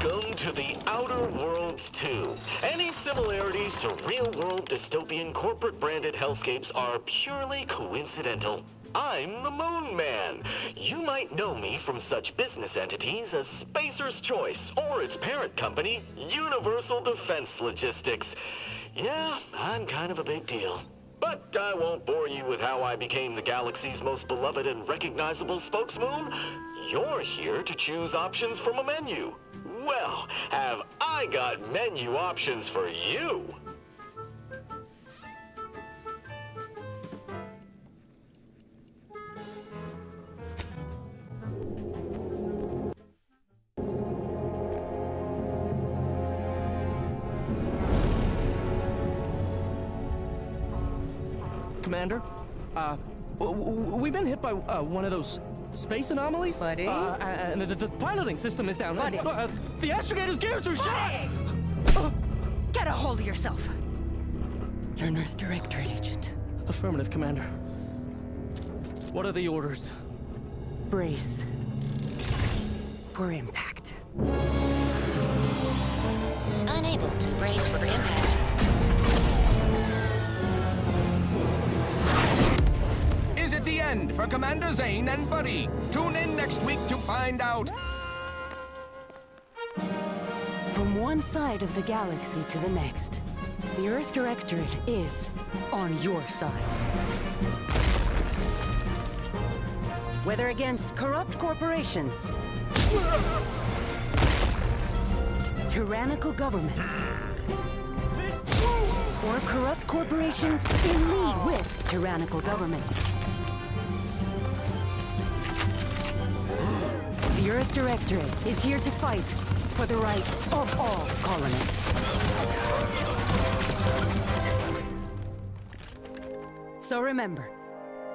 Welcome to the Outer Worlds 2. Any similarities to real-world dystopian corporate-branded hellscapes are purely coincidental. I'm the Moon Man. You might know me from such business entities as Spacer's Choice or its parent company, Universal Defense Logistics. Yeah, I'm kind of a big deal. But I won't bore you with how I became the galaxy's most beloved and recognizable spokesmoon. You're here to choose options from a menu. Well, have I got menu options for you? Commander, we've been hit by one of those space anomalies. Buddy? And the piloting system is down. Buddy? The astrogator's gears are shot! Get a hold of yourself! You're an Earth Directorate agent. Affirmative, Commander. What are the orders? Brace for impact. Unable to brace for impact. Is it the end for Commander Zane and Buddy? Tune in next week to find out. From one side of the galaxy to the next, the Earth Directorate is on your side. Whether against corrupt corporations, tyrannical governments, or corrupt corporations in league with tyrannical governments, the Earth Directorate is here to fight for the rights of all colonists. So remember,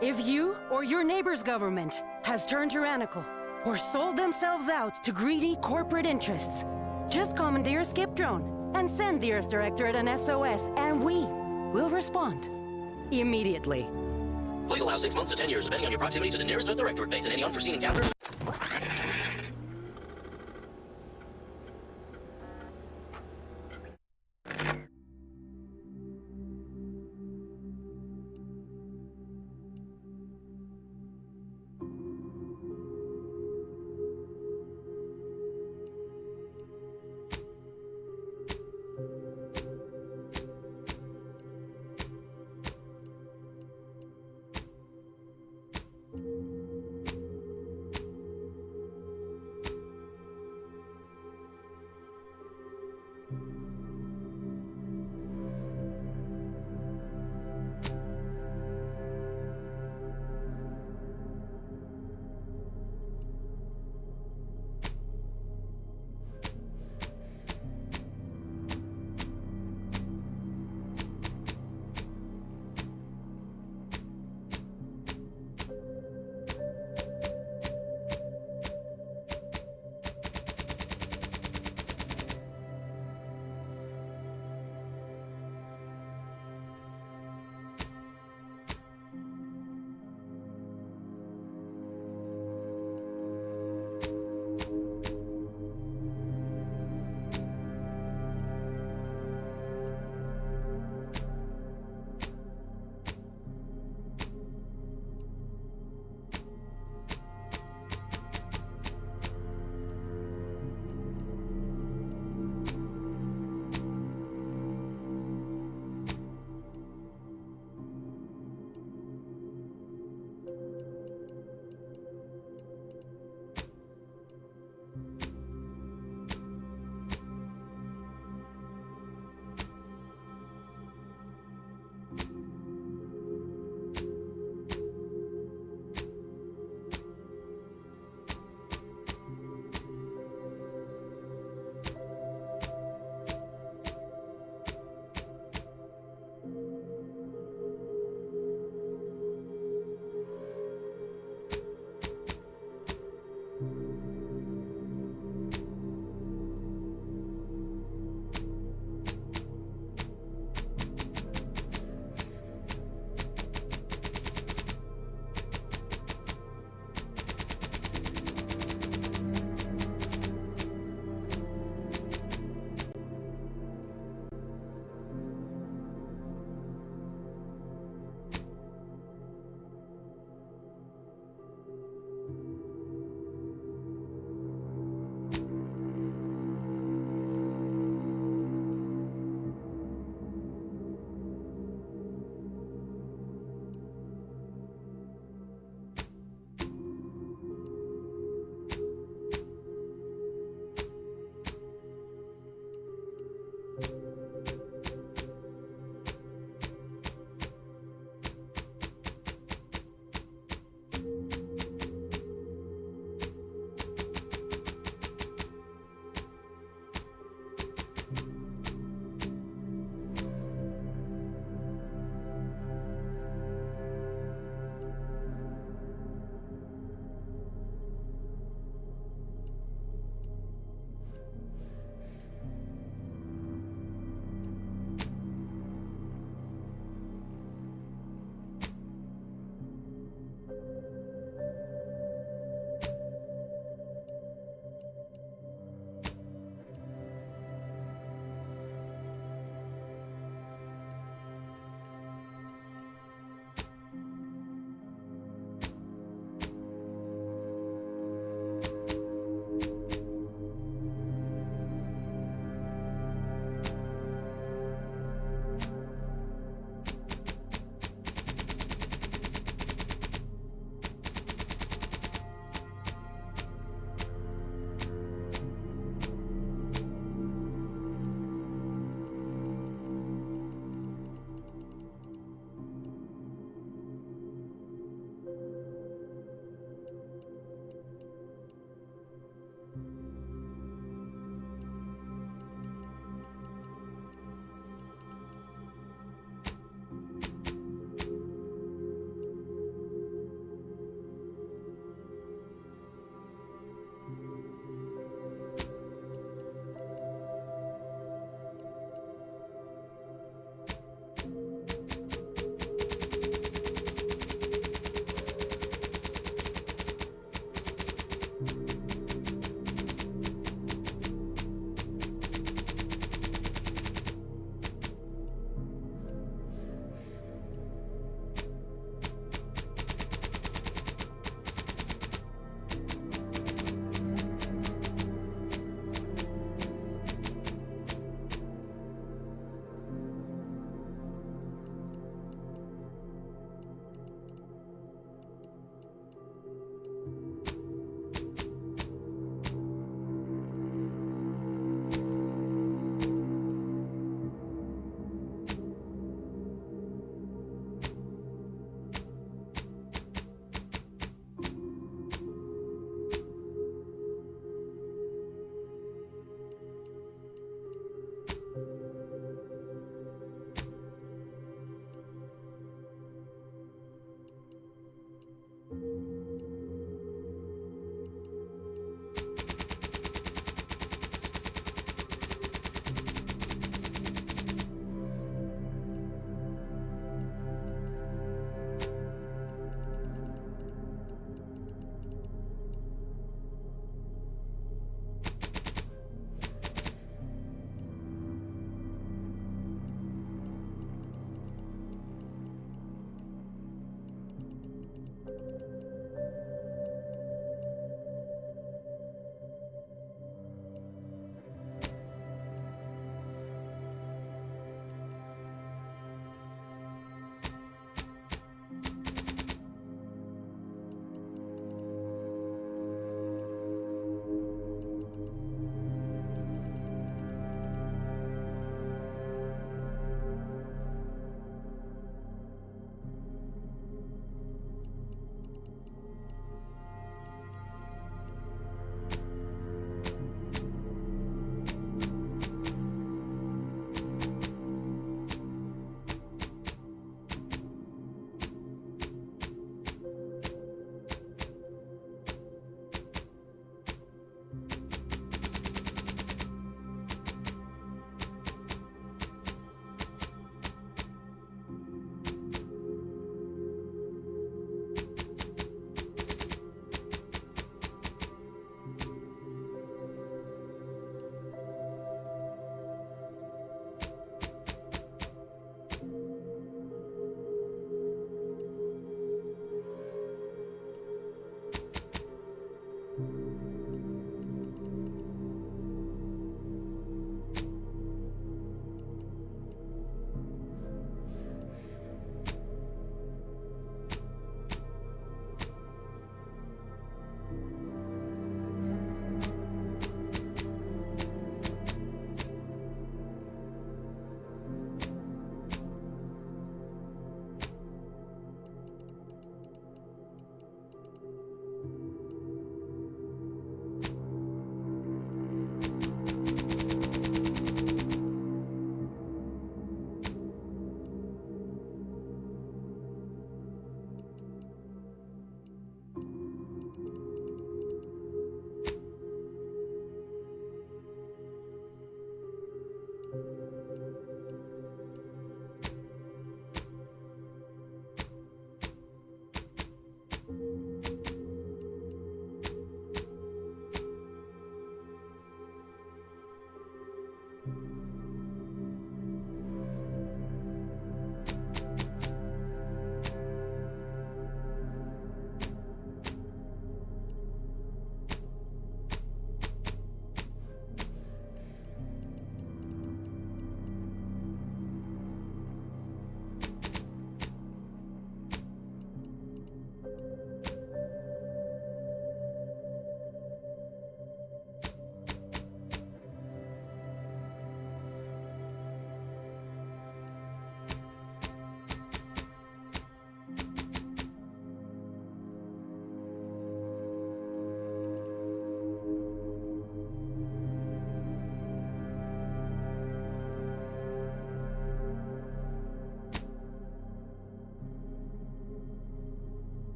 if you or your neighbor's government has turned tyrannical or sold themselves out to greedy corporate interests, just commandeer a skip drone and send the Earth Directorate an SOS, and we will respond immediately. Please allow 6 months to 10 years, depending on your proximity to the nearest Earth Directorate base and any unforeseen encounters.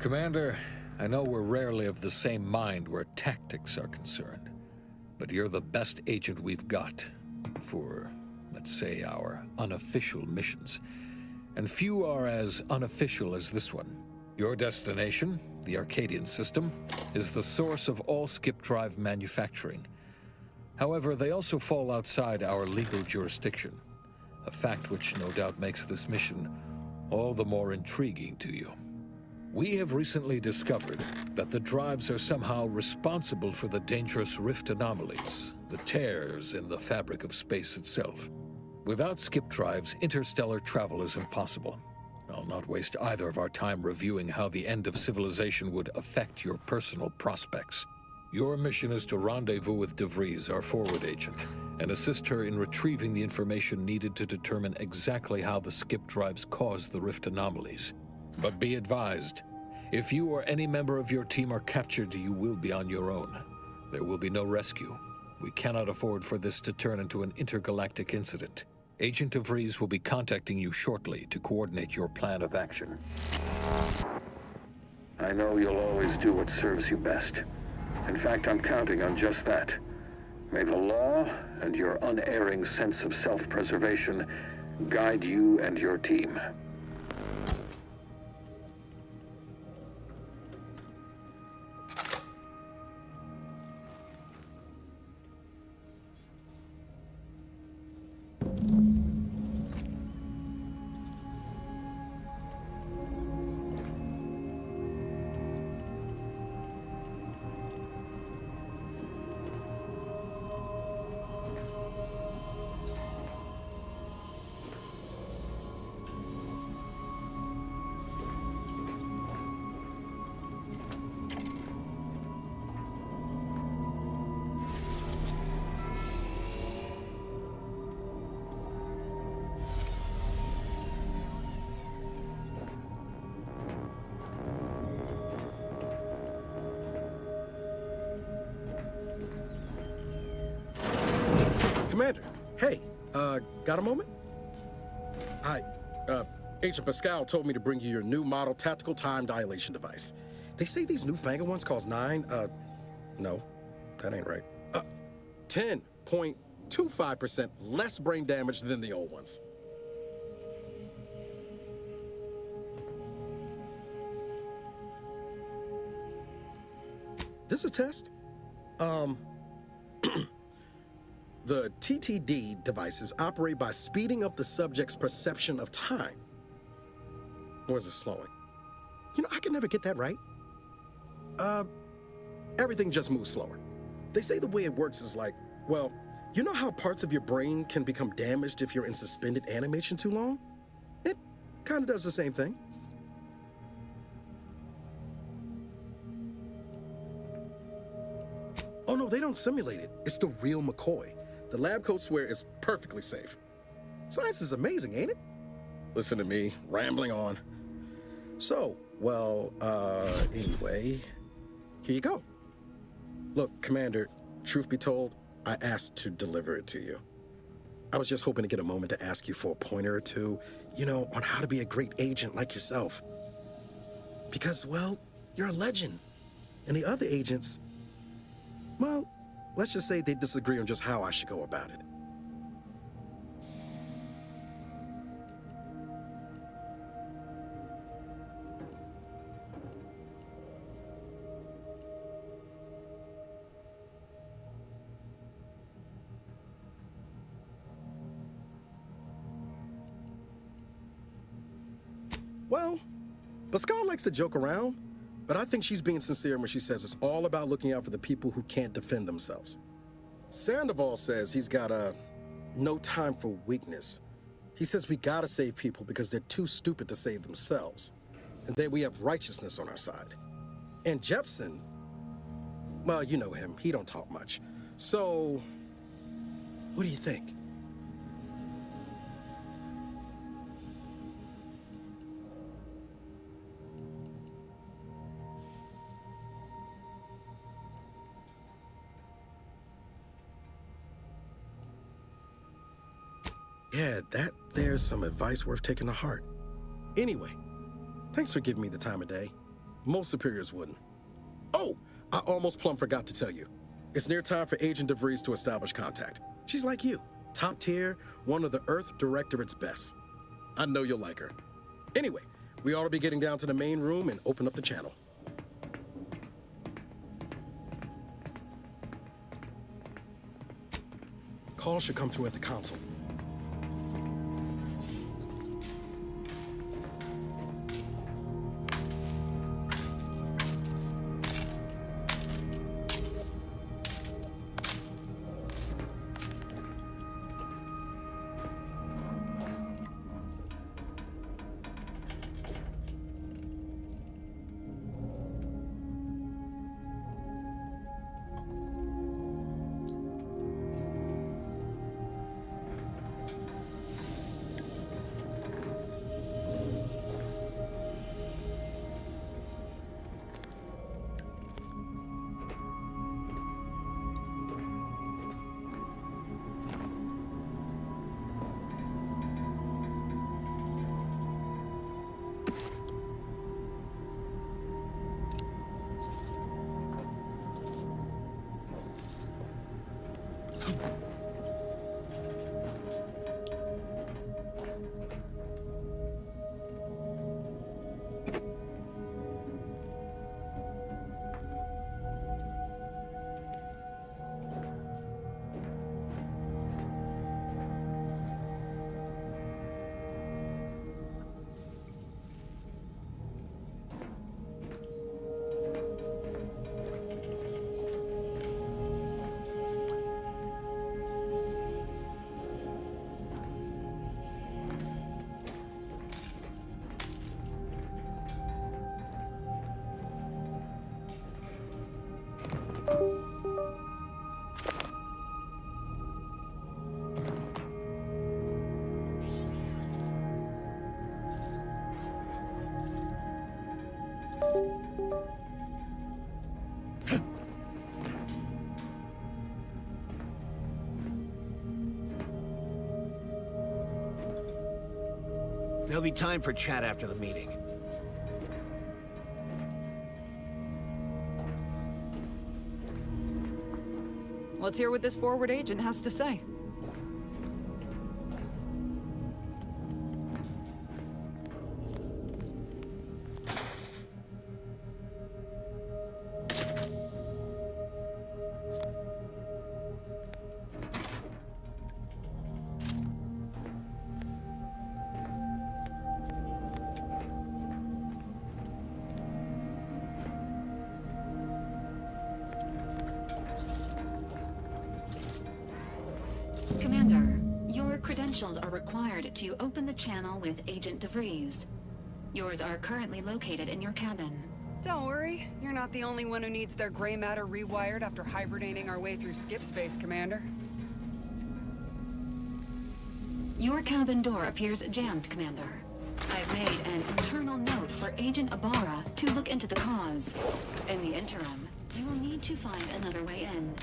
Commander, I know we're rarely of the same mind where tactics are concerned, but you're the best agent we've got for, let's say, our unofficial missions. And few are as unofficial as this one. Your destination, the Arcadian system, is the source of all skip drive manufacturing. However, they also fall outside our legal jurisdiction, a fact which no doubt makes this mission all the more intriguing to you. We have recently discovered that the drives are somehow responsible for the dangerous rift anomalies, the tears in the fabric of space itself. Without skip drives, interstellar travel is impossible. I'll not waste either of our time reviewing how the end of civilization would affect your personal prospects. Your mission is to rendezvous with DeVries, our forward agent, and assist her in retrieving the information needed to determine exactly how the skip drives cause the rift anomalies. But be advised, if you or any member of your team are captured, you will be on your own. There will be no rescue. We cannot afford for this to turn into an intergalactic incident. Agent DeVries will be contacting you shortly to coordinate your plan of action. I know you'll always do what serves you best. In fact, I'm counting on just that. May the law and your unerring sense of self-preservation guide you and your team. Commander, hey, got a moment? Agent Pascal told me to bring you your new model tactical time dilation device. They say these newfangled ones cost no, that ain't right. 10.25% less brain damage than the old ones. This a test? The TTD devices operate by speeding up the subject's perception of time. Or is it slowing? You know, I can never get that right. Everything just moves slower. They say the way it works is like, well, you know how parts of your brain can become damaged if you're in suspended animation too long? It kind of does the same thing. Oh no, they don't simulate it. It's the real McCoy. The lab coats swear it's perfectly safe. Science is amazing, ain't it? Listen to me, rambling on. So, well, anyway, here you go. Look, Commander, truth be told, I asked to deliver it to you. I was just hoping to get a moment to ask you for a pointer or two, you know, on how to be a great agent like yourself. Because, well, you're a legend. And the other agents, well, let's just say they disagree on just how I should go about it. Well, Pascal likes to joke around, but I think she's being sincere when she says it's all about looking out for the people who can't defend themselves. Sandoval says he's got no time for weakness. He says we gotta save people because they're too stupid to save themselves. And then we have righteousness on our side. And Jepson, well, you know him, he don't talk much. So, what do you think? Yeah, there's some advice worth taking to heart. Anyway, thanks for giving me the time of day. most superiors wouldn't. Oh, I almost plumb forgot to tell you. It's near time for Agent DeVries to establish contact. She's like you, top tier, one of the Earth Directorate's best. I know you'll like her. Anyway, we ought to be getting down to the main room and open up the channel. Call should come through at the console. There'll be time for chat after the meeting. Let's hear what this forward agent has to say. Commander, your credentials are required to open the channel with Agent DeVries. Yours are currently located in your cabin. Don't worry, you're not the only one who needs their gray matter rewired after hibernating our way through skip space, Commander. Your cabin door appears jammed, Commander. I've made an internal note for Agent Ibarra to look into the cause. In the interim, you will need to find another way in.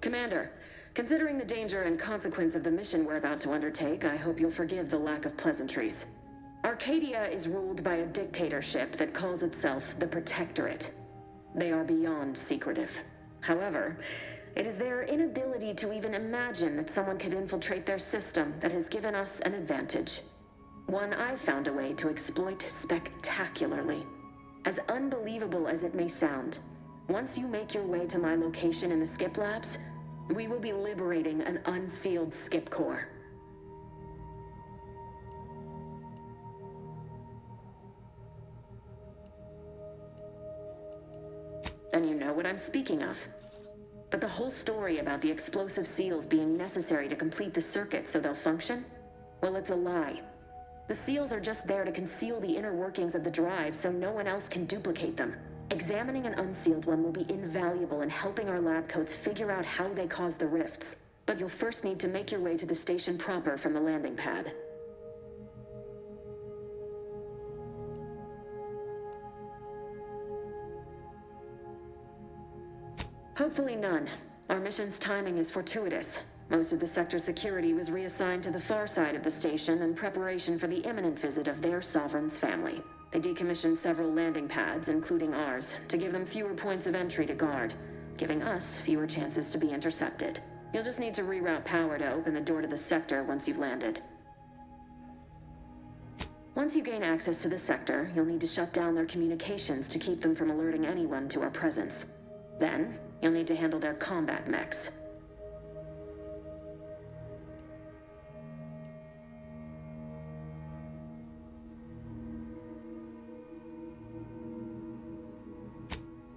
Commander, considering the danger and consequence of the mission we're about to undertake, I hope you'll forgive the lack of pleasantries. Arcadia is ruled by a dictatorship that calls itself the Protectorate. They are beyond secretive. However, it is their inability to even imagine that someone could infiltrate their system that has given us an advantage. One I've found a way to exploit spectacularly. As unbelievable as it may sound, once you make your way to my location in the Skip Labs, we will be liberating an unsealed Skip core. And you know what I'm speaking of. But the whole story about the explosive seals being necessary to complete the circuit so they'll function? Well, it's a lie. The seals are just there to conceal the inner workings of the drive so no one else can duplicate them. Examining an unsealed one will be invaluable in helping our lab coats figure out how they cause the rifts. But you'll first need to make your way to the station proper from the landing pad. Hopefully none. Our mission's timing is fortuitous. Most of the sector security was reassigned to the far side of the station in preparation for the imminent visit of their sovereign's family. They decommissioned several landing pads, including ours, to give them fewer points of entry to guard, giving us fewer chances to be intercepted. You'll just need to reroute power to open the door to the sector once you've landed. Once you gain access to the sector, you'll need to shut down their communications to keep them from alerting anyone to our presence. Then, you'll need to handle their combat mechs.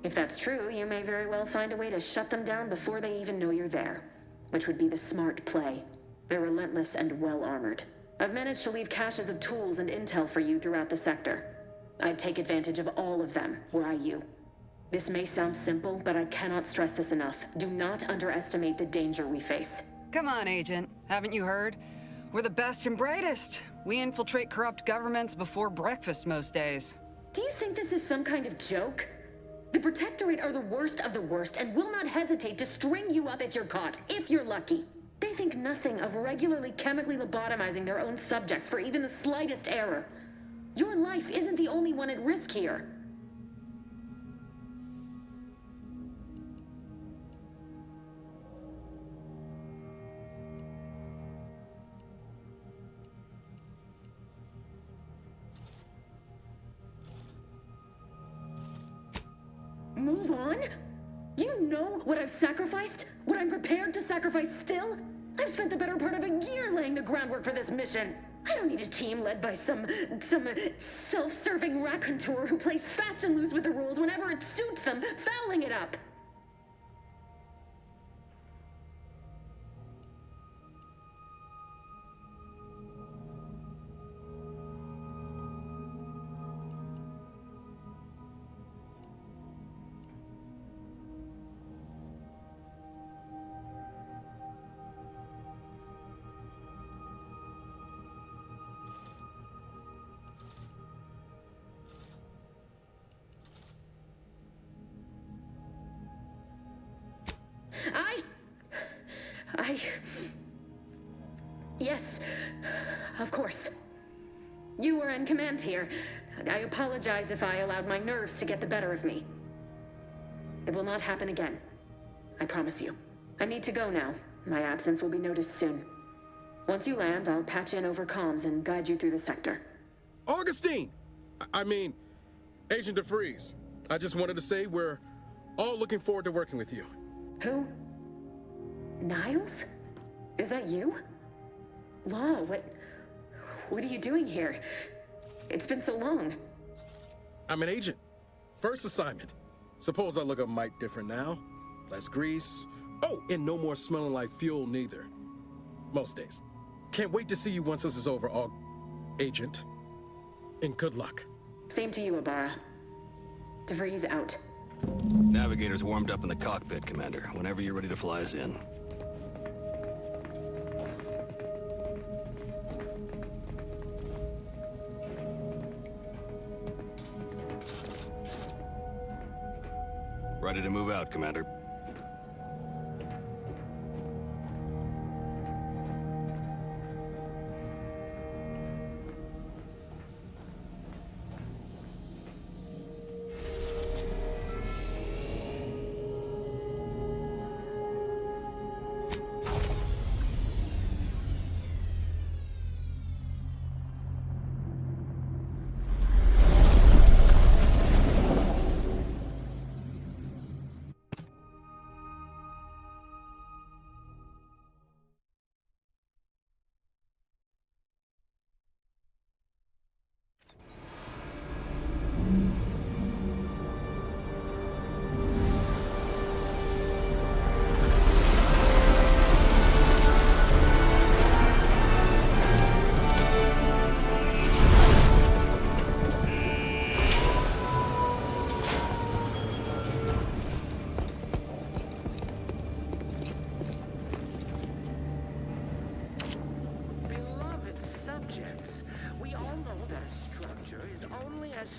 If that's true, you may very well find a way to shut them down before they even know you're there, which would be the smart play. They're relentless and well-armored. I've managed to leave caches of tools and intel for you throughout the sector. I'd take advantage of all of them, were I you. This may sound simple, but I cannot stress this enough. Do not underestimate the danger we face. Come on, Agent. Haven't you heard? We're the best and brightest. We infiltrate corrupt governments before breakfast most days. Do you think this is some kind of joke? The Protectorate are the worst of the worst and will not hesitate to string you up if you're caught, if you're lucky. They think nothing of regularly chemically lobotomizing their own subjects for even the slightest error. Your life isn't the only one at risk here. Move on? You know what I've sacrificed? What I'm prepared to sacrifice still? I've spent the better part of a year laying the groundwork for this mission. I don't need a team led by some self-serving raconteur who plays fast and loose with the rules whenever it suits them, fouling it up. Yes, of course. You were in command here. I apologize if I allowed my nerves to get the better of me. It will not happen again. I promise you. I need to go now. My absence will be noticed soon. Once you land, I'll patch in over comms and guide you through the sector. Augustine! I mean, Agent DeFreeze. I just wanted to say we're all looking forward to working with you. Who? Niles? Is that you? Law, what are you doing here? It's been so long. I'm an agent. First assignment. Suppose I look a mite different now. Less grease. Oh, and no more smelling like fuel neither. Most days. Can't wait to see you once this is over, Agent. And good luck. Same to you, Abara. DeVries out. Navigator's warmed up in the cockpit, Commander. Whenever you're ready to fly us in. Ready to move out, Commander.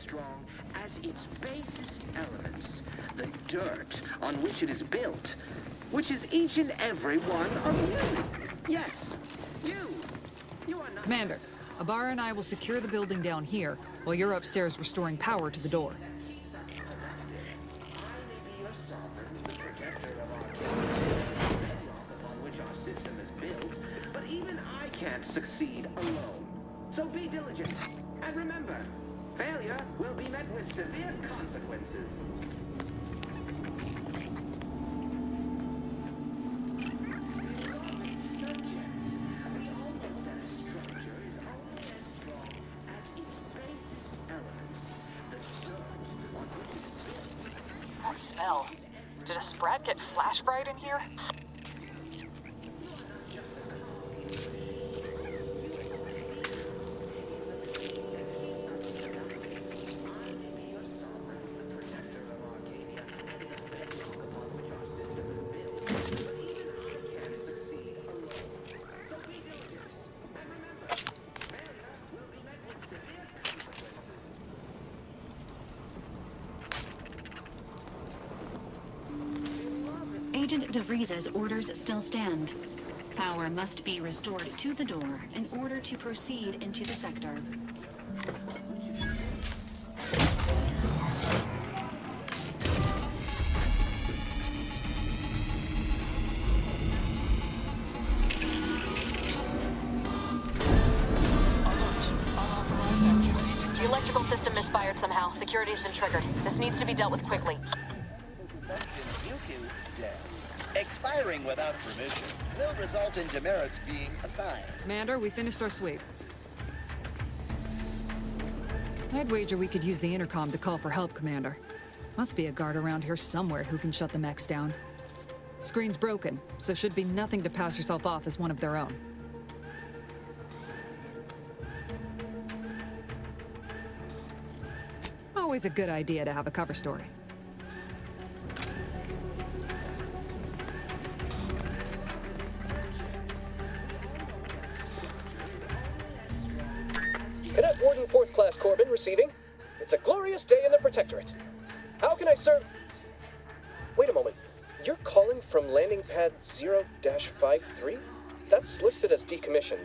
strong as its basest elements, the dirt on which it is built, which is each and every one of you. Yes, you. You are not... Commander, Ibarra and I will secure the building down here, while you're upstairs restoring power to the door. But even I can't succeed alone. So be diligent. And remember, failure will be met with severe consequences. What smell? Did a sprat get flash fried in here? Agent DeVries's orders still stand. Power must be restored to the door in order to proceed into the sector. The electrical system misfired somehow. Security has been triggered. This needs to be dealt with quickly. Expiring without permission will result in demerits being assigned. Commander, we finished our sweep. I'd wager we could use the intercom to call for help, Commander. Must be a guard around here somewhere who can shut the mechs down. Screen's broken, so should be nothing to pass yourself off as one of their own. Always a good idea to have a cover story. Cadet Warden 4th Class Corbin receiving. It's a glorious day in the Protectorate. How can I serve? Wait a moment. You're calling from landing pad 0-53? That's listed as decommissioned.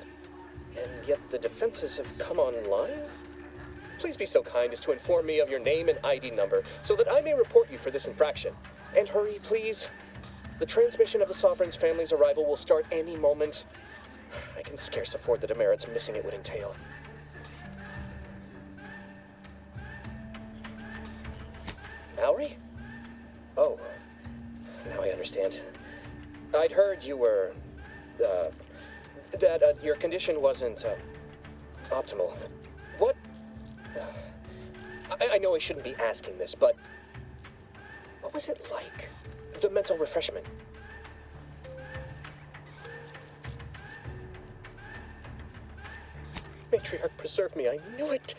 And yet the defenses have come online? Please be so kind as to inform me of your name and ID number so that I may report you for this infraction. And hurry, please. The transmission of the Sovereign's family's arrival will start any moment. I can scarce afford the demerits missing it would entail. Mallory? Oh, now I understand. I'd heard you were, that your condition wasn't, optimal. What? I know I shouldn't be asking this, but what was it like? The mental refreshment? Matriarch, preserve me, I knew it.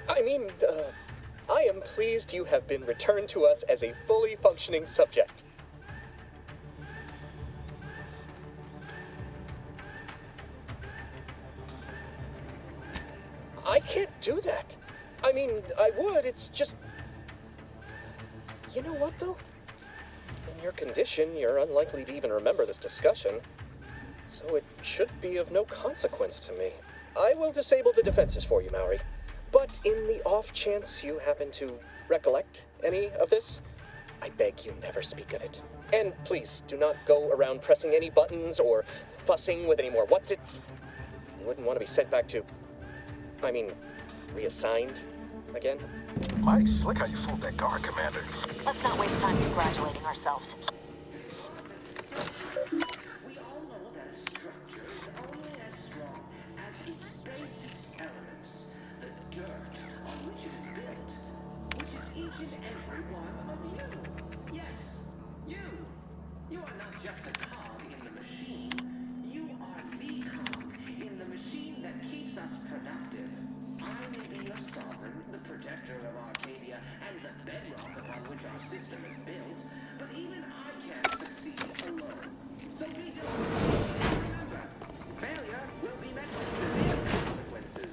I mean, I am pleased you have been returned to us as a fully functioning subject. I can't do that. I mean, I would, it's just... You know what, though? In your condition, you're unlikely to even remember this discussion. So it should be of no consequence to me. I will disable the defenses for you, Mallory. But in the off chance you happen to recollect any of this, I beg you never speak of it. And please, do not go around pressing any buttons or fussing with any more whatsits. You wouldn't want to be sent back to... reassigned again? Mighty slick how you fooled that guard, Commander. Let's not waste time congratulating ourselves. We all know that a structure is only as strong as its basest elements, the dirt on which it is built, which is each and every one of you. Yes, you. You are not just a cog in the machine. You are the cog in the machine that keeps us productive. I may be your sovereign, the protector of Arcadia, and the bedrock upon which our system is built, but even I can't succeed alone. So be diligent. Remember, failure will be met with severe consequences.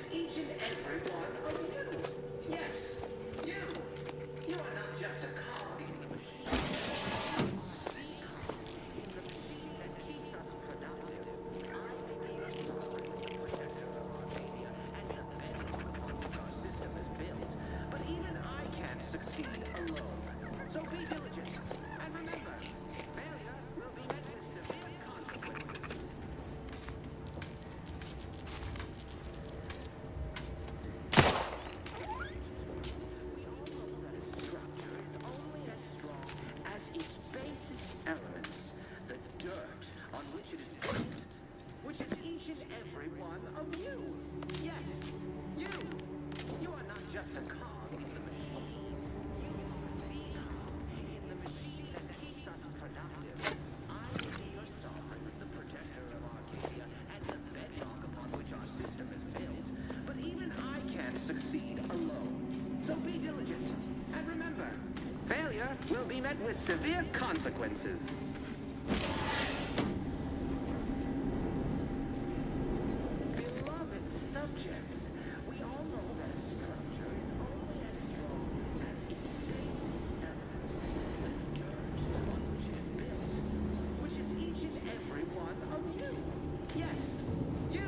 is each and every one of you. Yes, you. You are not just a cog in the machine. In the machine that keeps us productive. I may be your sovereign protector of Arcadia and the bedrock upon which our system is built, but even I can't succeed alone. So be diligent, and remember, failure will be met with severe consequences. As its basis elements, the dirt on which it is built, which is each and every one of you. Yes, you. You are not just a cog in the machine. You are the cog in the machine that keeps us productive. I will be your sovereign, the protector of Arcadia, and the bedrock upon which our system is built. But even I can't succeed alone. So be diligent, and remember, failure will be met with severe consequences. Beloved subjects, we all know that a structure is only as strong as its basis elements, the dirt on which it is built, which is each and every one of you. Yes, you.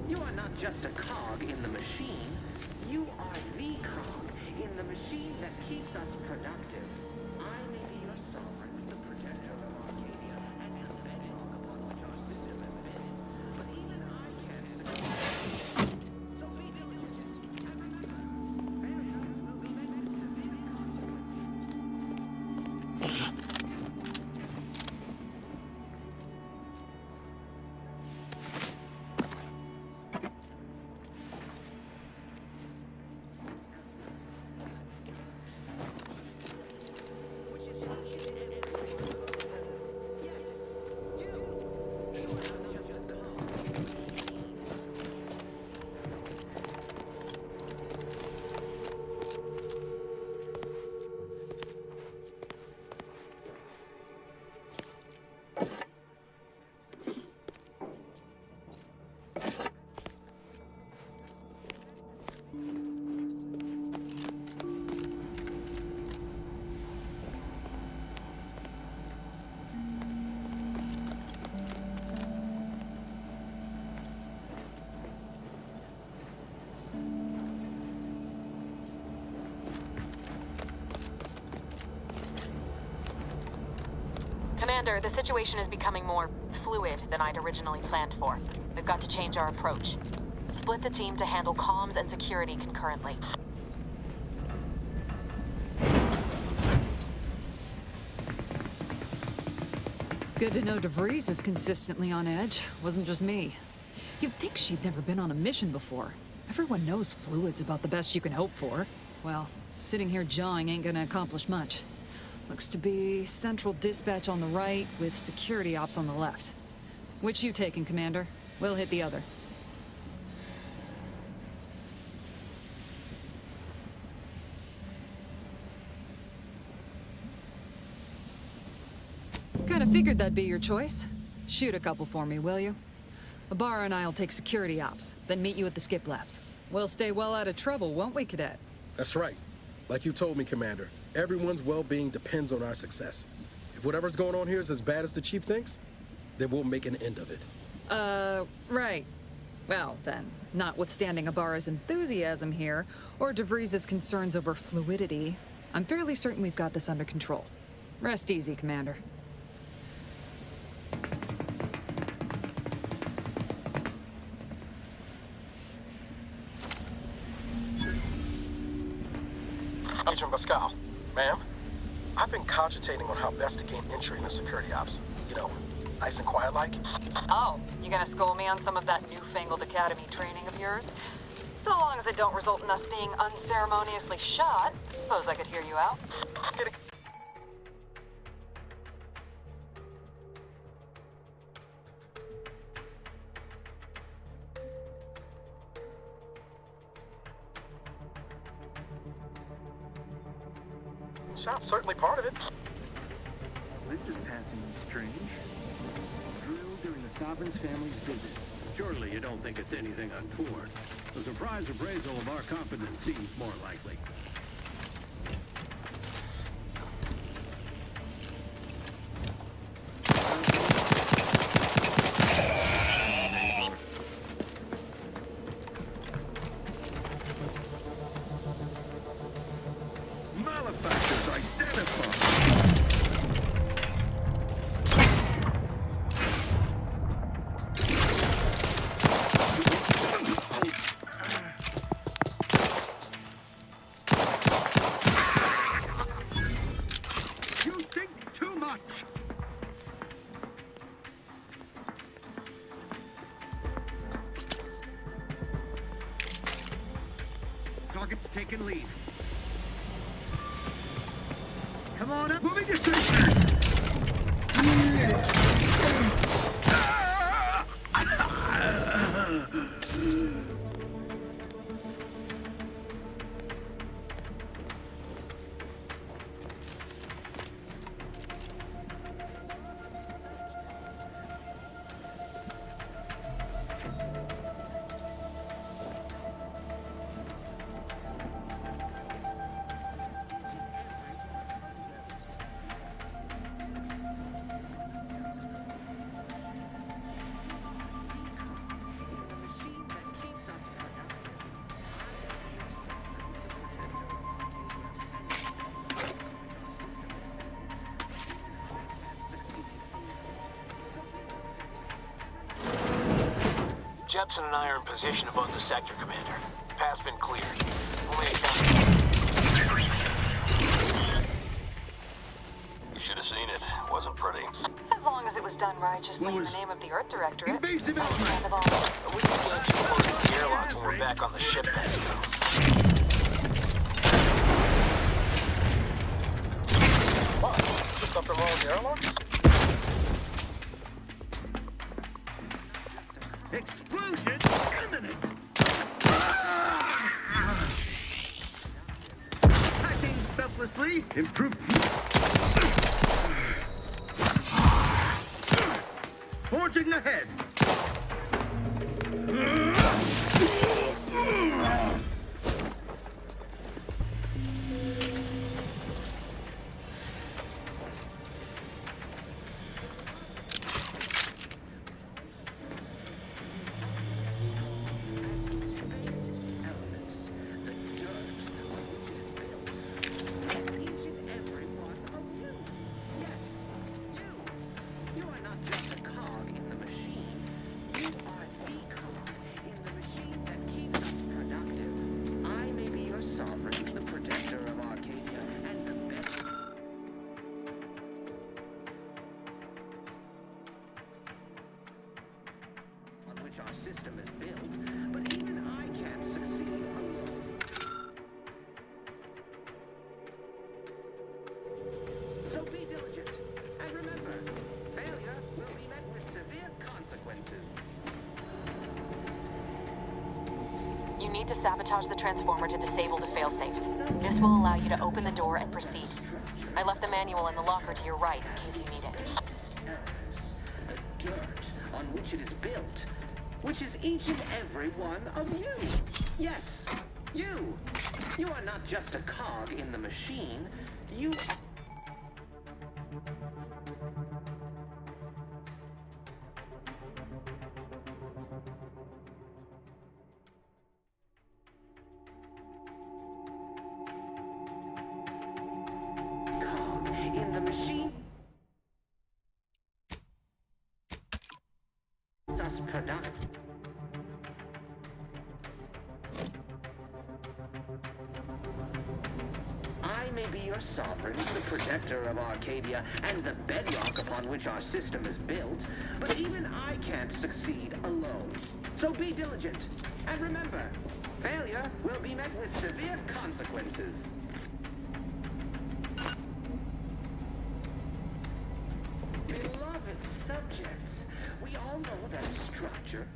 You are not just a cog in the machine. You are the cog in the machine that keeps us productive. I may be your sovereign, the protector of Arcadia, and the bedrock upon which our system is built. But even I can't succeed. So be diligent, and remember, failure will be met with severe Commander, the situation is becoming more fluid than I'd originally planned for. We've got to change our approach. Split the team to handle comms and security concurrently. Good to know DeVries is consistently on edge. Wasn't just me. You'd think she'd never been on a mission before. Everyone knows fluid's about the best you can hope for. Well, sitting here jawing ain't gonna accomplish much. Looks to be central dispatch on the right with security ops on the left. Which you taking, Commander? We'll hit the other. Kinda figured that'd be your choice. Shoot a couple for me, will you? Ibarra and I'll take security ops, then meet you at the skip labs. We'll stay well out of trouble, won't we, Cadet? That's right. Like you told me, Commander, everyone's well-being depends on our success. If whatever's going on here is as bad as the Chief thinks, then we'll make an end of it. Right. Well, then, notwithstanding Ibarra's enthusiasm here, or DeVries' concerns over fluidity, I'm fairly certain we've got this under control. Rest easy, Commander. Agent Pascal, ma'am, I've been cogitating on how best to gain entry into security ops. You know, nice and quiet like. Oh, you gonna school me on some of that newfangled academy training of yours? So long as it don't result in us being unceremoniously shot, suppose I could hear you out. Shop's certainly part of it. This is passing strange. Drilled during the Sovereign's family's visit. Surely you don't think it's anything untoward. A surprise appraisal of our competence seems more likely. Malefactors identified! You think too much! Target's taken lead. Come on up, moving to center! Jepson and I are in position above the sector, Commander. Path's been cleared. Only You should have seen it. Wasn't pretty. As long as it was done righteously in the name of the Earth Directorate. Invasive element! We can get too close to the airlock when we're back on the ship then. What? Is something wrong with the airlock? Explosion imminent! Hacking selflessly, improve. Forging ahead! Our system is built, but even I can't succeed alone. So be diligent, and remember, failure will be met with severe consequences. You need to sabotage the transformer to disable the failsafes. This will allow you to open the door and proceed. I left the manual in the locker to your right in case you need it. The dirt on which it is built, which is each and every one of you. Yes, you. You are not just a cog in the machine. You are... cog in the machine. Us product. I may be your sovereign, the protector of Arcadia, and the bedrock upon which our system is built, but even I can't succeed alone. So be diligent, and remember, failure will be met with severe consequences. Beloved subjects, we all know that structure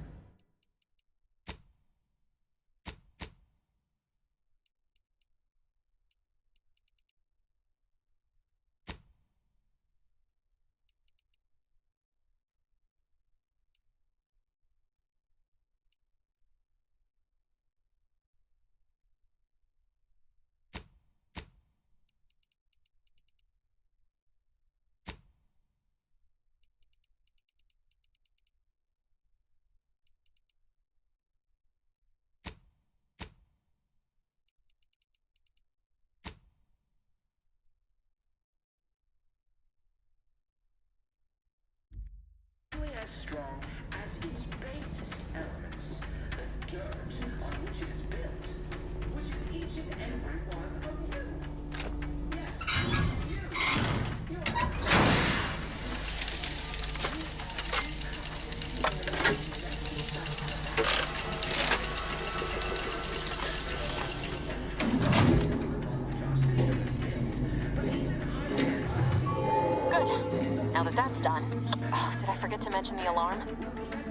alarm?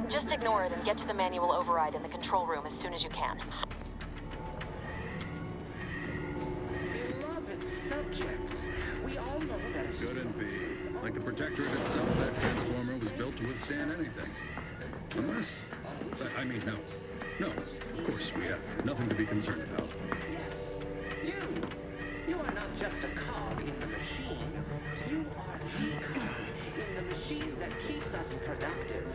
Just ignore it and get to the manual override in the control room as soon as you can. Beloved subjects, we all know that a Couldn't be. Like the Protectorate itself, that transformer was built to withstand anything. Unless... I mean, no. No, of course we have nothing to be concerned about. Yes, you are not just a cog in the machine. You are the cog in the machine that keeps us productive.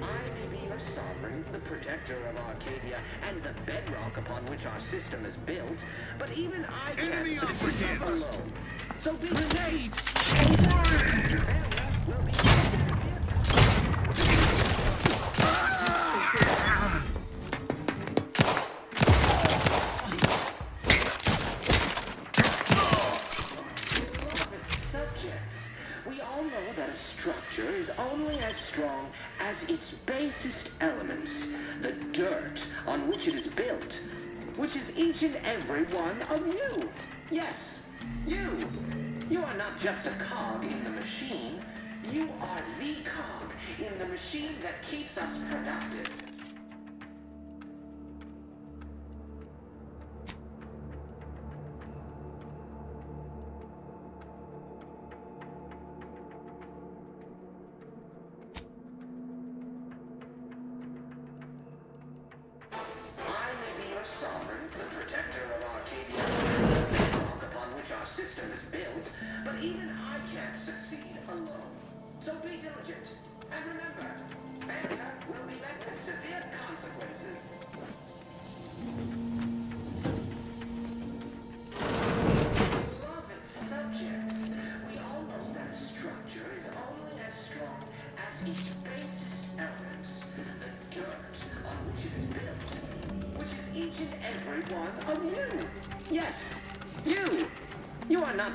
I may be your sovereign, the protector of Arcadia, and the bedrock upon which our system is built, but even I can't succeed alone. So be grenade! Structure is only as strong as its basest elements, the dirt on which it is built, which is each and every one of you. Yes, you. You are not just a cog in the machine. You are the cog in the machine that keeps us productive.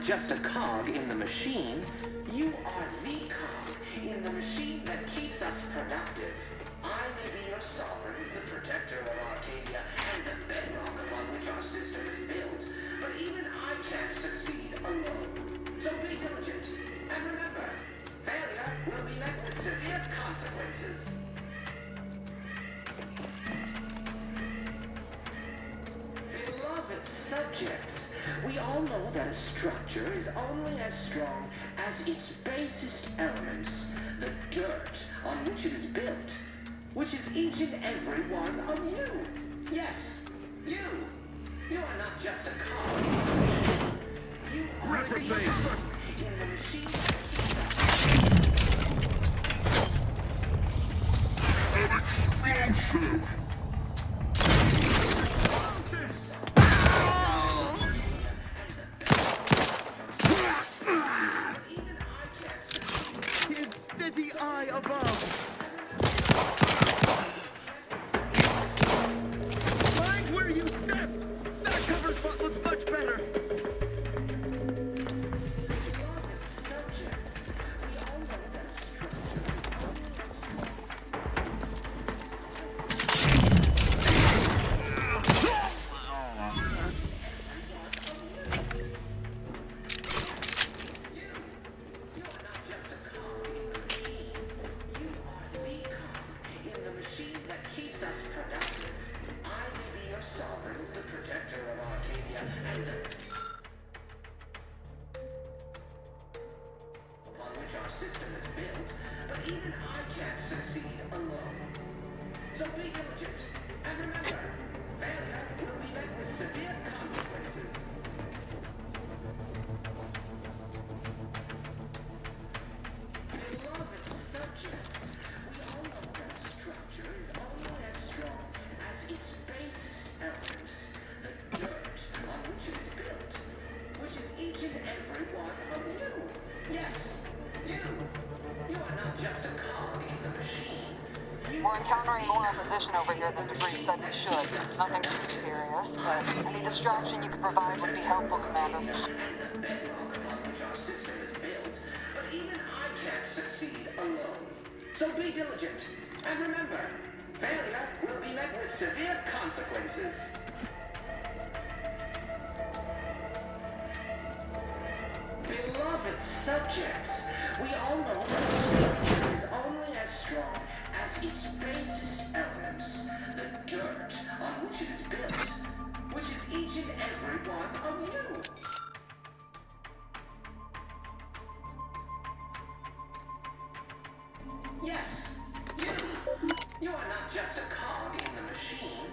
Just a cog in the machine, you are the cog in the machine that keeps us productive. I may be your sovereign, the protector of Arcadia, and the bedrock upon which our system is built, but even I can't succeed alone. So be diligent, and remember, failure will be met with severe consequences. Beloved subjects, we all know that a structure is only as strong as its basest elements, the dirt on which it is built, which is each and every one of you. Yes, you. You are not just a cog. You are the cog in the machine that keeps us. The eye above. Mind where you step. That cover spot looks much better. We're encountering more opposition over here than Debris said we should. Nothing too serious, but any distraction you could provide would be helpful, Commander. But even I can't succeed alone. So be diligent. And remember, failure will be met with severe consequences. Beloved subjects, we all know that structure is only as strong as its basest elements, the dirt on which it is built, which is each and every one of you. Yes, you. You are not just a cog in the machine.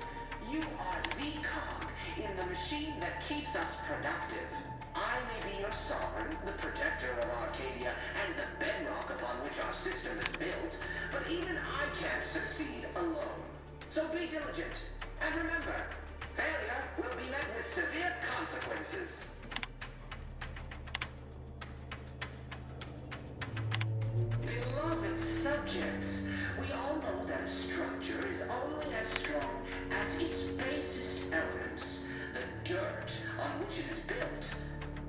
You are the cog in the machine that keeps us productive. I may be your sovereign, the protector of Arcadia, and the bedrock upon which our system is built, but even I can't succeed alone. So be diligent, and remember, failure will be met with severe consequences. Beloved subjects, we all know that a structure is only as strong as its basest elements, the dirt on which it is built,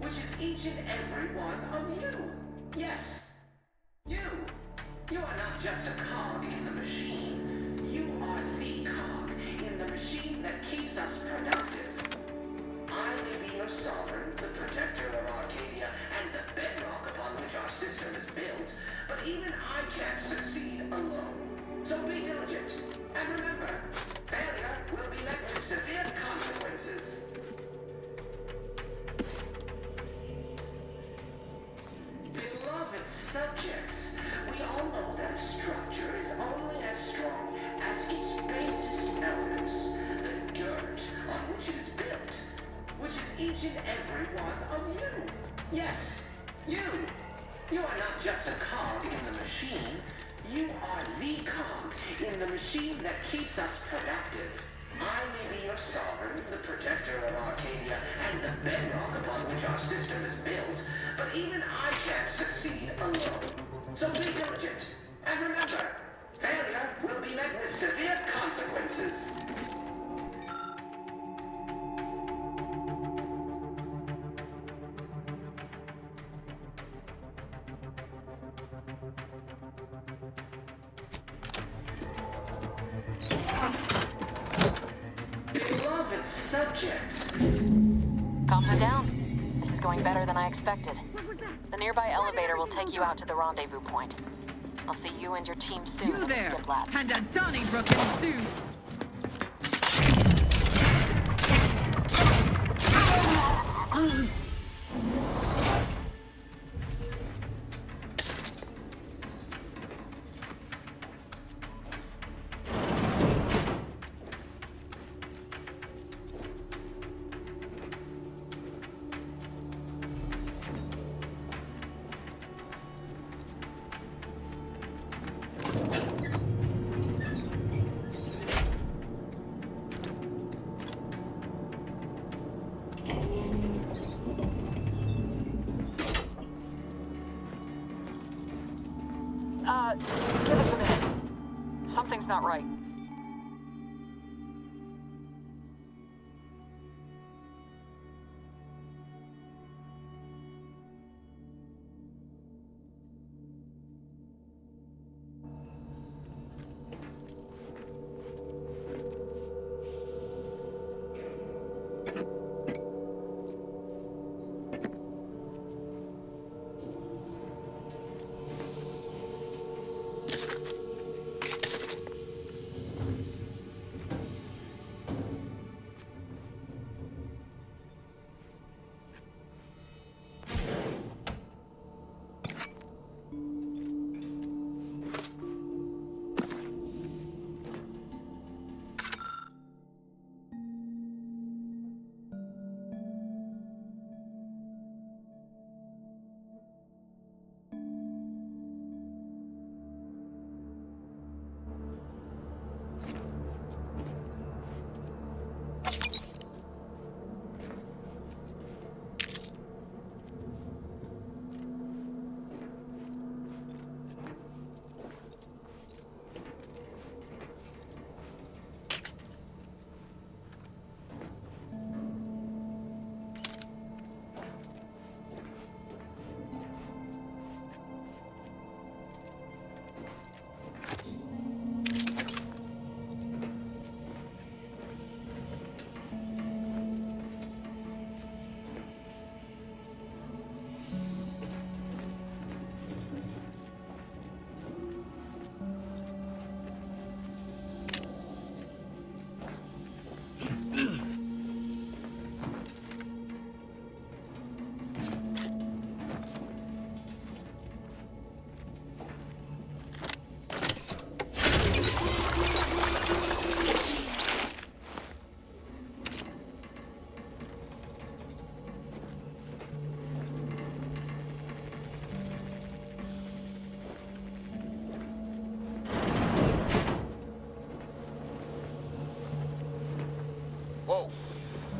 which is each and every one of you. Yes, you. You are not just a cog in the machine. You are the cog in the machine that keeps us productive. I may be your sovereign, the protector of Arcadia, and the bedrock upon which our system is built, but even I can't succeed alone. So be diligent, and remember, failure will be met with severe consequences. Beloved subjects, we all know that a structure is only as strong as its basest elements, the dirt on which it is built, which is each and every one of you. Yes, you. You are not just a cog in the machine. You are the cog in the machine that keeps us productive. I may be your sovereign, the protector of Arcadia, and the bedrock upon which our system is built, but even I can't succeed alone. So be diligent, and remember, failure will be met with severe consequences. Beloved subjects. Comms are down. This is going better than I expected. The nearby elevator will take you out to the rendezvous point. I'll see you and your team soon in the skip lab. And a Donnybrook ensues. Give us a minute. Something's not right.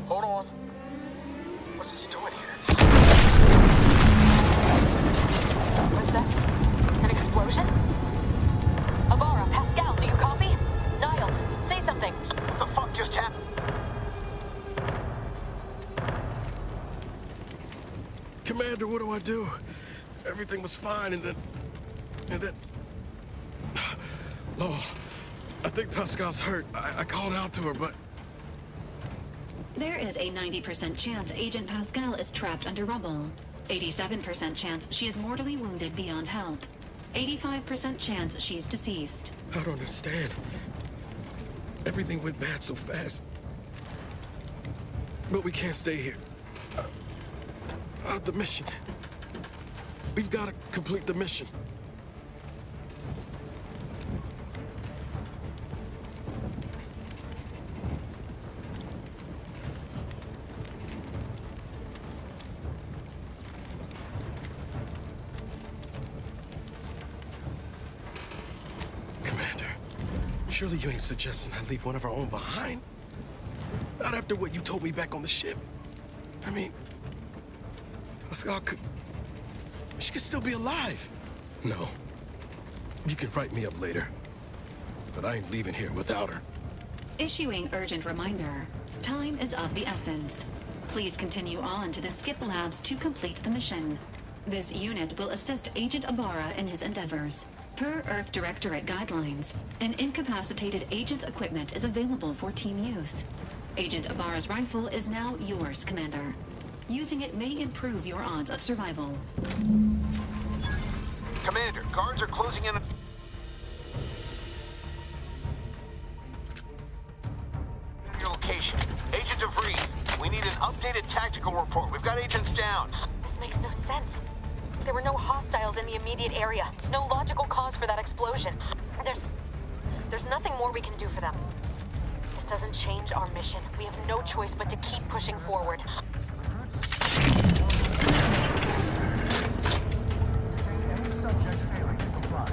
Hold on. What's this doing here? What's that? An explosion? Avara, Pascal, do you copy? Niles, say something. What the fuck just happened? Commander, what do I do? Everything was fine, and then... Oh, I think Pascal's hurt. I called out to her, but... There is a 90% chance Agent Pascal is trapped under rubble. 87% chance she is mortally wounded beyond help. 85% chance she's deceased. I don't understand. Everything went bad so fast. But we can't stay here. The mission. We've got to complete the mission. Commander, surely you ain't suggesting I leave one of our own behind? Not after what you told me back on the ship. I mean, Pascal could... She could still be alive. No. You can write me up later. But I ain't leaving here without her. Issuing urgent reminder. Time is of the essence. Please continue on to the Skip Labs to complete the mission. This unit will assist Agent Ibarra in his endeavors. Per Earth Directorate guidelines, an incapacitated agent's equipment is available for team use. Agent Ibarra's rifle is now yours, Commander. Using it may improve your odds of survival. Commander, guards are closing in on... your location. Agent DeVries, we need an updated tactical report. We've got agents down. This makes no sense. There were no hostiles in the immediate area. No logical cause for that explosion. There's nothing more we can do for them. This doesn't change our mission. We have no choice but to keep pushing forward. Subject failing to comply.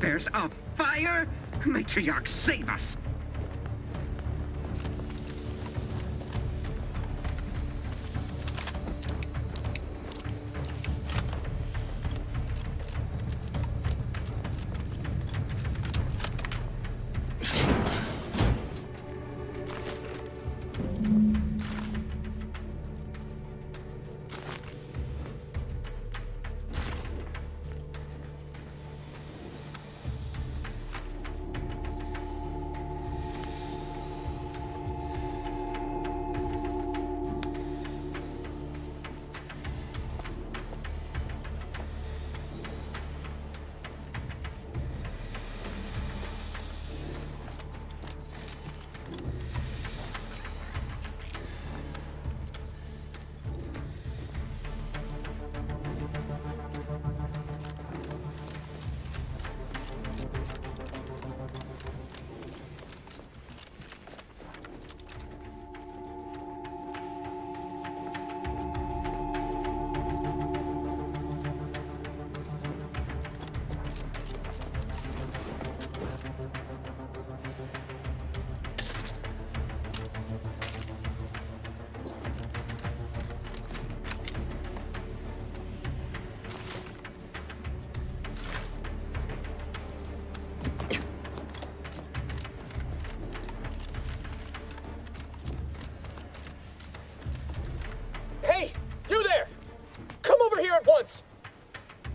There's a fire? Matriarch, save us!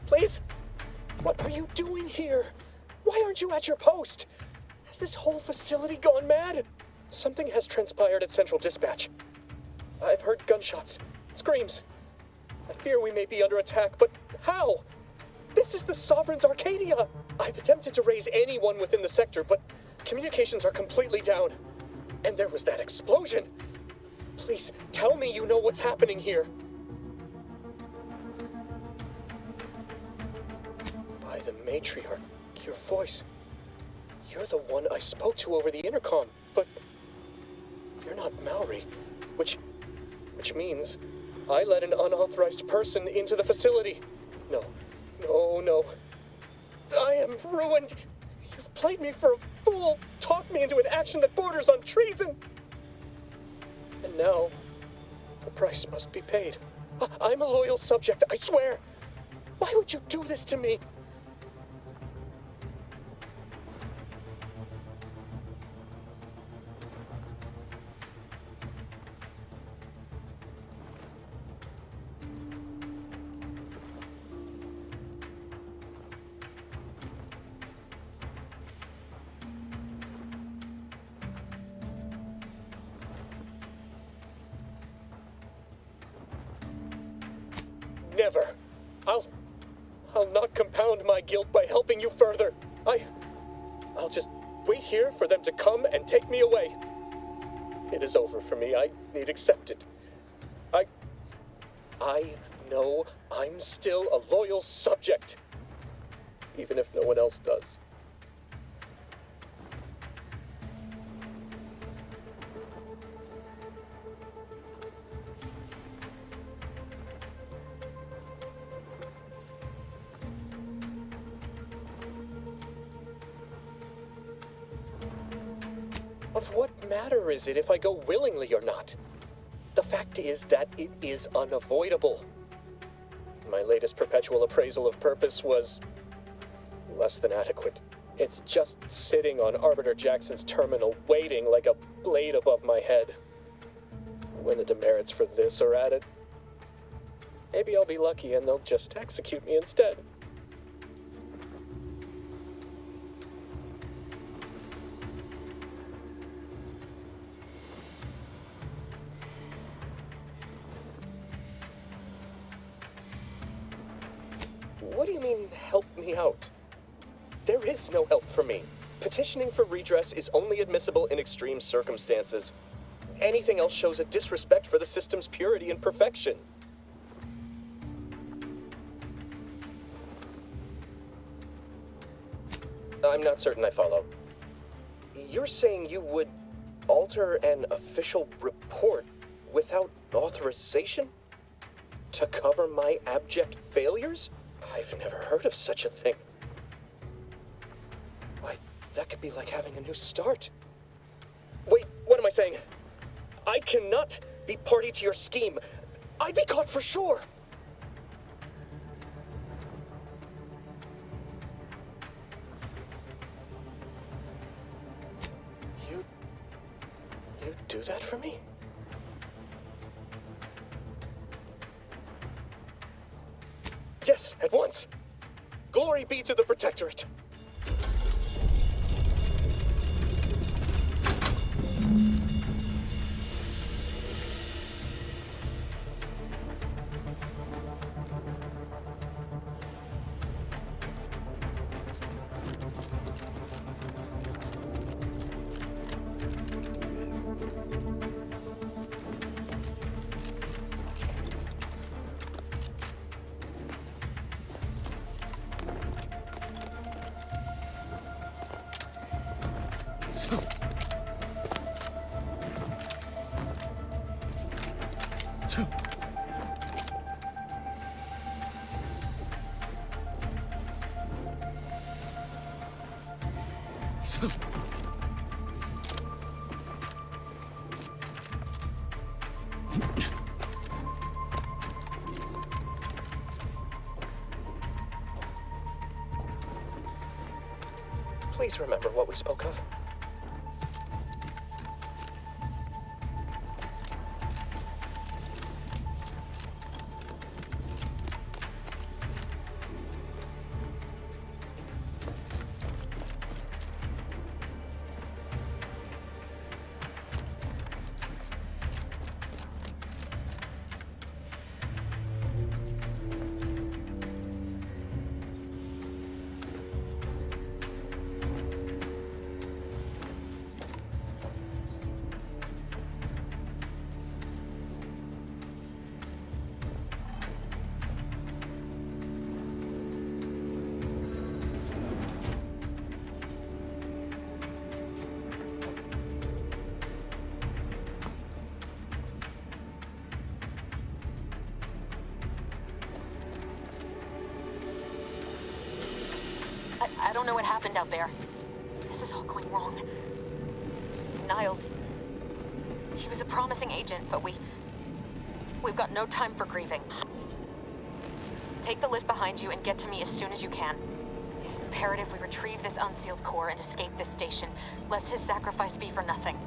Please? What are you doing here? Why aren't you at your post? Has this whole facility gone mad? Something has transpired at Central Dispatch. I've heard gunshots, screams. I fear we may be under attack, but how? This is the Sovereign's Arcadia! I've attempted to raise anyone within the sector, but communications are completely down. And there was that explosion. Please, tell me you know what's happening here. By the Matriarch, your voice. You're the one I spoke to over the intercom, but you're not Mallory, which means I let an unauthorized person into the facility. No. I am ruined. You've played me for a fool, talked me into an action that borders on treason. And now, the price must be paid. I'm a loyal subject, I swear. Why would you do this to me? Never. I'll not compound my guilt by helping you further. I'll just wait here for them to come and take me away. It is over for me. I need accept it. I know I'm still a loyal subject, even if no one else does. Of what matter is it if I go willingly or not? The fact is that it is unavoidable. My latest perpetual appraisal of purpose was less than adequate. It's just sitting on Arbiter Jackson's terminal, waiting like a blade above my head. When the demerits for this are added, maybe I'll be lucky and they'll just execute me instead. What do you mean, help me out? There is no help for me. Petitioning for redress is only admissible in extreme circumstances. Anything else shows a disrespect for the system's purity and perfection. I'm not certain I follow. You're saying you would alter an official report without authorization? To cover my abject failures? I've never heard of such a thing. Why, that could be like having a new start. Wait, what am I saying? I cannot be party to your scheme. I'd be caught for sure. You do that for me? Yes, at once. Glory be to the Protectorate. Please remember what we spoke of. don't know what happened out there. This is all going wrong. Niles, he was a promising agent, but we've got no time for grieving. Take the lift behind you and get to me as soon as you can. It's imperative we retrieve this unsealed core and escape this station, lest his sacrifice be for nothing.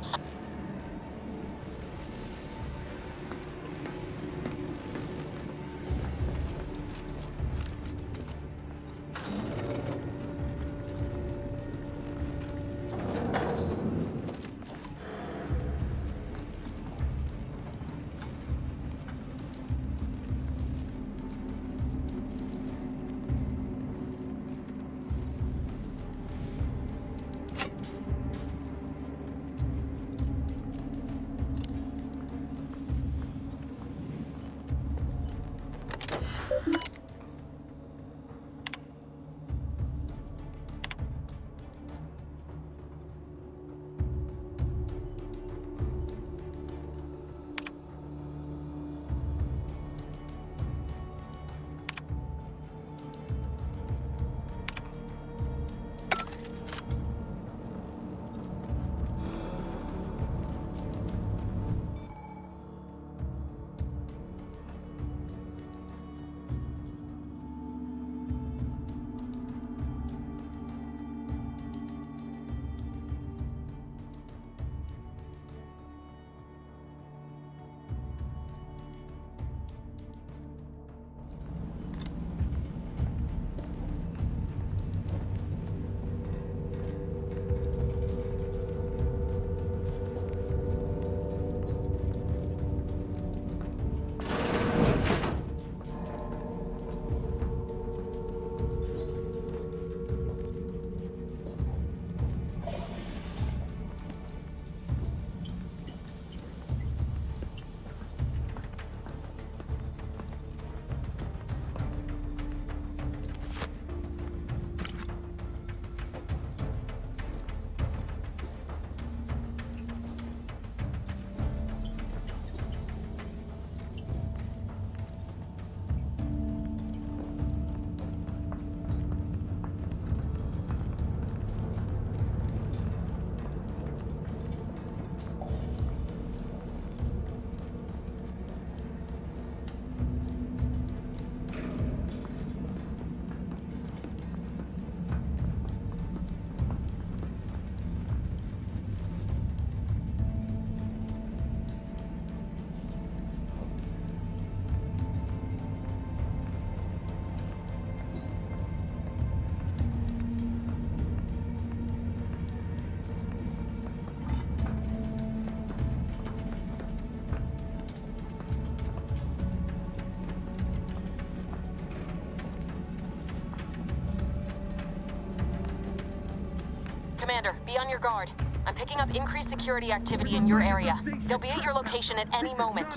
Commander, be on your guard. I'm picking up increased security activity in your area. They'll be at your location at any moment.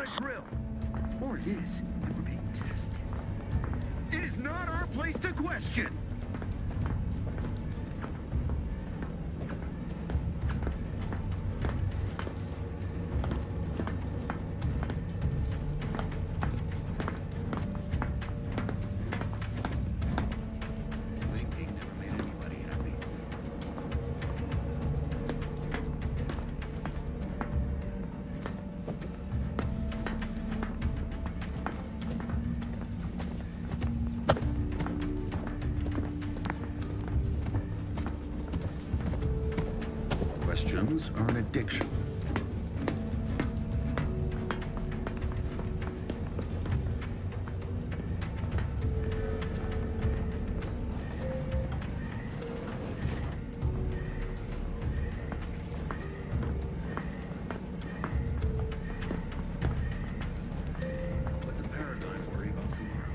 Or it is, and we're being tested. It is not our place to question. Questions are an addiction. Let the paradigm worry about tomorrow.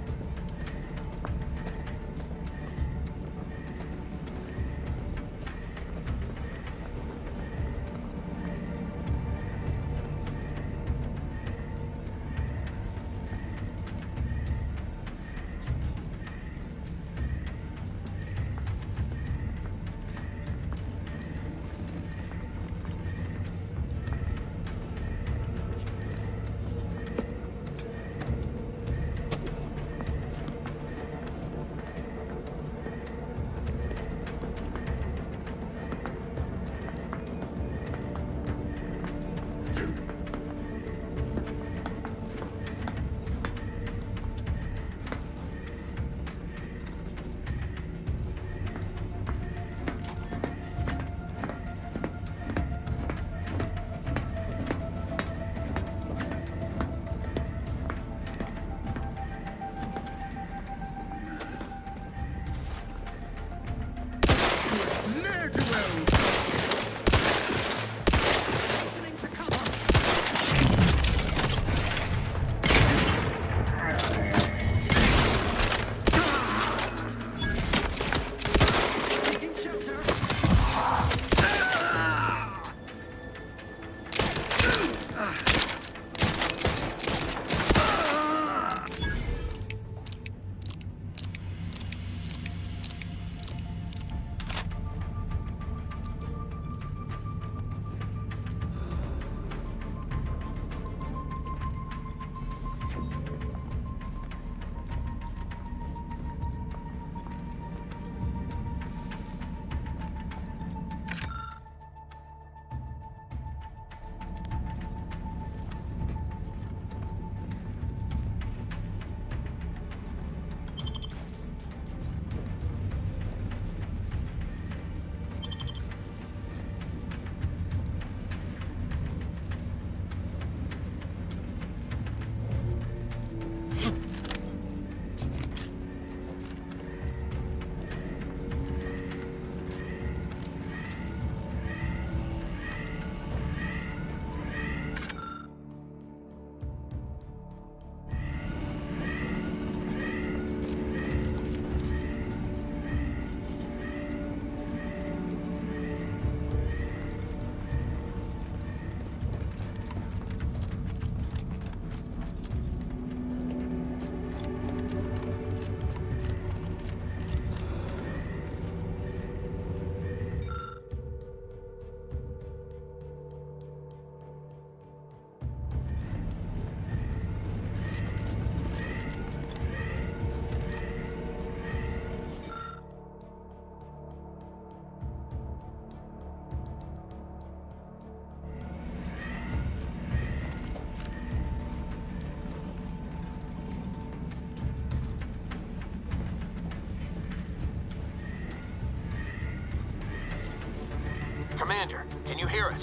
Commander, can you hear us?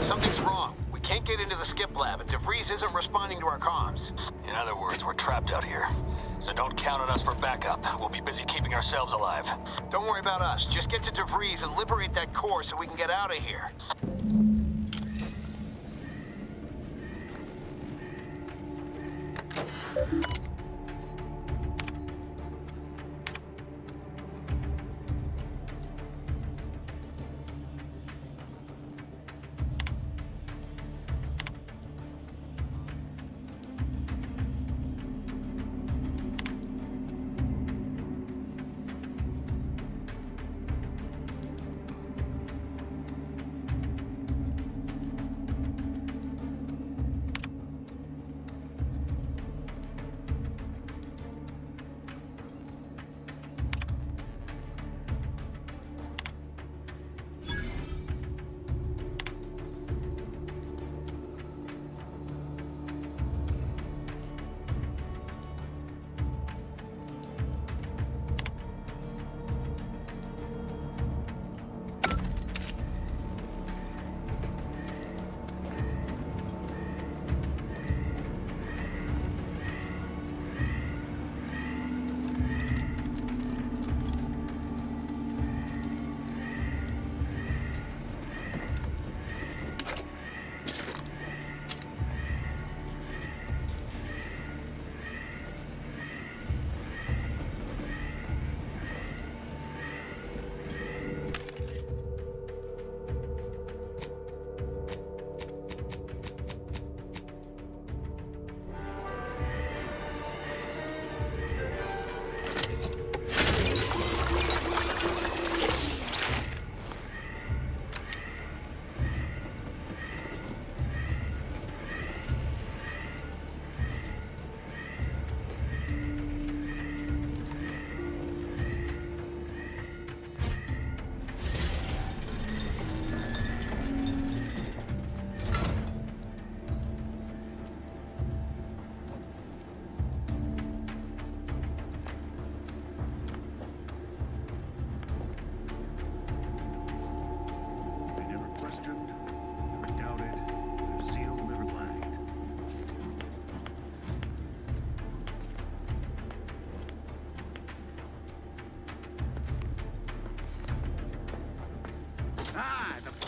Something's wrong. We can't get into the skip lab, and DeVries isn't responding to our comms. In other words, we're trapped out here. So don't count on us for backup. We'll be busy keeping ourselves alive. Don't worry about us. Just get to DeVries and liberate that core so we can get out of here.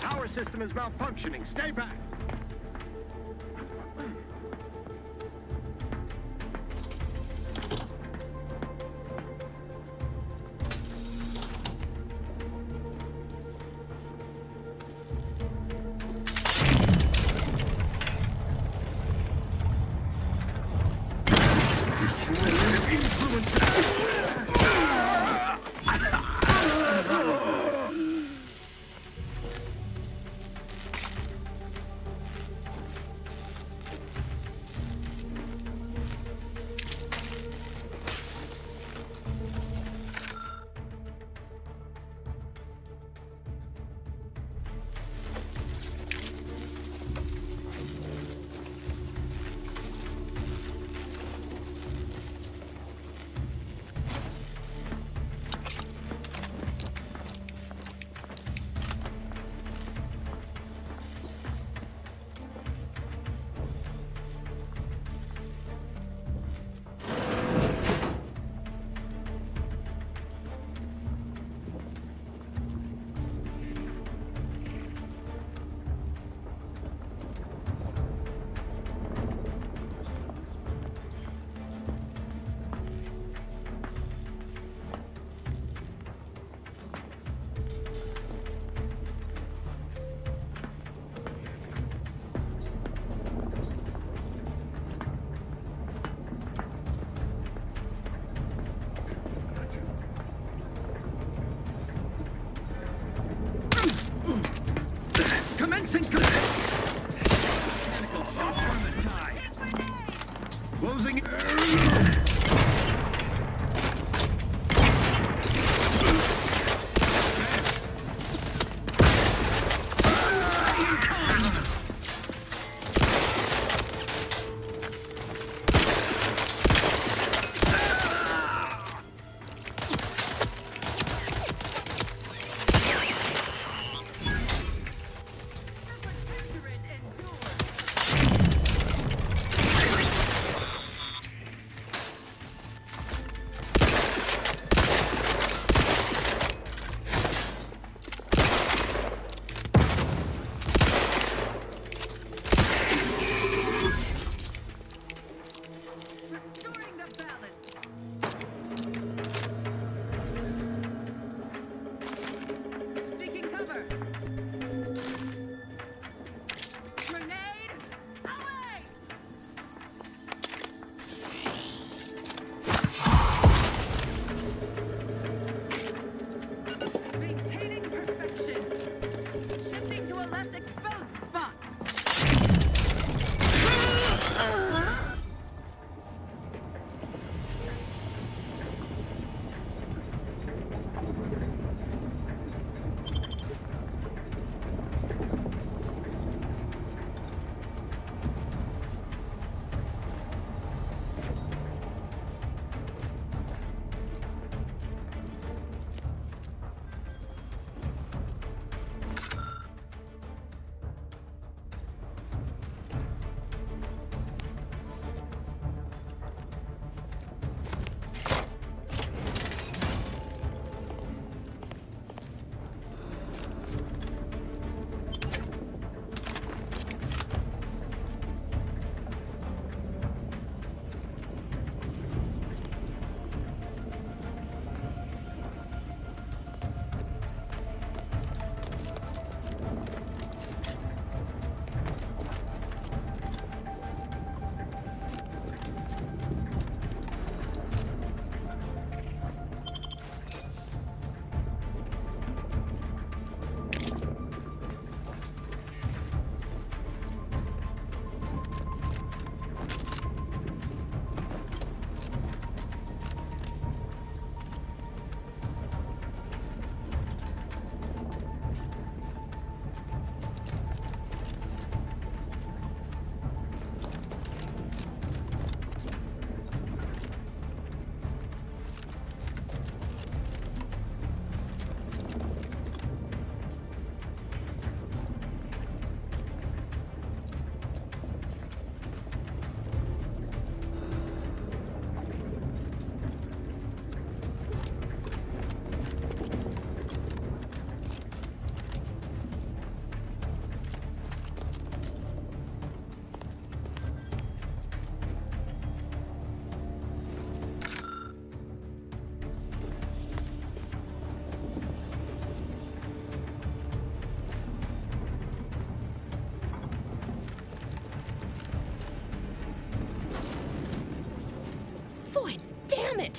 Power system is malfunctioning. Stay back. Commencing closing.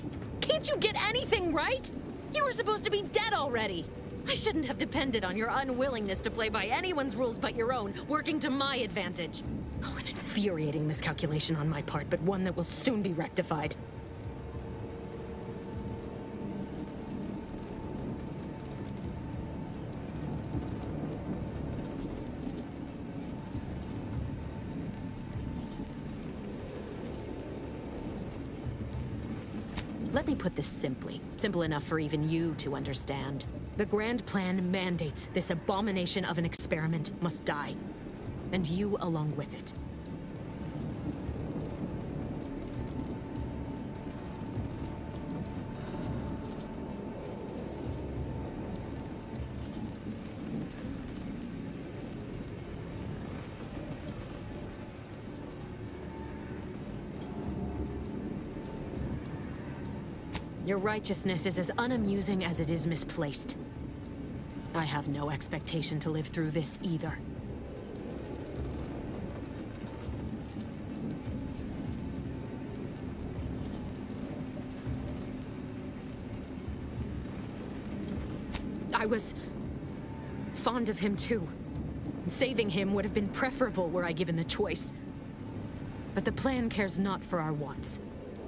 What? Can't you get anything right? You were supposed to be dead already. I shouldn't have depended on your unwillingness to play by anyone's rules but your own, working to my advantage. Oh, an infuriating miscalculation on my part, but one that will soon be rectified. Let me put this simply. Simple enough for even you to understand. The Grand Plan mandates this abomination of an experiment must die. And you along with it. Your righteousness is as unamusing as it is misplaced. I have no expectation to live through this either. I was fond of him too. Saving him would have been preferable were I given the choice. But the plan cares not for our wants.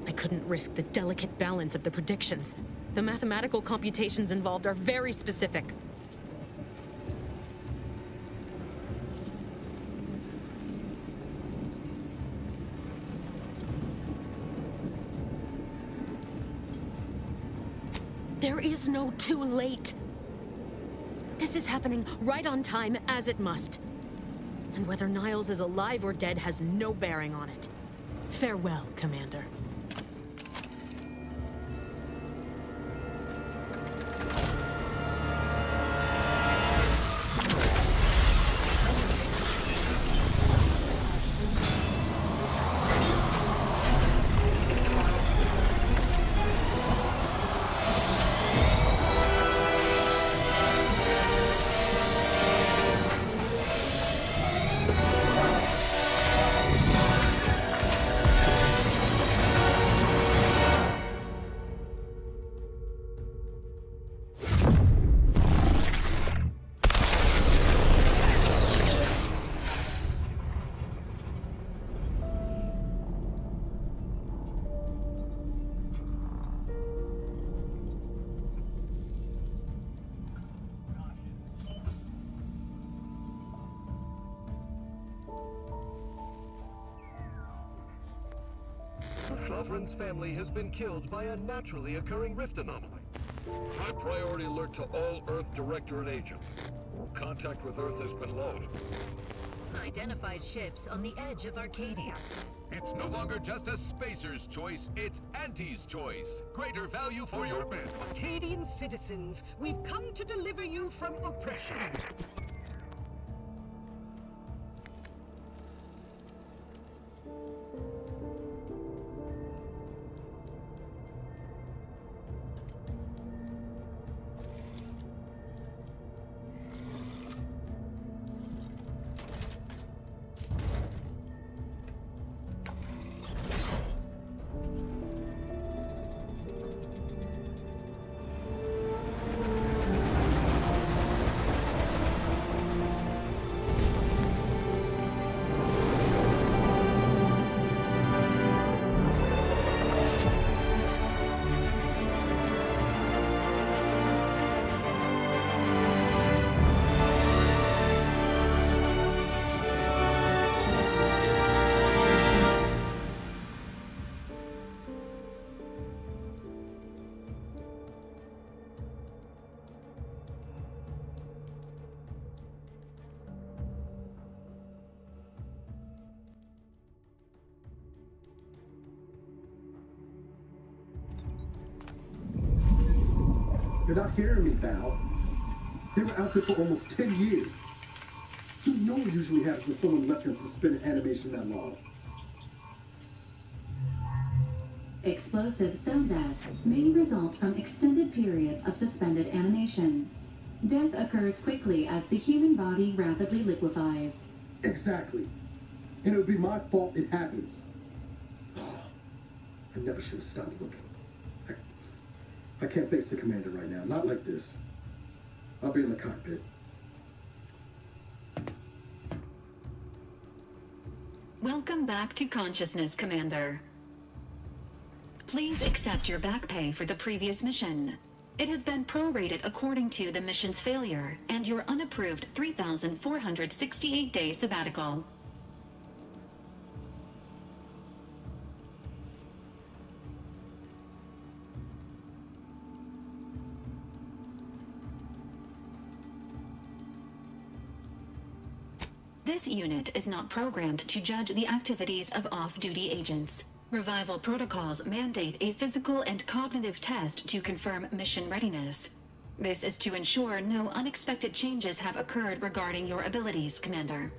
I couldn't risk the delicate balance of the predictions. The mathematical computations involved are very specific. There is no too late. This is happening right on time, as it must. And whether Niles is alive or dead has no bearing on it. Farewell, Commander. Lovren's family has been killed by a naturally occurring rift anomaly. High priority alert to all Earth Directorate agents. Contact with Earth has been low. Identified ships on the edge of Arcadia. It's no longer just a spacer's choice, it's Auntie's choice. Greater value for your men. Arcadian citizens, we've come to deliver you from oppression. You're not hearing me, Val. They were out there for almost 10 years. You know what usually happens when someone left in suspended animation that long. Explosive cell death may result from extended periods of suspended animation. Death occurs quickly as the human body rapidly liquefies. Exactly. And it would be my fault it happens. Oh, I never should have stopped looking. I can't face the commander right now. Not like this. I'll be in the cockpit. Welcome back to consciousness, Commander. Please accept your back pay for the previous mission. It has been prorated according to the mission's failure and your unapproved 3,468-day sabbatical. This unit is not programmed to judge the activities of off-duty agents. Revival protocols mandate a physical and cognitive test to confirm mission readiness. This is to ensure no unexpected changes have occurred regarding your abilities, Commander.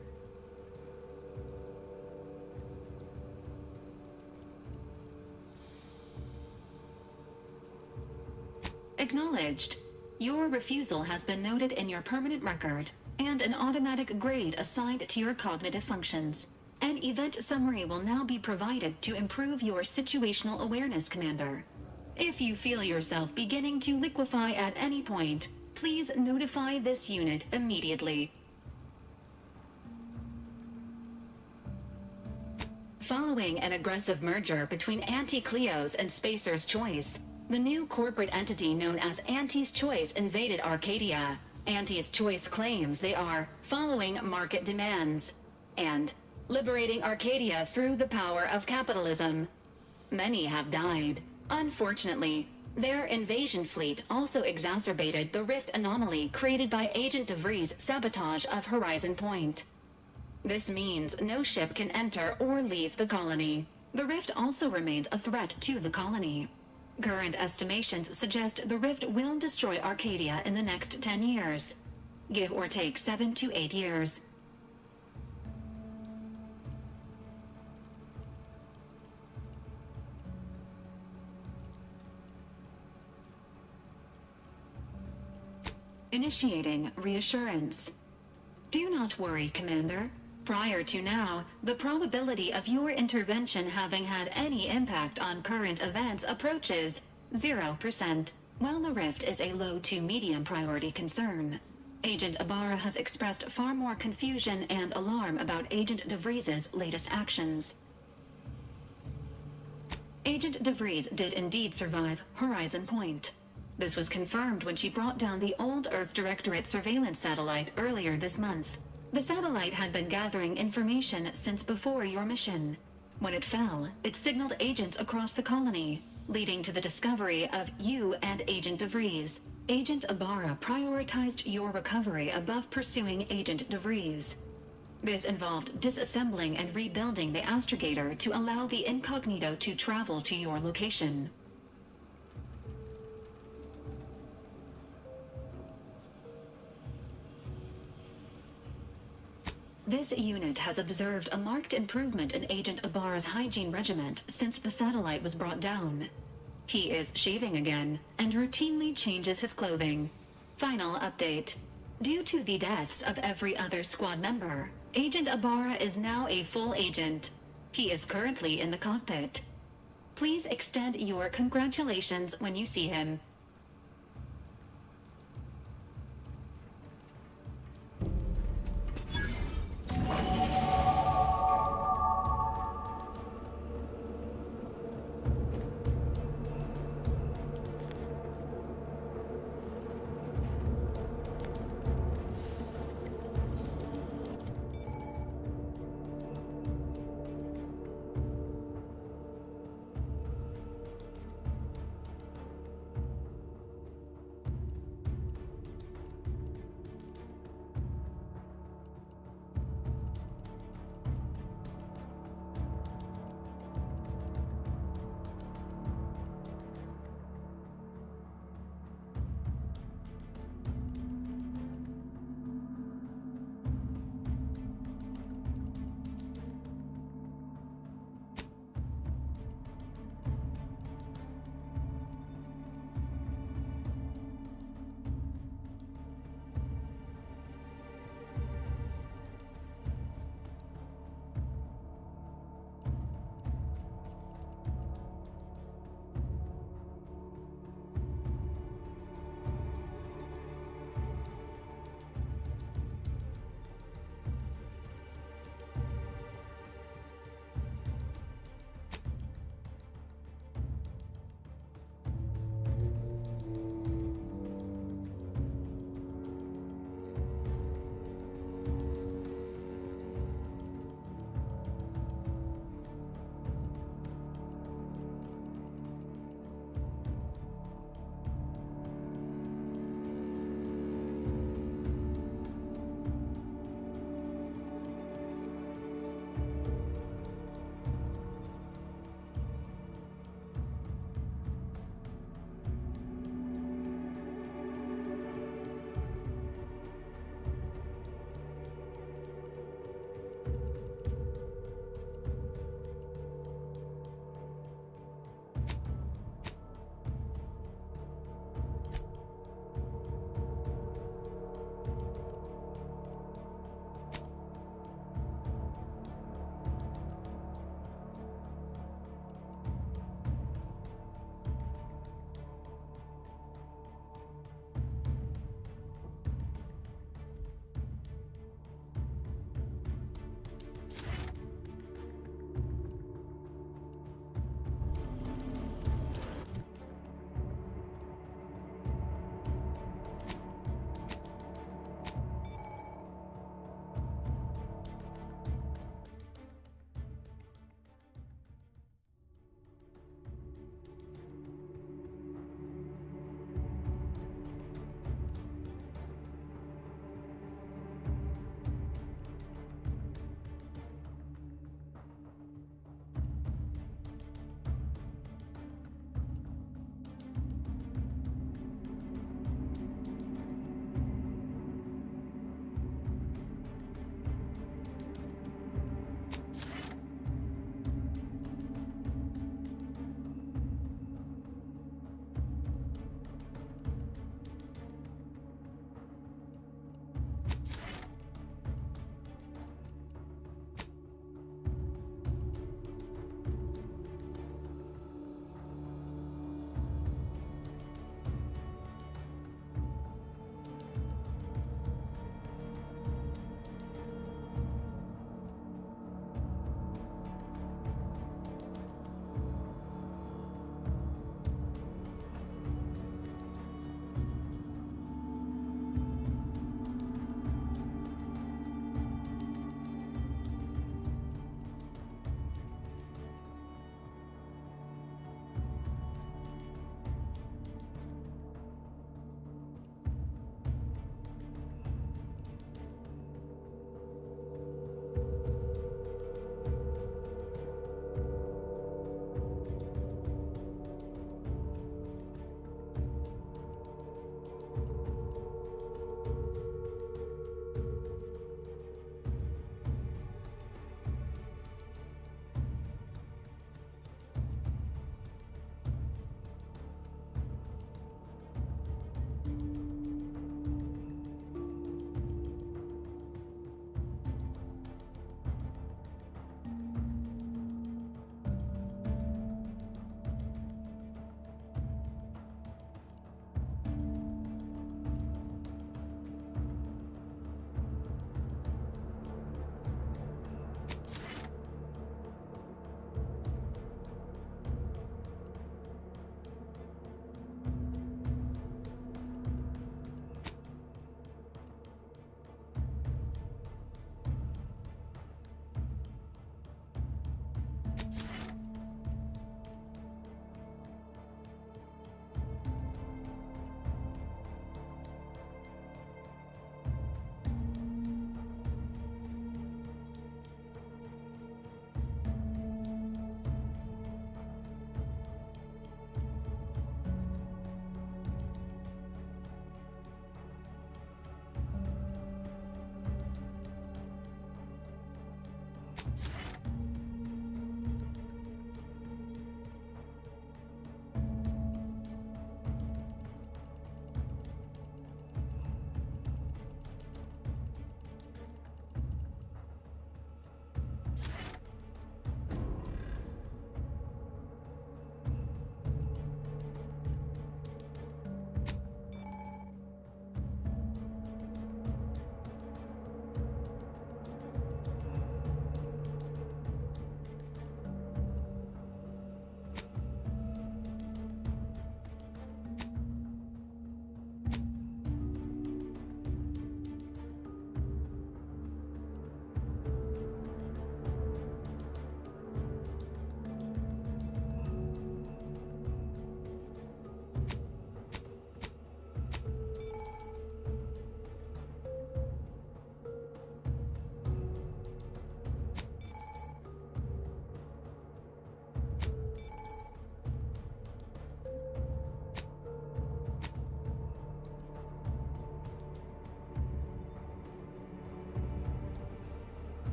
Acknowledged. Your refusal has been noted in your permanent record, and an automatic grade assigned to your cognitive functions. An event summary will now be provided to improve your situational awareness, Commander. If you feel yourself beginning to liquefy at any point, please notify this unit immediately. Following an aggressive merger between Anti-Cleos and Spacer's Choice, the new corporate entity known as Anti's Choice invaded Arcadia. Anti's Choice claims they are following market demands and liberating Arcadia through the power of capitalism. Many have died. Unfortunately, their invasion fleet also exacerbated the rift anomaly created by Agent DeVries' sabotage of Horizon Point. This means no ship can enter or leave the colony. The rift also remains a threat to the colony. Current estimations suggest the rift will destroy Arcadia in the next 10 years. Give or take 7 to 8 years. Initiating reassurance. Do not worry, Commander. Prior to now, the probability of your intervention having had any impact on current events approaches 0%. While the rift is a low to medium priority concern, Agent Ibarra has expressed far more confusion and alarm about Agent DeVries' latest actions. Agent DeVries did indeed survive Horizon Point. This was confirmed when she brought down the old Earth Directorate surveillance satellite earlier this month. The satellite had been gathering information since before your mission. When it fell, it signaled agents across the colony, leading to the discovery of you and Agent DeVries. Agent Ibarra prioritized your recovery above pursuing Agent DeVries. This involved disassembling and rebuilding the astrogator to allow the incognito to travel to your location. This unit has observed a marked improvement in Agent Ibarra's hygiene regimen since the satellite was brought down. He is shaving again and routinely changes his clothing. Final update. Due to the deaths of every other squad member, Agent Ibarra is now a full agent. He is currently in the cockpit. Please extend your congratulations when you see him.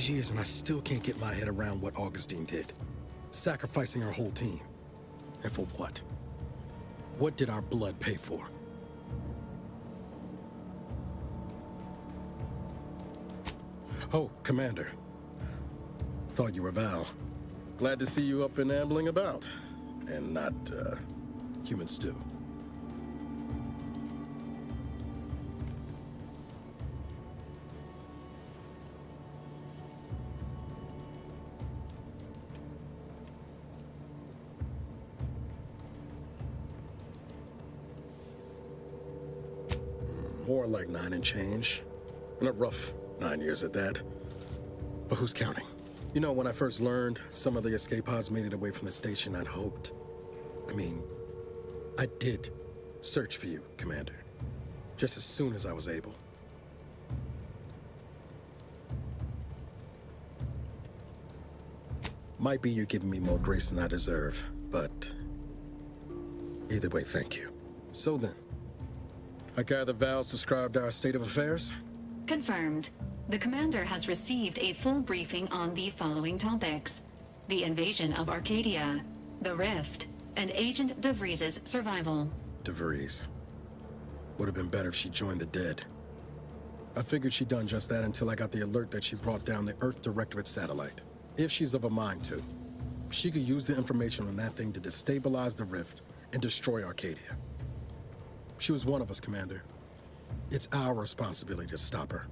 these years and I still can't get my head around what Augustine did. Sacrificing our whole team. And for what? What did our blood pay for? Oh, Commander. Thought you were Val. Glad to see you up and ambling about. And not, human stew. More like 9 and change. And a rough 9 years at that. But who's counting? You know, when I first learned some of the escape pods made it away from the station, I'd hoped. I did search for you, Commander. Just as soon as I was able. Might be you're giving me more grace than I deserve, but either way, thank you. So then, I gather Val subscribed to our state of affairs? Confirmed. The commander has received a full briefing on the following topics: the invasion of Arcadia, the Rift, and Agent DeVries's survival. DeVries. Would have been better if she joined the dead. I figured she'd done just that until I got the alert that she brought down the Earth Directorate satellite. If she's of a mind to, she could use the information on that thing to destabilize the Rift and destroy Arcadia. She was one of us, Commander. It's our responsibility to stop her.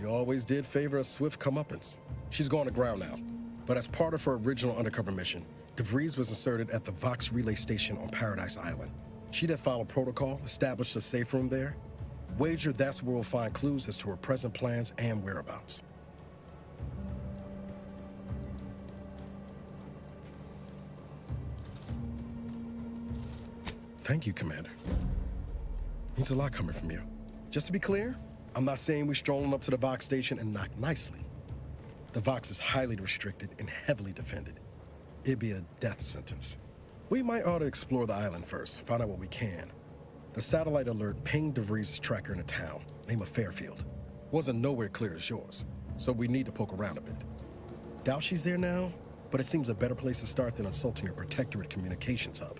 You always did favor a swift comeuppance. She's gone to ground now. But as part of her original undercover mission, DeVries was inserted at the Vox relay station on Paradise Island. She'd have followed protocol, established a safe room there. Wager that's where we'll find clues as to her present plans and whereabouts. Thank you, Commander. Means a lot coming from you. Just to be clear, I'm not saying we're strolling up to the Vox station and knock nicely. The Vox is highly restricted and heavily defended. It'd be a death sentence. We might ought to explore the island first, find out what we can. The satellite alert pinged DeVries' tracker in a town, name of Fairfield. Wasn't nowhere clear as yours, so we need to poke around a bit. Doubt she's there now, but it seems a better place to start than insulting her Protectorate communications hub.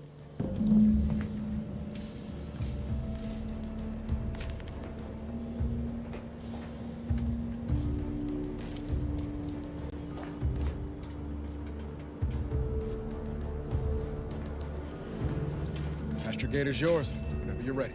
Astrogator's yours, whenever you're ready.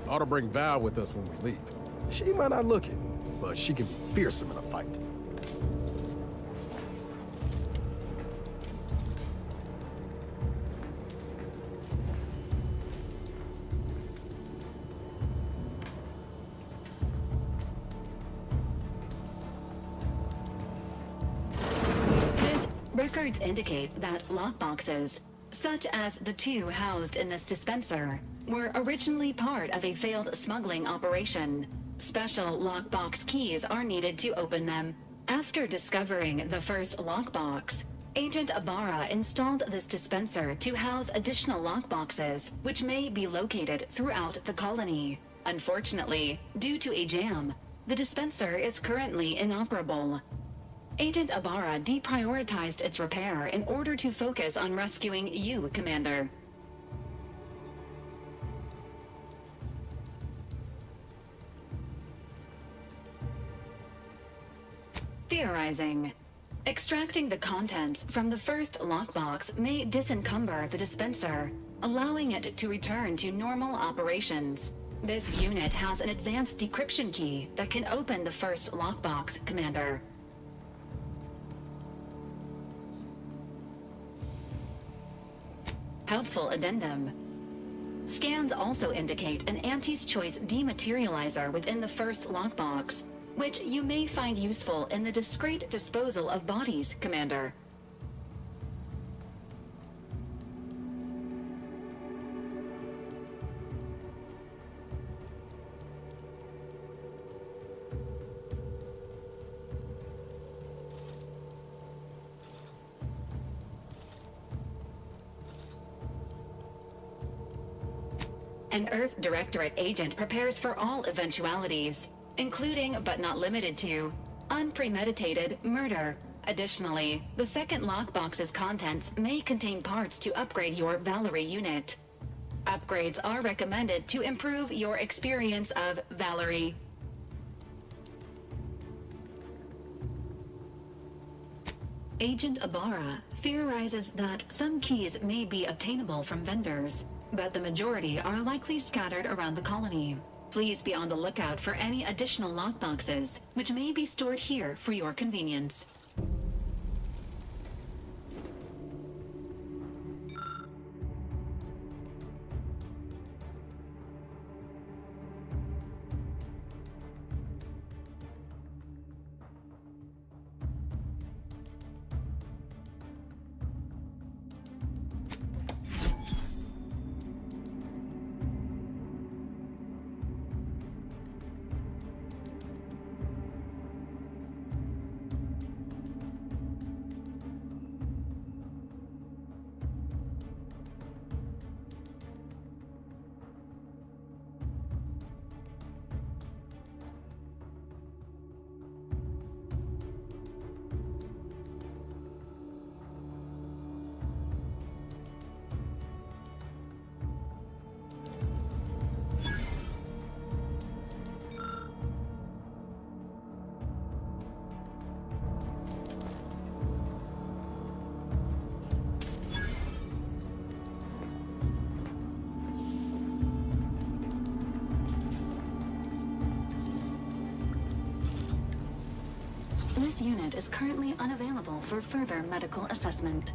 Ought to bring Val with us when we leave. She might not look it, but she can be fearsome in a fight. Records indicate that lockboxes, such as the two housed in this dispenser, were originally part of a failed smuggling operation. Special lockbox keys are needed to open them. After discovering the first lockbox, Agent Ibarra installed this dispenser to house additional lockboxes, which may be located throughout the colony. Unfortunately, due to a jam, the dispenser is currently inoperable. Agent Ibarra deprioritized its repair in order to focus on rescuing you, Commander. The Theorizing. Extracting the contents from the first lockbox may disencumber the dispenser, allowing it to return to normal operations. This unit has an advanced decryption key that can open the first lockbox, Commander. Helpful addendum. Scans also indicate an Auntie's Choice dematerializer within the first lockbox, which you may find useful in the discreet disposal of bodies, Commander. An Earth Directorate agent prepares for all eventualities, including but not limited to unpremeditated murder. Additionally, the second lockbox's contents may contain parts to upgrade your Valerie unit. Upgrades are recommended to improve your experience of Valerie. Agent Ibarra theorizes that some keys may be obtainable from vendors, but the majority are likely scattered around the colony. Please be on the lookout for any additional lockboxes, which may be stored here for your convenience. This unit is currently unavailable for further medical assessment.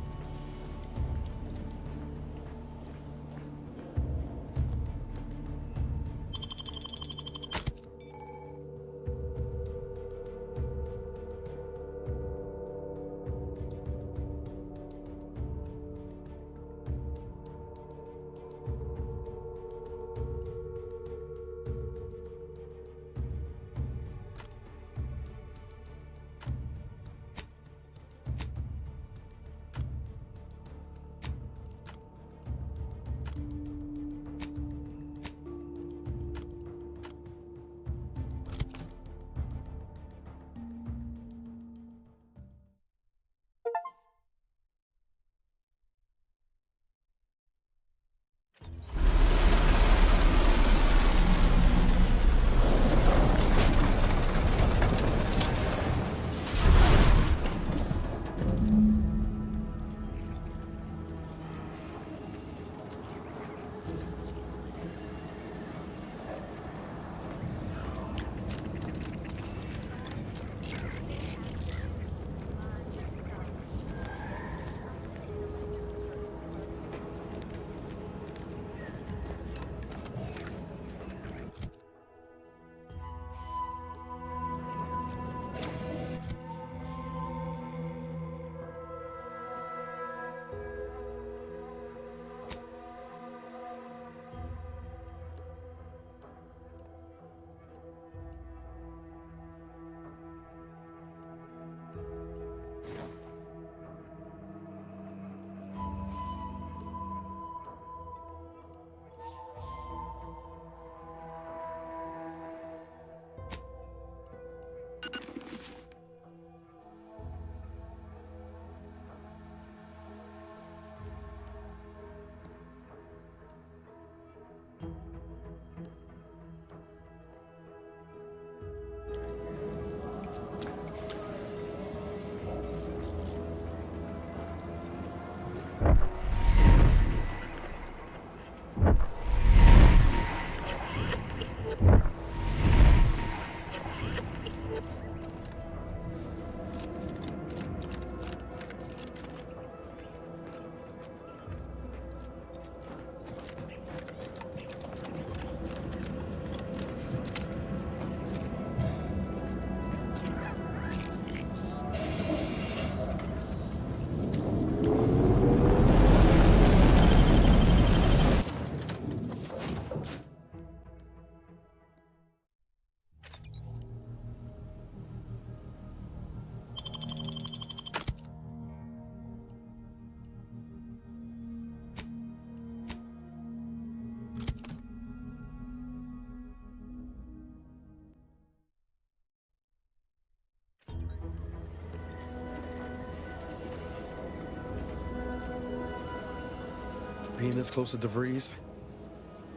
Being this close to DeVries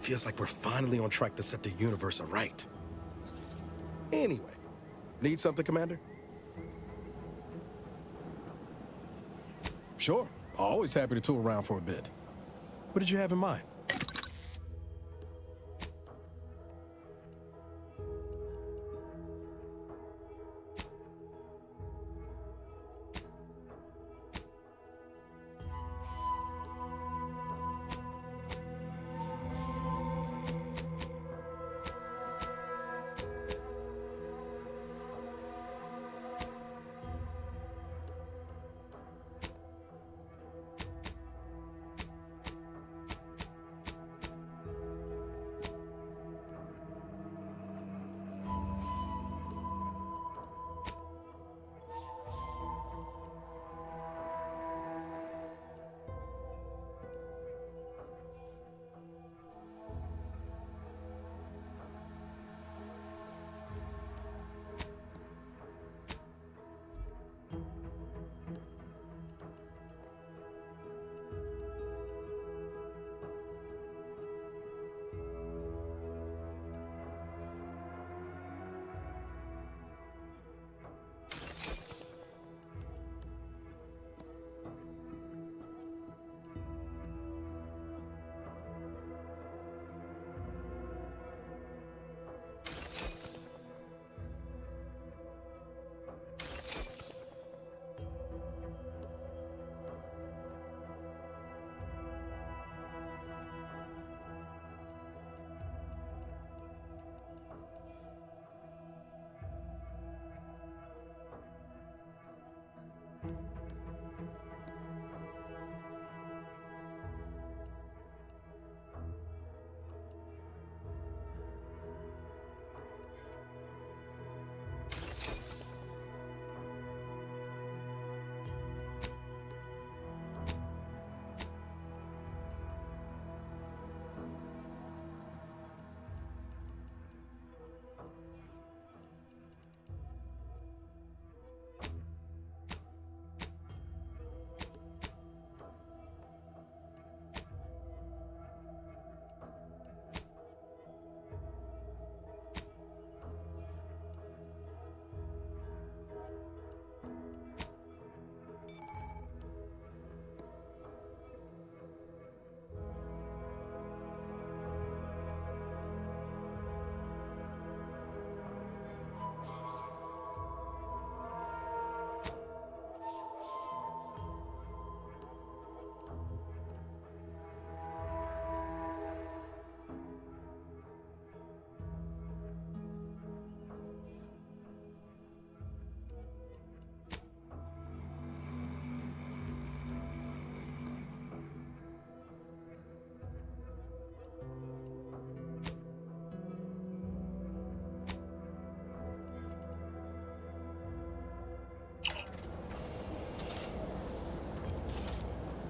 feels like we're finally on track to set the universe aright. Anyway, need something, Commander? Sure. Always happy to tour around for a bit. What did you have in mind?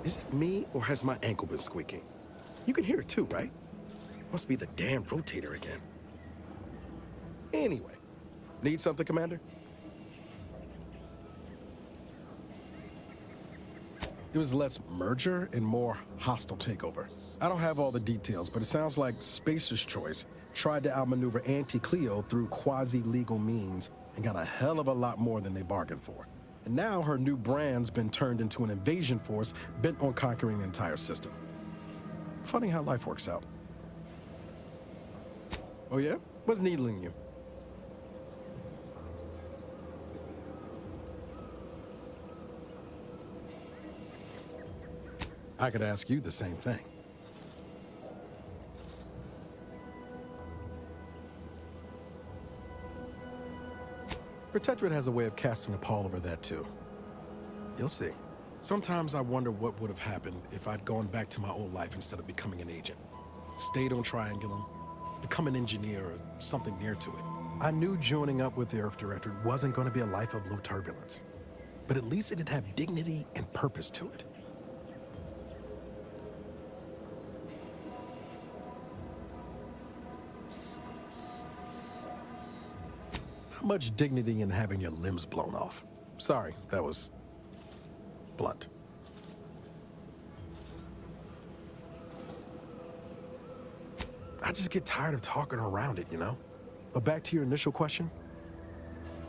Is it me, or has my ankle been squeaking? You can hear it too, right? Must be the damn rotator again. Anyway, need something, Commander? It was less merger and more hostile takeover. I don't have all the details, but it sounds like Spacer's Choice tried to outmaneuver Anti-Cleo through quasi-legal means and got a hell of a lot more than they bargained for. And now her new brand's been turned into an invasion force bent on conquering the entire system. Funny how life works out. Oh yeah? What's needling you? I could ask you the same thing. Protectorate has a way of casting a pall over that too. You'll see. Sometimes I wonder what would have happened if I'd gone back to my old life instead of becoming an agent. Stayed on Triangulum, become an engineer or something near to it. I knew joining up with the Earth Directorate wasn't going to be a life of low turbulence, but at least it'd have dignity and purpose to it. Not much dignity in having your limbs blown off. Sorry, that was blunt. I just get tired of talking around it, you know? But back to your initial question,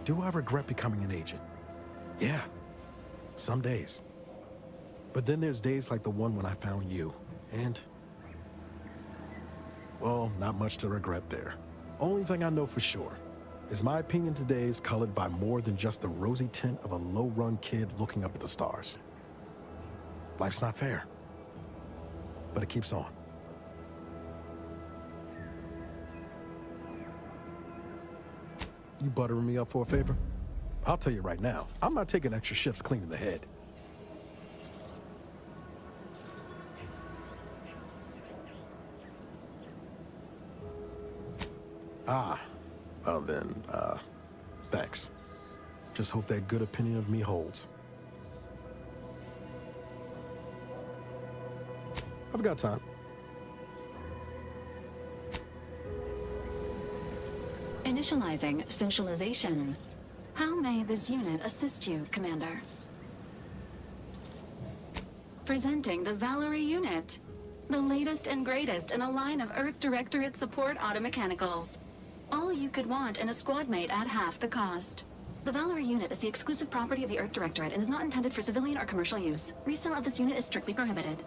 do I regret becoming an agent? Yeah, some days. But then there's days like the one when I found you, and... well, not much to regret there. Only thing I know for sure is my opinion today is colored by more than just the rosy tint of a low-run kid looking up at the stars. Life's not fair, but it keeps on. You buttering me up for a favor? I'll tell you right now, I'm not taking extra shifts cleaning the head. Ah, well then, thanks. Just hope that good opinion of me holds. I've got time. Initializing socialization. How may this unit assist you, Commander? Presenting the Valerie unit. The latest and greatest in a line of Earth Directorate support automechanicals. All you could want in a squad mate at half the cost. The Valerie unit is the exclusive property of the Earth Directorate and is not intended for civilian or commercial use. Resale of this unit is strictly prohibited.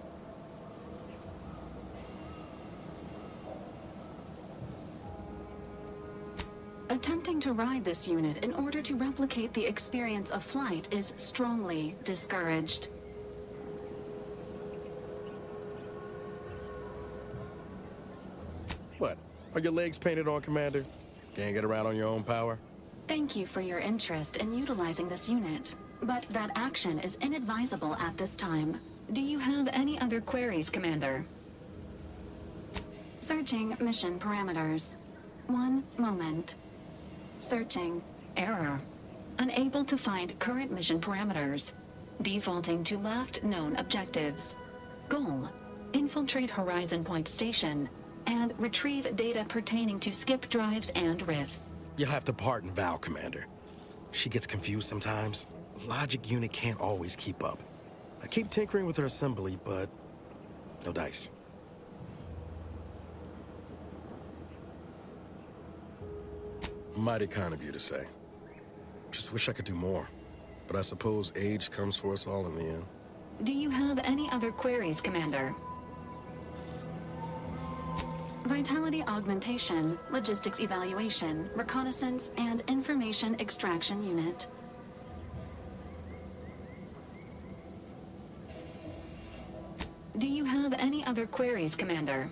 Attempting to ride this unit in order to replicate the experience of flight is strongly discouraged. What? Are your legs painted on, Commander? Can't get around on your own power? Thank you for your interest in utilizing this unit, but that action is inadvisable at this time. Do you have any other queries, Commander? Searching mission parameters. 1 moment. Searching. Error. Unable to find current mission parameters. Defaulting to last known objectives. Goal. Infiltrate Horizon Point Station and retrieve data pertaining to skip drives and rifts. You'll have to pardon Val, Commander. She gets confused sometimes. Logic unit can't always keep up. I keep tinkering with her assembly, but no dice. Mighty kind of you to say. Just wish I could do more. But I suppose age comes for us all in the end. Do you have any other queries, Commander? Vitality augmentation, logistics evaluation, reconnaissance, and information extraction unit. Do you have any other queries, Commander?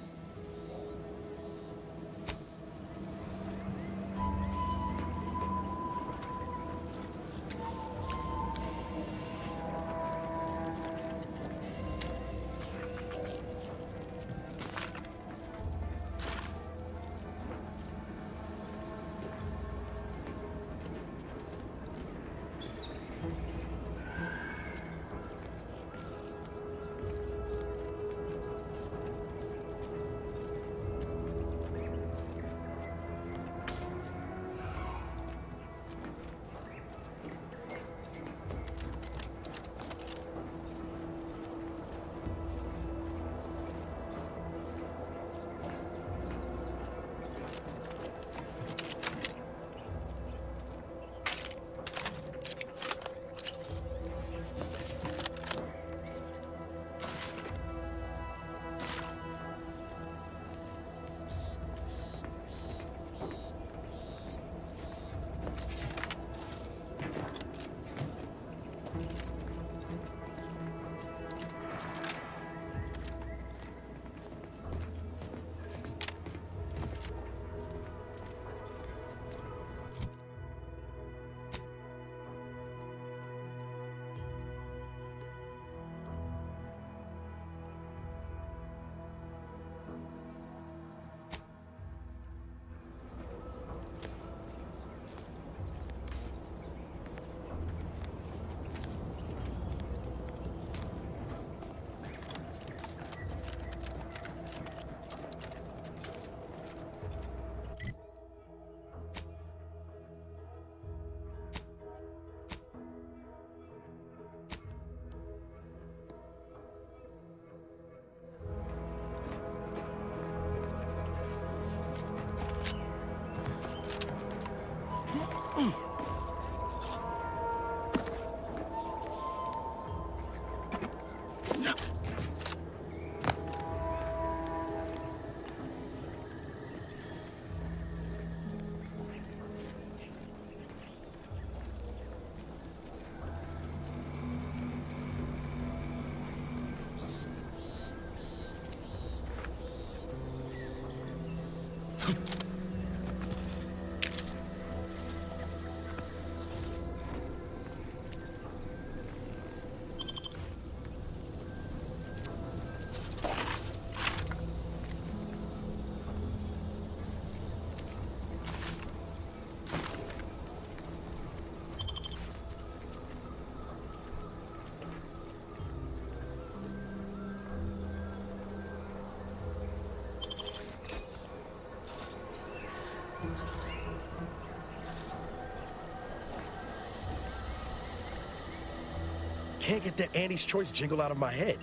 can't get that Annie's Choice jingle out of my head.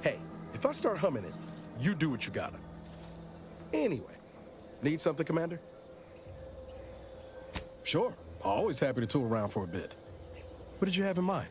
Hey, if I start humming it, you do what you gotta. Anyway, need something, Commander? Sure. Always happy to tool around for a bit. What did you have in mind?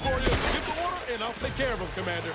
For you. Get the order, and I'll take care of him, Commander.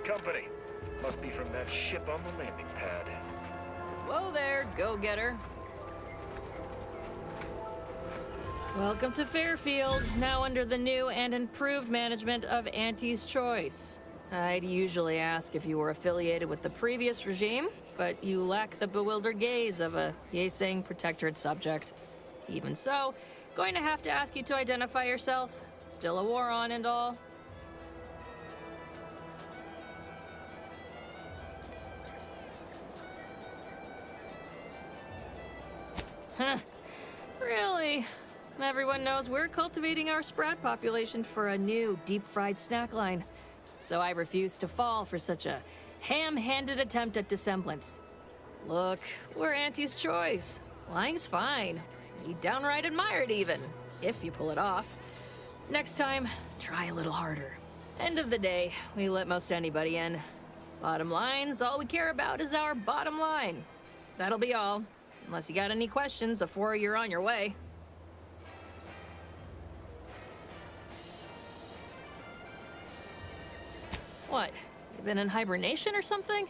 Company. Must be from on the landing pad. Whoa there, go-getter. Welcome to Fairfield, now under the new and improved management of Auntie's Choice. I'd usually ask if you were affiliated with the previous regime, but you lack the bewildered gaze of a yay-saying protectorate subject. Even so, going to have to ask you to identify yourself. Still a war on and all. Huh. Really? Everyone knows we're cultivating our sprat population for a new deep-fried snack line. So I refuse to fall for such a ham-handed attempt at dissemblance. Look, we're Auntie's Choice. Lying's fine. We downright admire it even, if you pull it off. Next time, try a little harder. End of the day, we let most anybody in. Bottom line's all we care about is our bottom line. That'll be all. Unless you got any questions before you're on your way. What? You been in hibernation or something?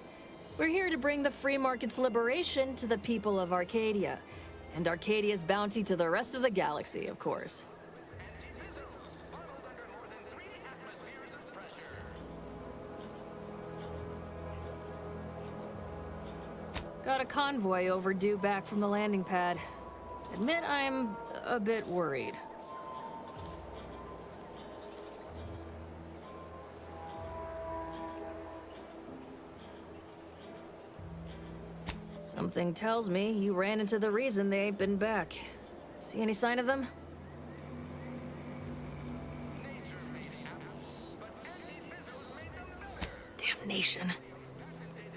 We're here to bring the free market's liberation to the people of Arcadia. And Arcadia's bounty to the rest of the galaxy, of course. Got a convoy overdue back from the landing pad. Admit I'm a bit worried. Something tells me you ran into the reason they ain't been back. See any sign of them? Damnation.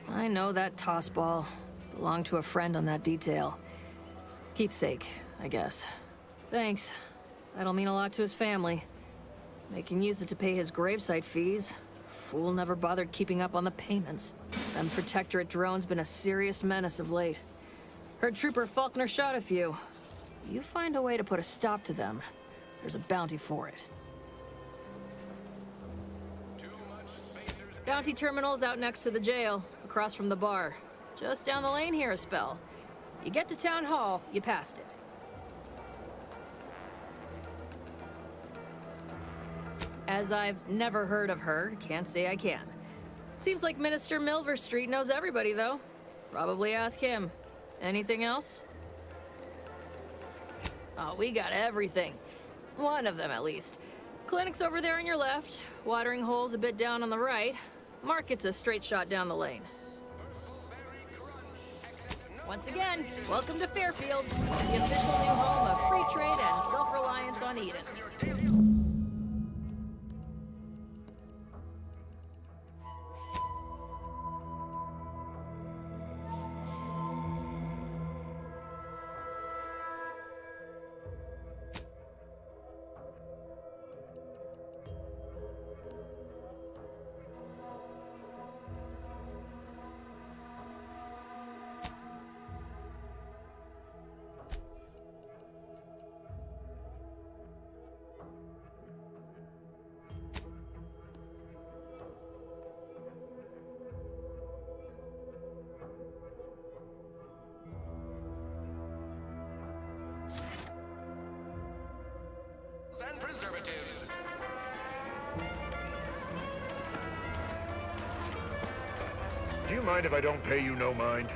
I know that toss ball belonged to a friend on that detail. Keepsake, I guess. Thanks. That'll mean a lot to his family. They can use it to pay his gravesite fees. Fool never bothered keeping up on the payments. Them Protectorate drones been a serious menace of late. Heard Trooper Faulkner shot a few. You find a way to put a stop to them, there's a bounty for it. Bounty terminal's out next to the jail, across from the bar. Just down the lane here a spell. You get to Town Hall, you passed it. As I've never heard of her, can't say I can. Seems like Minister Milver Street knows everybody, though. Probably ask him. Anything else? Oh, we got everything. One of them, at least. Clinic's over there on your left. Watering hole's a bit down on the right. Market's a straight shot down the lane. Once again, welcome to Fairfield, the official new home of free trade and self-reliance on Eden. And preservatives. Do you mind if I don't pay you no mind?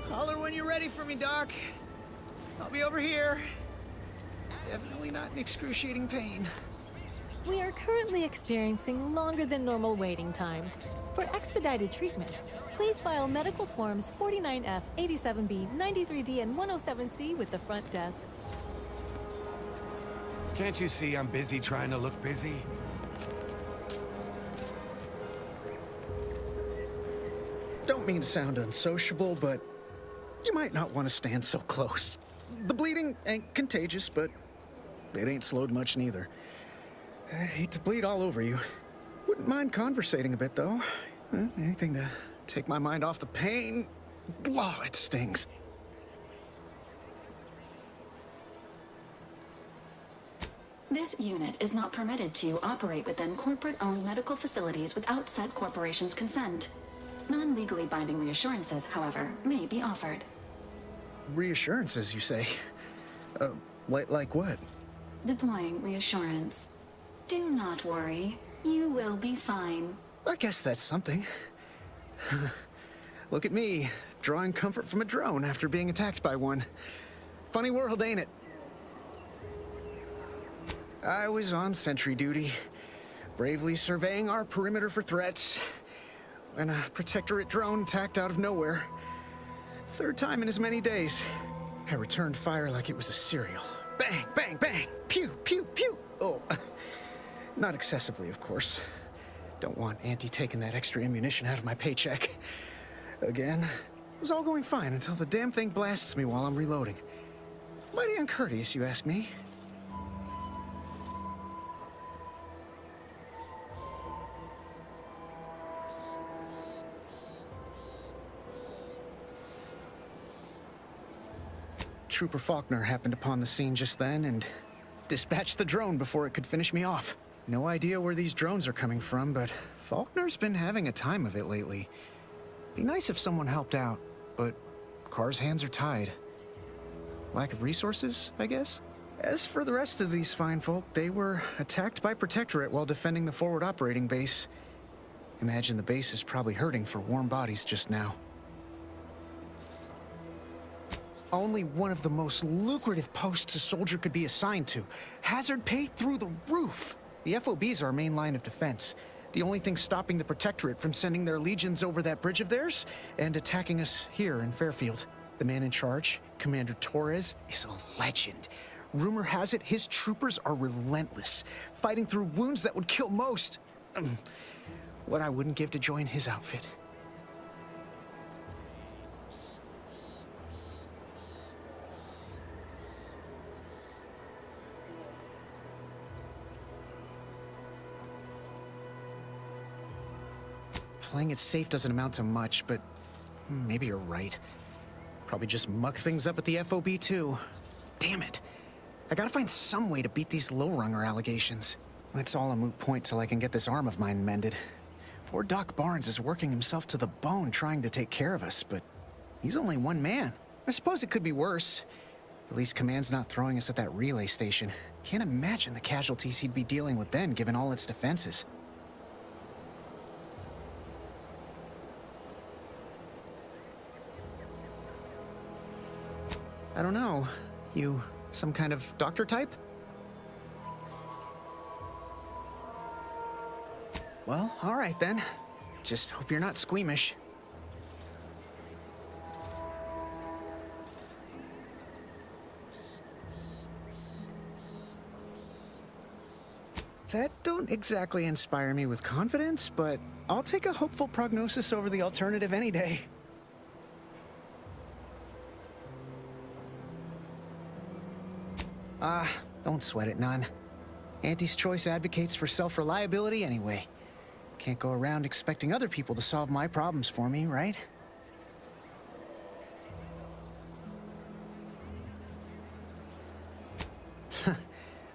Holler when you're ready for me, Doc. I'll I'll be over here. Definitely not in excruciating pain. We are currently experiencing longer than normal waiting times. For expedited treatment, please file medical forms 49F, 87B, 93D, and 107C with the front desk. Can't you see I'm busy trying to look busy? Don't mean to sound unsociable, but you might not want to stand so close. The bleeding ain't contagious, but it ain't slowed much neither. I hate to bleed all over you. Wouldn't mind conversating a bit, though. Anything to take my mind off the pain. Oh, it stings. This unit is not permitted to operate within corporate-owned medical facilities without said corporation's consent. Non-legally binding reassurances, however, may be offered. Reassurances, you say? Like what? Deploying reassurance. Do not worry. You will be fine. I guess that's something. Look at me, drawing comfort from a drone after being attacked by one. Funny world, ain't it? I was on sentry duty, bravely surveying our perimeter for threats, when a Protectorate drone attacked out of nowhere. Third time in as many days. I returned fire like it was a cereal. Bang, bang, bang! Pew, pew, pew! Oh, not excessively, of course. Don't want Auntie taking that extra ammunition out of my paycheck. Again, it was all going fine until the damn thing blasts me while I'm reloading. Mighty uncourteous, you ask me. Trooper Faulkner happened upon the scene just then and dispatched the drone before it could finish me off. No idea where these drones are coming from, but Faulkner's been having a time of it lately. Be nice if someone helped out, but Carr's hands are tied. Lack of resources, I guess? As for the rest of these fine folk, they were attacked by Protectorate while defending the forward operating base. Imagine the base is probably hurting for warm bodies just now. Only one of the most lucrative posts a soldier could be assigned to. Hazard pay through the roof. The FOB's our main line of defense. The only thing stopping the Protectorate from sending their legions over that bridge of theirs and attacking us here in Fairfield. The man in charge, Commander Torres, is a legend. Rumor has it his troopers are relentless, fighting through wounds that would kill most. What I wouldn't give to join his outfit. Playing it safe doesn't amount to much, but maybe you're right. Probably just muck things up at the FOB too. Damn it. I gotta find some way to beat these low-runger allegations. It's all a moot point till I can get this arm of mine mended. Poor Doc Barnes is working himself to the bone trying to take care of us, but he's only one man. I suppose it could be worse. At least Command's not throwing us at that relay station. Can't imagine the casualties he'd be dealing with then, given all its defenses. I don't know. You some kind of doctor type? Well, all right then. Just hope you're not squeamish. That don't exactly inspire me with confidence, but I'll take a hopeful prognosis over the alternative any day. Don't sweat it none. Auntie's Choice advocates for self-reliability anyway. Can't go around expecting other people to solve my problems for me, right?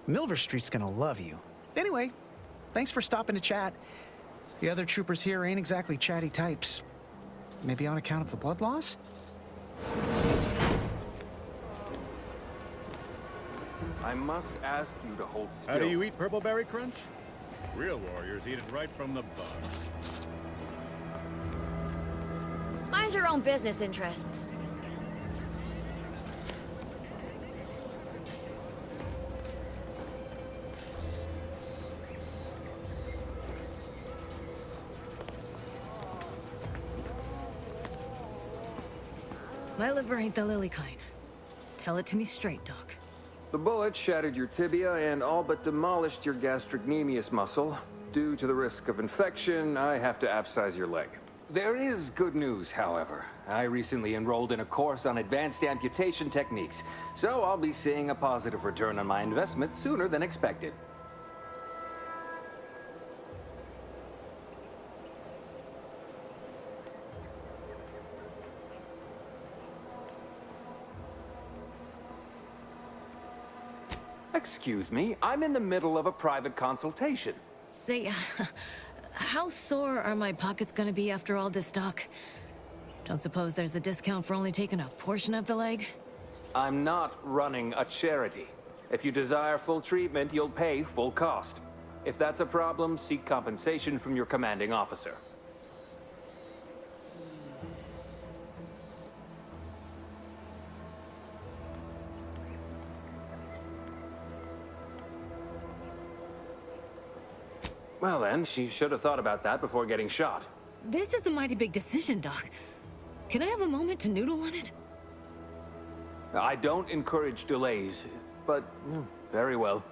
Milver Street's gonna love you. Anyway, thanks for stopping to chat. The other troopers here ain't exactly chatty types. Maybe on account of the blood loss? I must ask you to hold still. How do you eat Purpleberry Crunch? Real warriors eat it right from the bud. Mind your own business interests. My liver ain't the lily kind. Tell it to me straight, Doc. The bullet shattered your tibia and all but demolished your gastrocnemius muscle. Due to the risk of infection, I have to abscise your leg. There is good news, however. I recently enrolled in a course on advanced amputation techniques, so I'll be seeing a positive return on my investment sooner than expected. Excuse me, I'm in the middle of a private consultation. Say, how sore are my pockets gonna be after all this, Doc? Don't suppose there's a discount for only taking a portion of the leg? I'm not running a charity. If you desire full treatment, you'll pay full cost. If that's a problem, seek compensation from your commanding officer. Well then, she should have thought about that before getting shot. This is a mighty big decision, Doc. Can I have a moment to noodle on it? I don't encourage delays, but very well.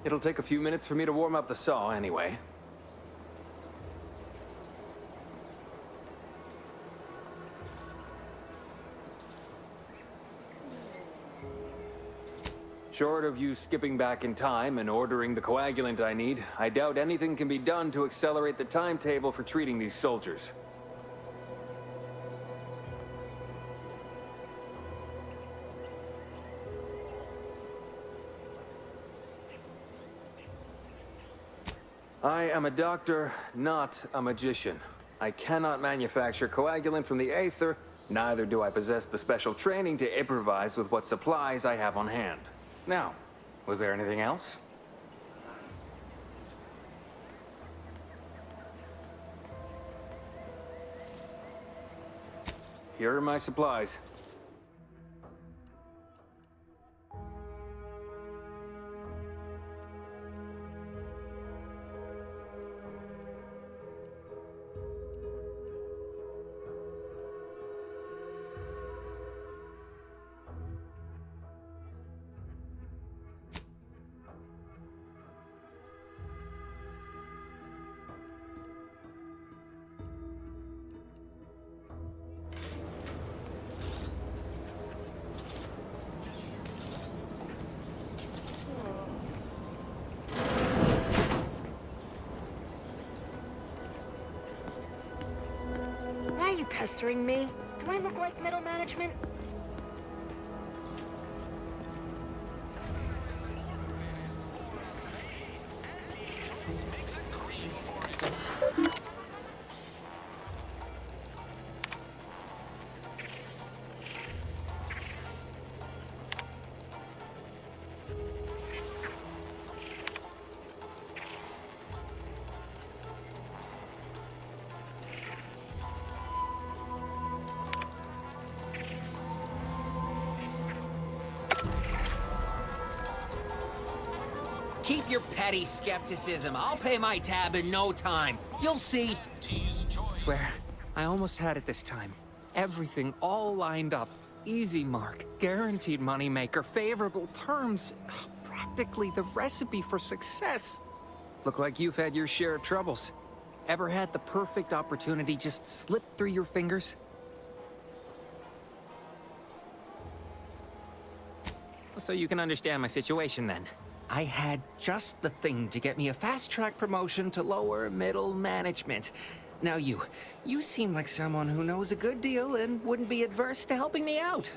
It'll take a few minutes for me to warm up the saw anyway. Short of you skipping back in time and ordering the coagulant I need, I doubt anything can be done to accelerate the timetable for treating these soldiers. I am a doctor, not a magician. I cannot manufacture coagulant from the aether, neither do I possess the special training to improvise with what supplies I have on hand. Now, was there anything else? Here are my supplies. Why are you pestering me? Do I look like middle management? Keep your petty skepticism. I'll pay my tab in no time. You'll see. Swear, I almost had it this time. Everything all lined up. Easy mark, guaranteed moneymaker, favorable terms. Practically the recipe for success. Look like you've had your share of troubles. Ever had the perfect opportunity just slip through your fingers? So you can understand my situation then. I had just the thing to get me a fast-track promotion to lower middle management. Now you seem like someone who knows a good deal and wouldn't be adverse to helping me out.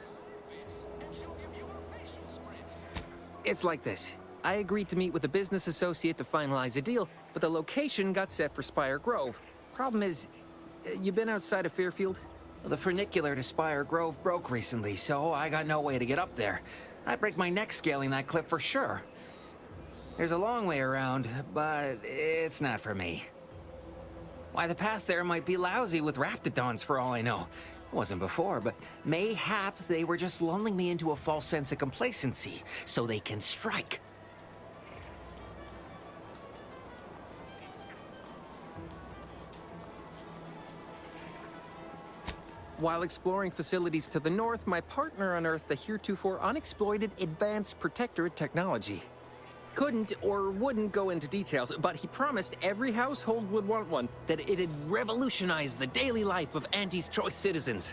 It's like this. I agreed to meet with a business associate to finalize a deal, but the location got set for Spire Grove. Problem is, you been outside of Fairfield? The funicular to Spire Grove broke recently, so I got no way to get up there. I'd break my neck scaling that cliff for sure. There's a long way around, but it's not for me. Why, the path there might be lousy with raptidons for all I know. It wasn't before, but mayhap they were just lulling me into a false sense of complacency so they can strike. While exploring facilities to the north, my partner unearthed the heretofore unexploited advanced protectorate technology. Couldn't or wouldn't go into details, but he promised every household would want one, that it'd revolutionize the daily life of Auntie's Choice citizens.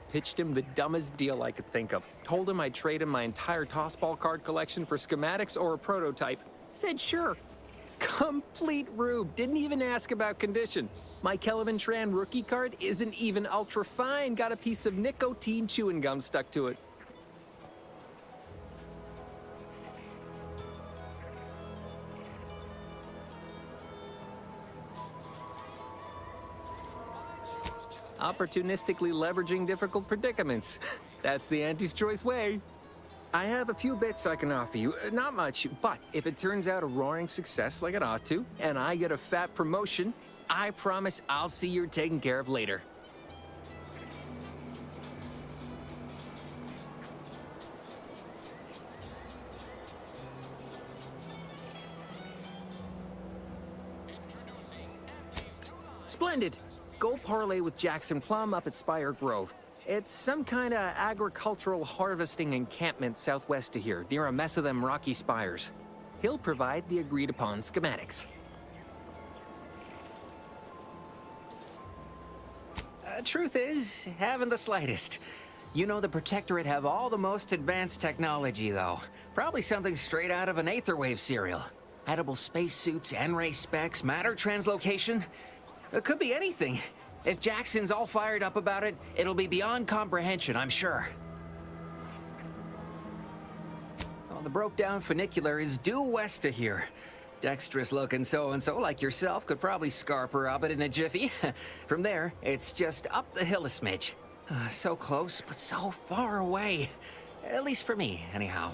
Pitched him the dumbest deal I could think of. Told him I'd trade him my entire tossball card collection for schematics or a prototype. Said sure. Complete rube. Didn't even ask about condition. My Kelvin Tran rookie card isn't even ultra fine. Got a piece of nicotine chewing gum stuck to it. Opportunistically leveraging difficult predicaments. That's the Auntie's Choice way. I have a few bits I can offer you. Not much, but if it turns out a roaring success like it ought to, and I get a fat promotion, I promise I'll see you're taken care of later. Splendid! Go parlay with Jackson Plum up at Spire Grove. It's some kind of agricultural harvesting encampment southwest of here, near a mess of them rocky spires. He'll provide the agreed-upon schematics. Truth is, haven't the slightest. You know the Protectorate have all the most advanced technology, though. Probably something straight out of an Aetherwave serial. Edible spacesuits, N-ray specs, matter translocation. It could be anything. If Jackson's all fired up about it, it'll be beyond comprehension, I'm sure. Well, the broke-down funicular is due west of here. Dexterous-looking so-and-so like yourself could probably scarper up it in a jiffy. From there, it's just up the hill a smidge. So close, but so far away. At least for me, anyhow.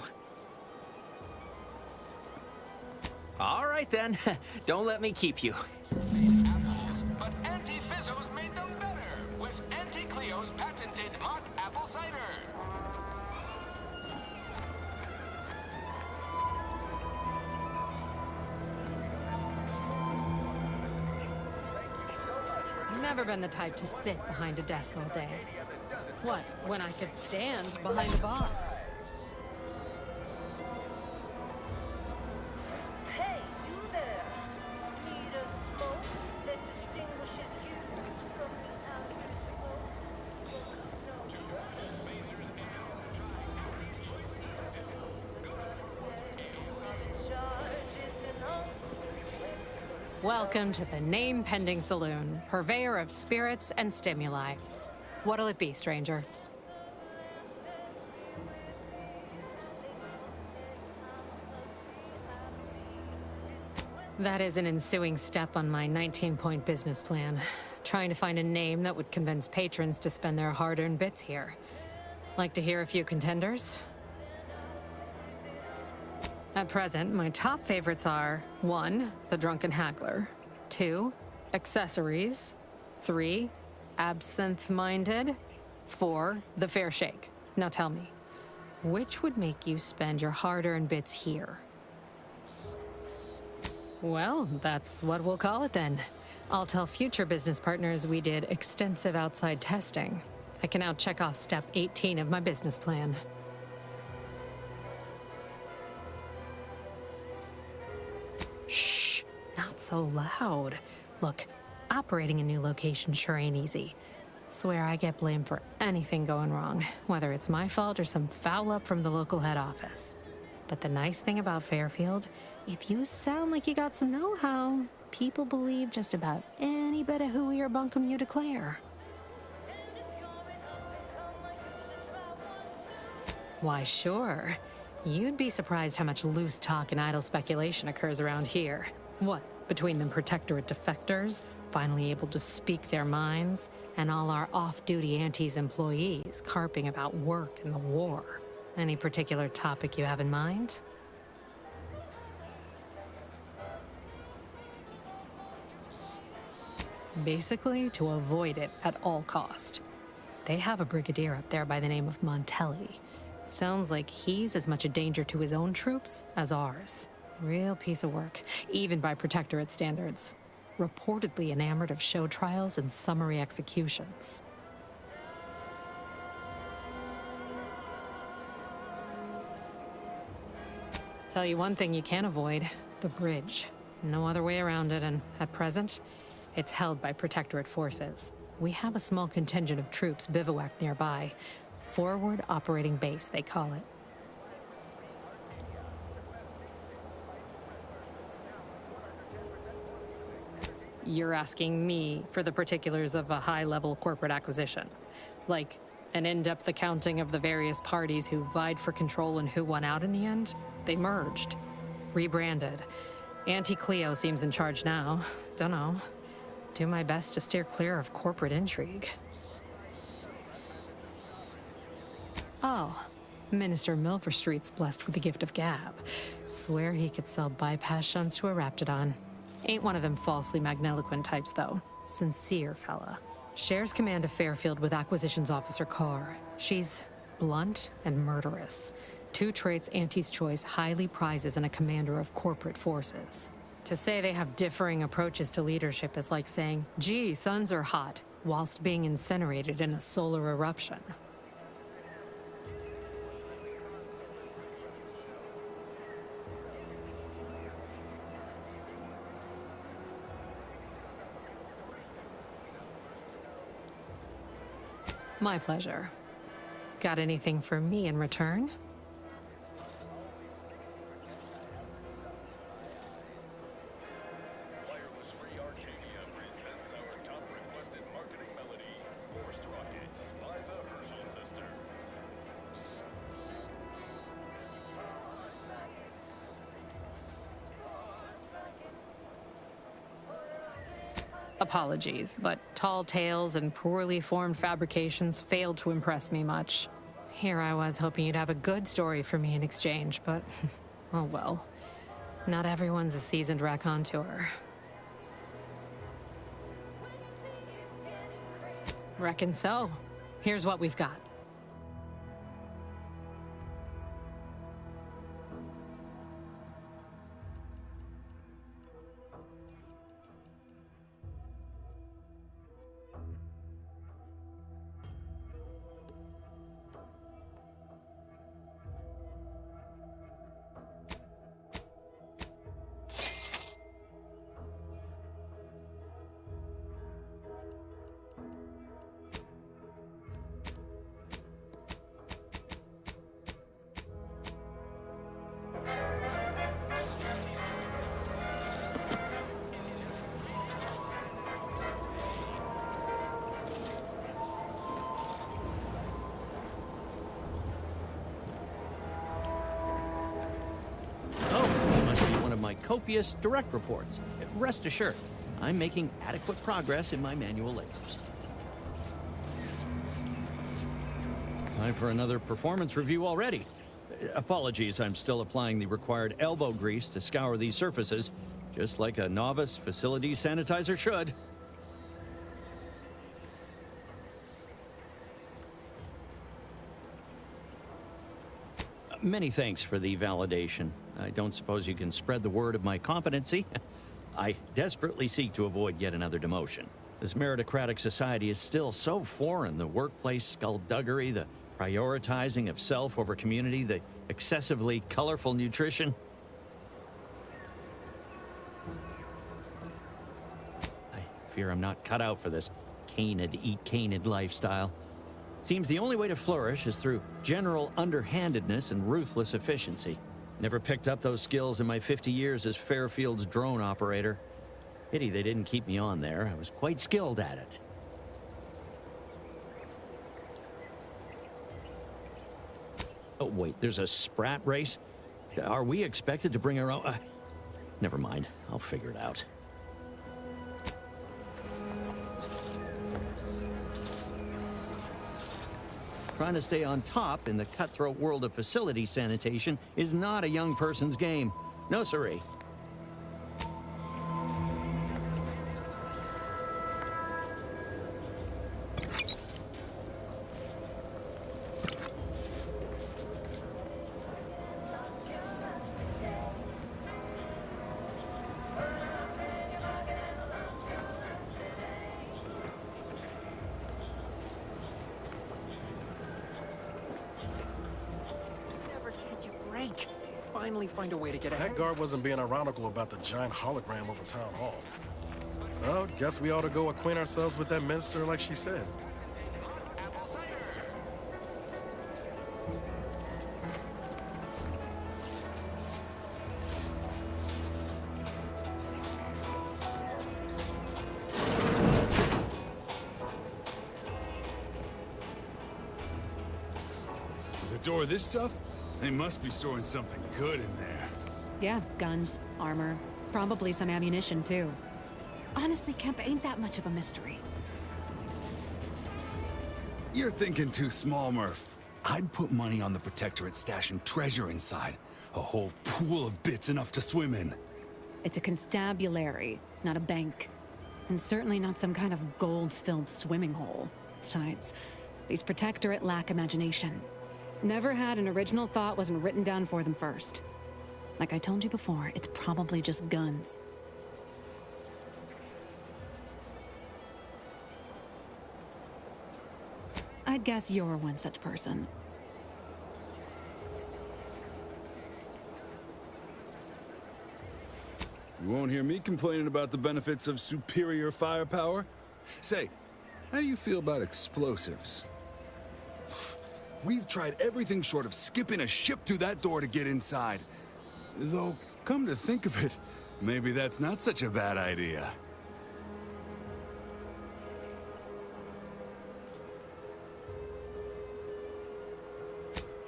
All right, then. Don't let me keep you. Apples, but Auntie Fizzo's made them better with Auntie Cleo's patented mock apple cider. Never been the type to sit behind a desk all day. What, when I could stand behind a bar? Hey, you there. Need a smoke that distinguishes you from the average Welcome to the Name Pending Saloon, purveyor of spirits and stimuli. What'll it be, stranger? That is an ensuing step on my 19-point business plan. Trying to find a name that would convince patrons to spend their hard-earned bits here. Like to hear a few contenders? At present, my top favorites are 1. The Drunken Haggler, 2. Accessories, 3. Absinthe-Minded, 4. The Fair Shake. Now tell me, which would make you spend your hard-earned bits here? Well, that's what we'll call it then. I'll tell future business partners we did extensive outside testing. I can now check off step 18 of my business plan. Shh, not so loud. Look, operating a new location sure ain't easy. Swear I get blamed for anything going wrong, whether it's my fault or some foul up from the local head office. But the nice thing about Fairfield, if you sound like you got some know-how, people believe just about any bit of hooey or bunkum you declare. Why, sure. You'd be surprised how much loose talk and idle speculation occurs around here. What, between the Protectorate defectors, finally able to speak their minds, and all our off-duty Auntie's employees carping about work and the war. Any particular topic you have in mind? Basically, to avoid it at all cost. They have a brigadier up there by the name of Montelli. Sounds like he's as much a danger to his own troops as ours. Real piece of work, even by Protectorate standards. Reportedly enamored of show trials and summary executions. Tell you one thing you can't avoid, the bridge. No other way around it, and at present, it's held by Protectorate forces. We have a small contingent of troops bivouacked nearby. Forward Operating Base, they call it. You're asking me for the particulars of a high-level corporate acquisition. Like, an in-depth accounting of the various parties who vied for control and who won out in the end? They merged. Rebranded. Auntie Cleo seems in charge now. Dunno. Do my best to steer clear of corporate intrigue. Oh, Minister Milverstreet's blessed with the gift of gab. Swear he could sell bypass shunts to a Raptidon. Ain't one of them falsely magniloquent types, though. Sincere fella. Shares command of Fairfield with Acquisitions Officer Carr. She's blunt and murderous. Two traits Auntie's Choice highly prizes in a commander of corporate forces. To say they have differing approaches to leadership is like saying, gee, suns are hot, whilst being incinerated in a solar eruption. My pleasure. Got anything for me in return? Apologies, but tall tales and poorly formed fabrications failed to impress me much. Here I was hoping you'd have a good story for me in exchange, but oh well. Not everyone's a seasoned raconteur. Reckon so. Here's what we've got. Copious direct reports. Rest assured, I'm making adequate progress in my manual labors. Time for another performance review already. Apologies, I'm still applying the required elbow grease to scour these surfaces, just like a novice facilities sanitizer should. Many thanks for the validation. I don't suppose you can spread the word of my competency. I desperately seek to avoid yet another demotion. This meritocratic society is still so foreign. The workplace skullduggery, the prioritizing of self over community, the excessively colorful nutrition. I fear I'm not cut out for this canid, eat canid lifestyle. Seems the only way to flourish is through general underhandedness and ruthless efficiency. Never picked up those skills in my 50 years as Fairfield's drone operator. Pity they didn't keep me on there. I was quite skilled at it. Oh, wait, there's a sprat race? Are we expected to bring our own? Never mind, I'll figure it out. Trying to stay on top in the cutthroat world of facility sanitation is not a young person's game. No siree. finally find a way to get ahead. That guard wasn't being ironical about the giant hologram over town hall. Well, guess we ought to go acquaint ourselves with that minister like she said. The door this tough? They must be storing something good in there. Yeah, guns, armor, probably some ammunition too. Honestly, Kemp ain't that much of a mystery. You're thinking too small, Murph. I'd put money on the Protectorate stashing treasure inside. A whole pool of bits enough to swim in. It's a constabulary, not a bank. And certainly not some kind of gold-filled swimming hole. Besides, these Protectorate lack imagination. Never had an original thought wasn't written down for them first. Like I told you before, it's probably just guns. I'd guess you're one such person. You won't hear me complaining about the benefits of superior firepower. Say, how do you feel about explosives? We've tried everything short of skipping a ship through that door to get inside. Though, come to think of it, maybe that's not such a bad idea.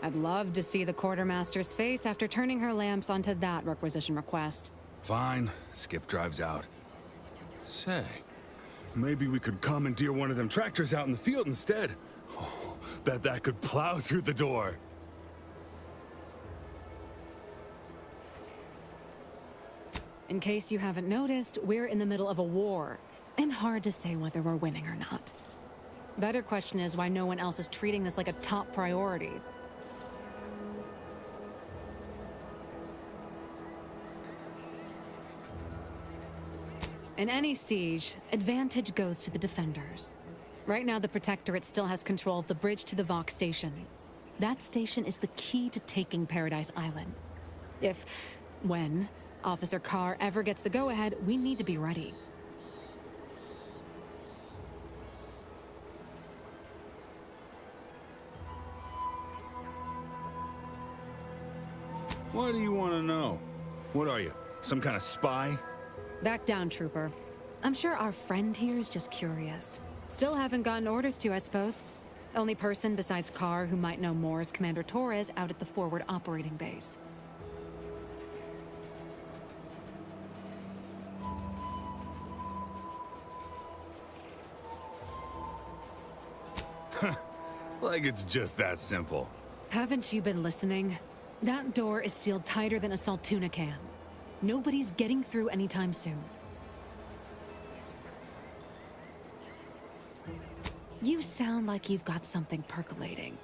I'd love to see the quartermaster's face after turning her lamps onto that requisition request. Fine, Skip drives out. Say, maybe we could commandeer one of them tractors out in the field instead. Oh, bet that could plow through the door. In case you haven't noticed, we're in the middle of a war, and hard to say whether we're winning or not. Better question is why no one else is treating this like a top priority. In any siege, advantage goes to the defenders. Right now, the Protectorate still has control of the bridge to the Vox station. That station is the key to taking Paradise Island. When, Officer Carr ever gets the go-ahead, we need to be ready. Why do you want to know? What are you, some kind of spy? Back down, Trooper. I'm sure our friend here is just curious. Still haven't gotten orders to, I suppose. Only person besides Carr who might know more is Commander Torres out at the forward operating base. Like it's just that simple. Haven't you been listening? That door is sealed tighter than a Saltuna can. Nobody's getting through anytime soon. You sound like you've got something percolating.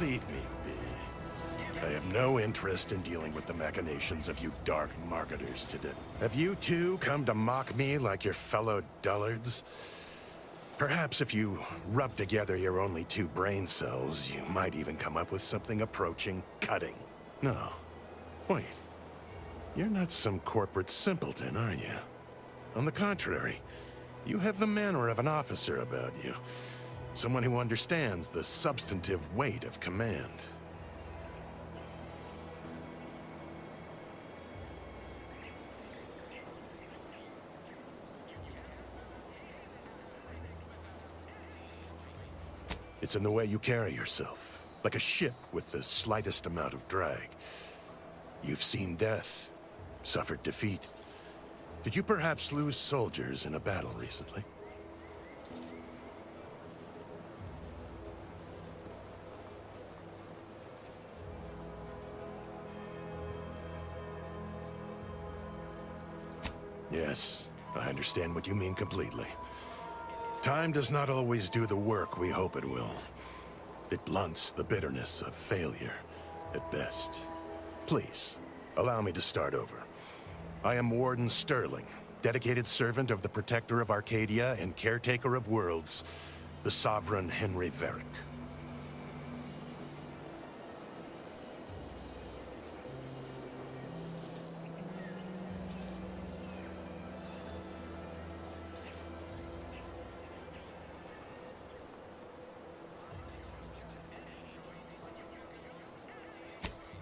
Leave me be. I have no interest in dealing with the machinations of you dark marketers today. Have you two come to mock me like your fellow dullards? Perhaps if you rub together your only 2 brain cells, you might even come up with something approaching cutting. No. Wait. You're not some corporate simpleton, are you? On the contrary, you have the manner of an officer about you. Someone who understands the substantive weight of command. It's in the way you carry yourself, like a ship with the slightest amount of drag. You've seen death, suffered defeat. Did you perhaps lose soldiers in a battle recently? Yes, I understand what you mean completely. Time does not always do the work we hope it will. It blunts the bitterness of failure at best. Please, allow me to start over. I am Warden Sterling, dedicated servant of the Protector of Arcadia and caretaker of worlds, the Sovereign Henry Varric.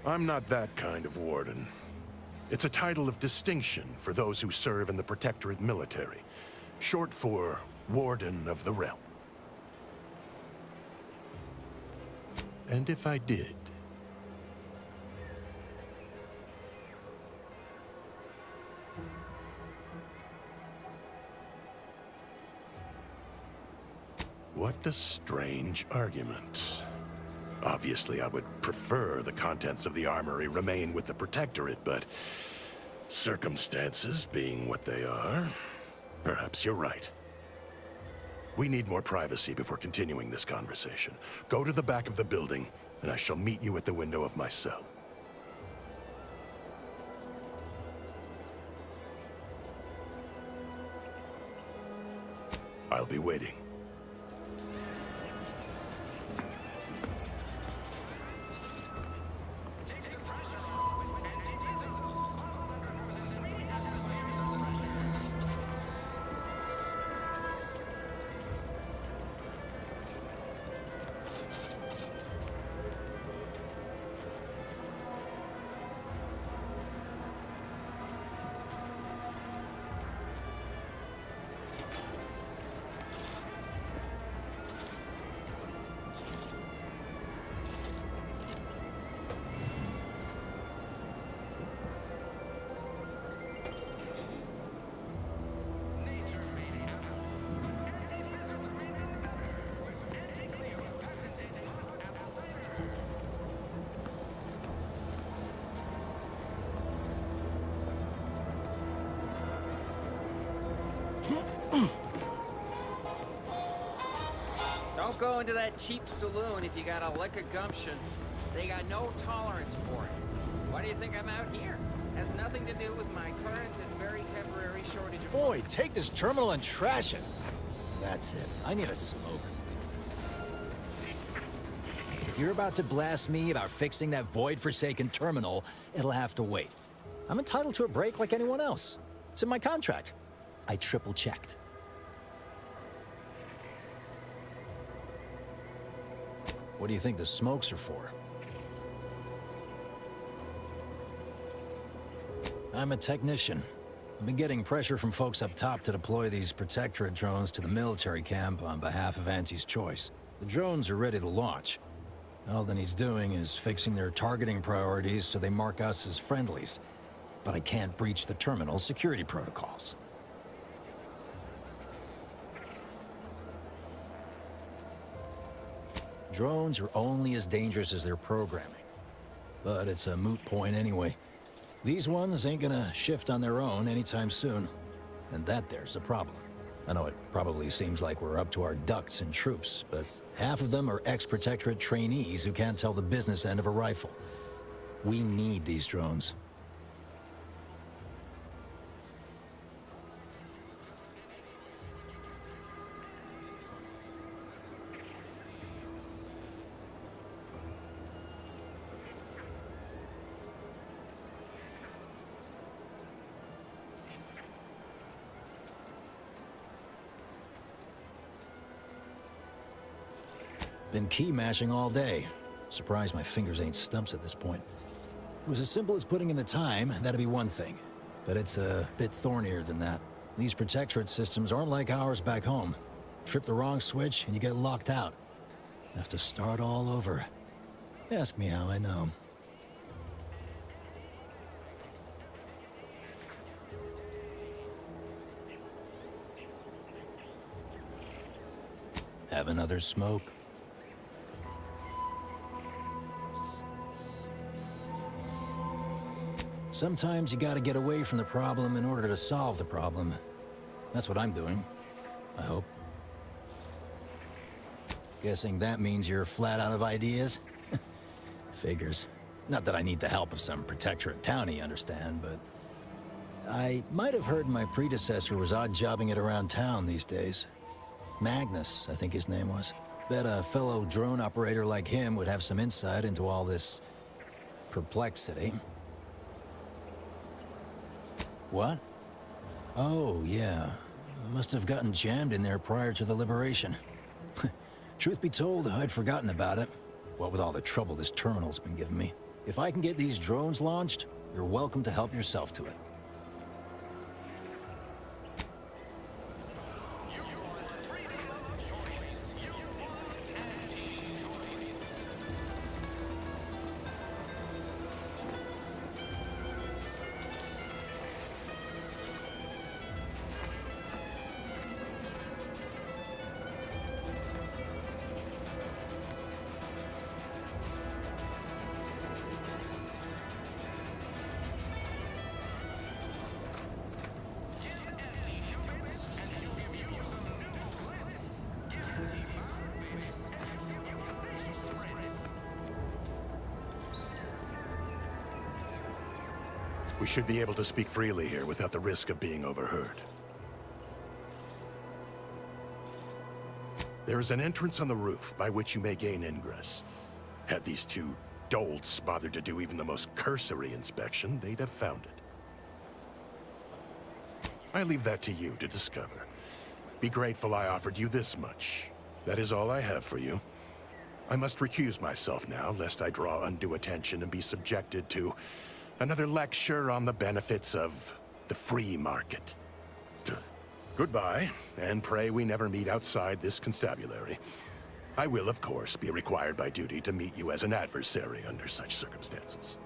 I'm not that kind of warden. It's a title of distinction for those who serve in the Protectorate military, short for Warden of the Realm. And if I did, what a strange argument. Obviously, I would prefer the contents of the armory remain with the Protectorate, but circumstances being what they are, perhaps you're right. We need more privacy before continuing this conversation. Go to the back of the building, and I shall meet you at the window of my cell. I'll be waiting. Don't go into that cheap saloon if you got a lick of gumption. They got no tolerance for it. Why do you think I'm out here? Has nothing to do with my current and very temporary shortage of... Boy, take this terminal and trash it. That's it. I need a smoke. If you're about to blast me about fixing that void-forsaken terminal, it'll have to wait. I'm entitled to a break like anyone else. It's in my contract. I triple-checked. What do you think the smokes are for? I'm a technician. I've been getting pressure from folks up top to deploy these Protectorate drones to the military camp on behalf of Auntie's Choice. The drones are ready to launch. All that he's doing is fixing their targeting priorities so they mark us as friendlies. But I can't breach the terminal's security protocols. Drones are only as dangerous as their programming. But it's a moot point anyway. These ones ain't gonna shift on their own anytime soon. And that there's a problem. I know it probably seems like we're up to our ducks in troops, but half of them are ex-Protectorate trainees who can't tell the business end of a rifle. We need these drones. Been key mashing all day. Surprised my fingers ain't stumps at this point. It was as simple as putting in the time, that'd be one thing. But it's a bit thornier than that. These Protectorate systems aren't like ours back home. Trip the wrong switch and you get locked out. Have to start all over. Ask me how I know. Have another smoke? Sometimes you gotta get away from the problem in order to solve the problem. That's what I'm doing. I hope. Guessing that means you're flat out of ideas? Figures. Not that I need the help of some protectorate townie, understand, but... I might have heard my predecessor was odd-jobbing it around town these days. Magnus, I think his name was. Bet a fellow drone operator like him would have some insight into all this... perplexity. What? Oh, yeah. Must have gotten jammed in there prior to the liberation. Truth be told, I'd forgotten about it. What with all the trouble this terminal's been giving me. If I can get these drones launched, you're welcome to help yourself to it. We should be able to speak freely here without the risk of being overheard. There is an entrance on the roof by which you may gain ingress. Had these two dolts bothered to do even the most cursory inspection, they'd have found it. I leave that to you to discover. Be grateful I offered you this much. That is all I have for you. I must recuse myself now, lest I draw undue attention and be subjected to another lecture on the benefits of the free market. Goodbye, and pray we never meet outside this constabulary. I will, of course, be required by duty to meet you as an adversary under such circumstances.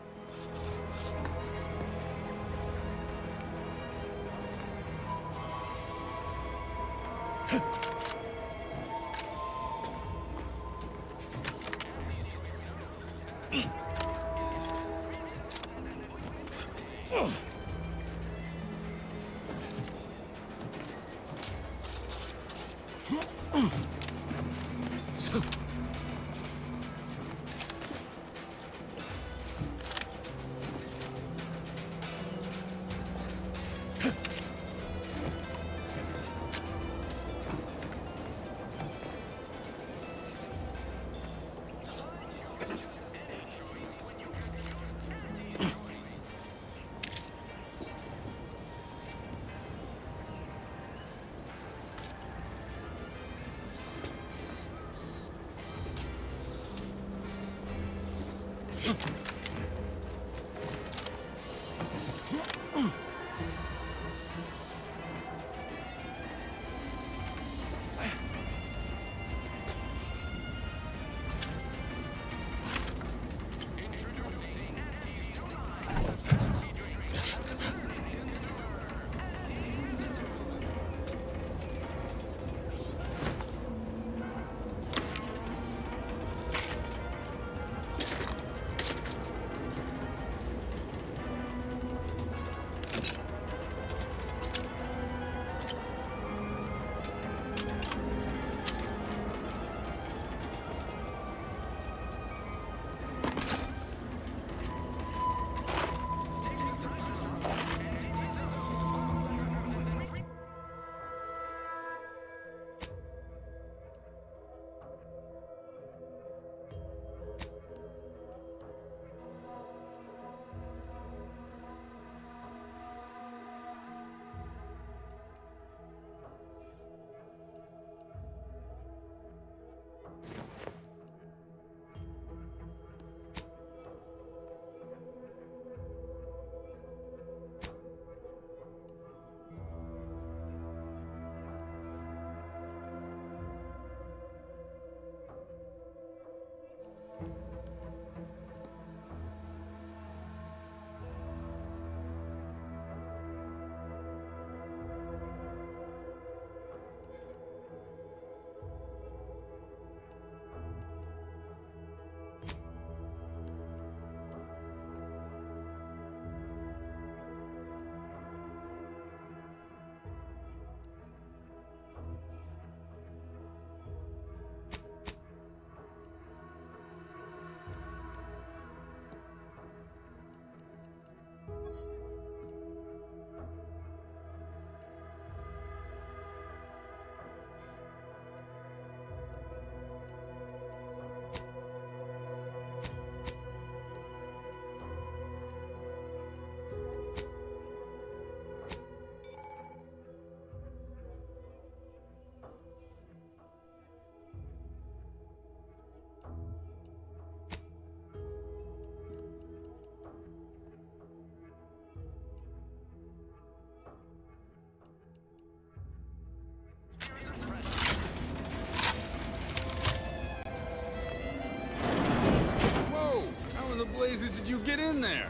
blazes did you get in there?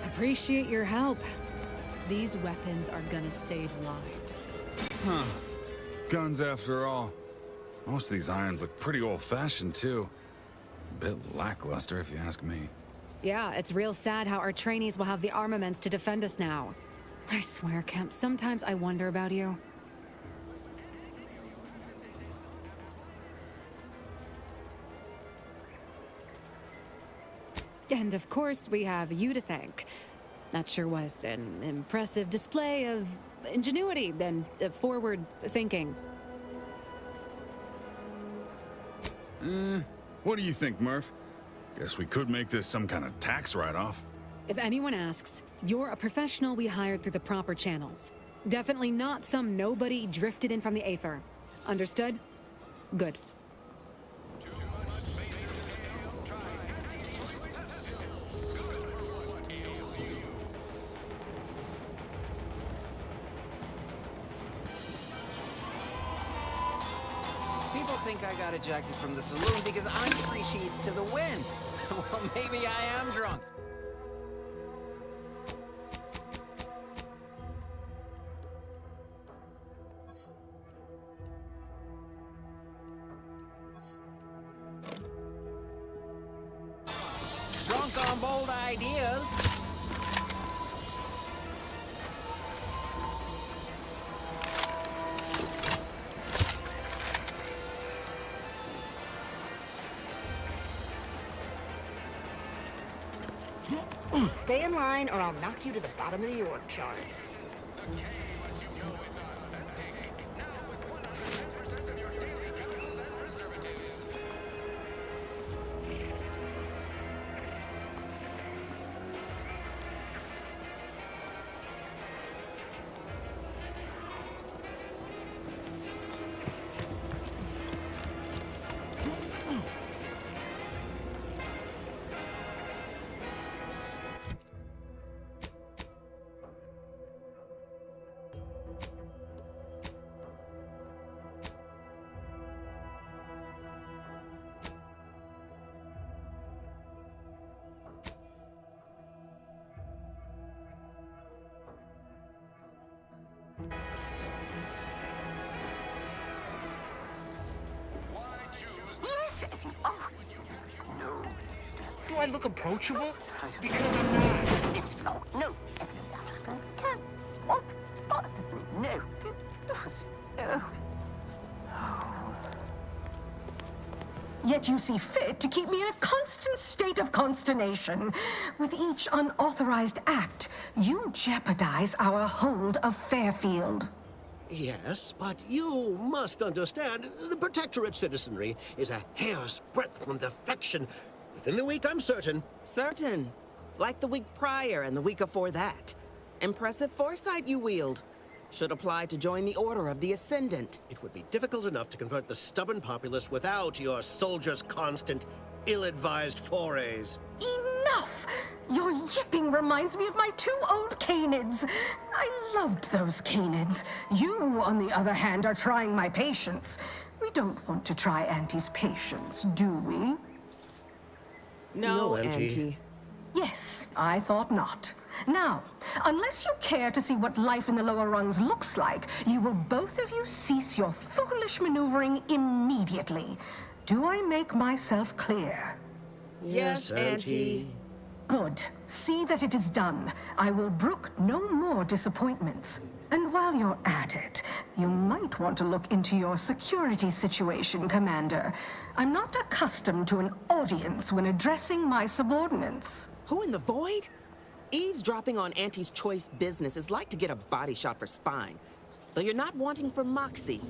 Appreciate your help. These weapons are gonna save lives. Huh. Guns after all. Most of these irons look pretty old-fashioned, too. A bit lackluster, if you ask me. Yeah, it's real sad how our trainees will have the armaments to defend us now. I swear, Kemp, sometimes I wonder about you. And of course, we have you to thank. That sure was an impressive display of ingenuity and forward thinking. What do you think, Murph? Guess we could make this some kind of tax write-off. If anyone asks, you're a professional we hired through the proper channels. Definitely not some nobody drifted in from the Aether. Understood? Good. People think I got ejected from the saloon because I'm 3 sheets to the wind. Well, maybe I am drunk. Drunk on bold ideas. Stay in line or I'll knock you to the bottom of the org chart. Yes, Eddie. Oh, no. Do I look approachable? Because I'm not. No. What? No. Yet you see fit to keep me in a constant state of consternation. With each unauthorized act, you jeopardize our hold of Fairfield. Yes, but you must understand, the Protectorate citizenry is a hair's breadth from defection. Within the week, I'm certain. Certain. Like the week prior and the week before that. Impressive foresight you wield. Should apply to join the Order of the Ascendant. It would be difficult enough to convert the stubborn populace without your soldiers' constant, ill-advised forays. Enough! Your yipping reminds me of my 2 old Canids. I loved those Canids. You, on the other hand, are trying my patience. We don't want to try Auntie's patience, do we? No, Auntie. Yes, I thought not. Now, unless you care to see what life in the lower rungs looks like, you will both of you cease your foolish maneuvering immediately. Do I make myself clear? Yes, Auntie. Good. See that it is done. I will brook no more disappointments. And while you're at it, you might want to look into your security situation, Commander. I'm not accustomed to an audience when addressing my subordinates. Who in the void? Eavesdropping on Auntie's choice business is like to get a body shot for spying. Though you're not wanting for moxie.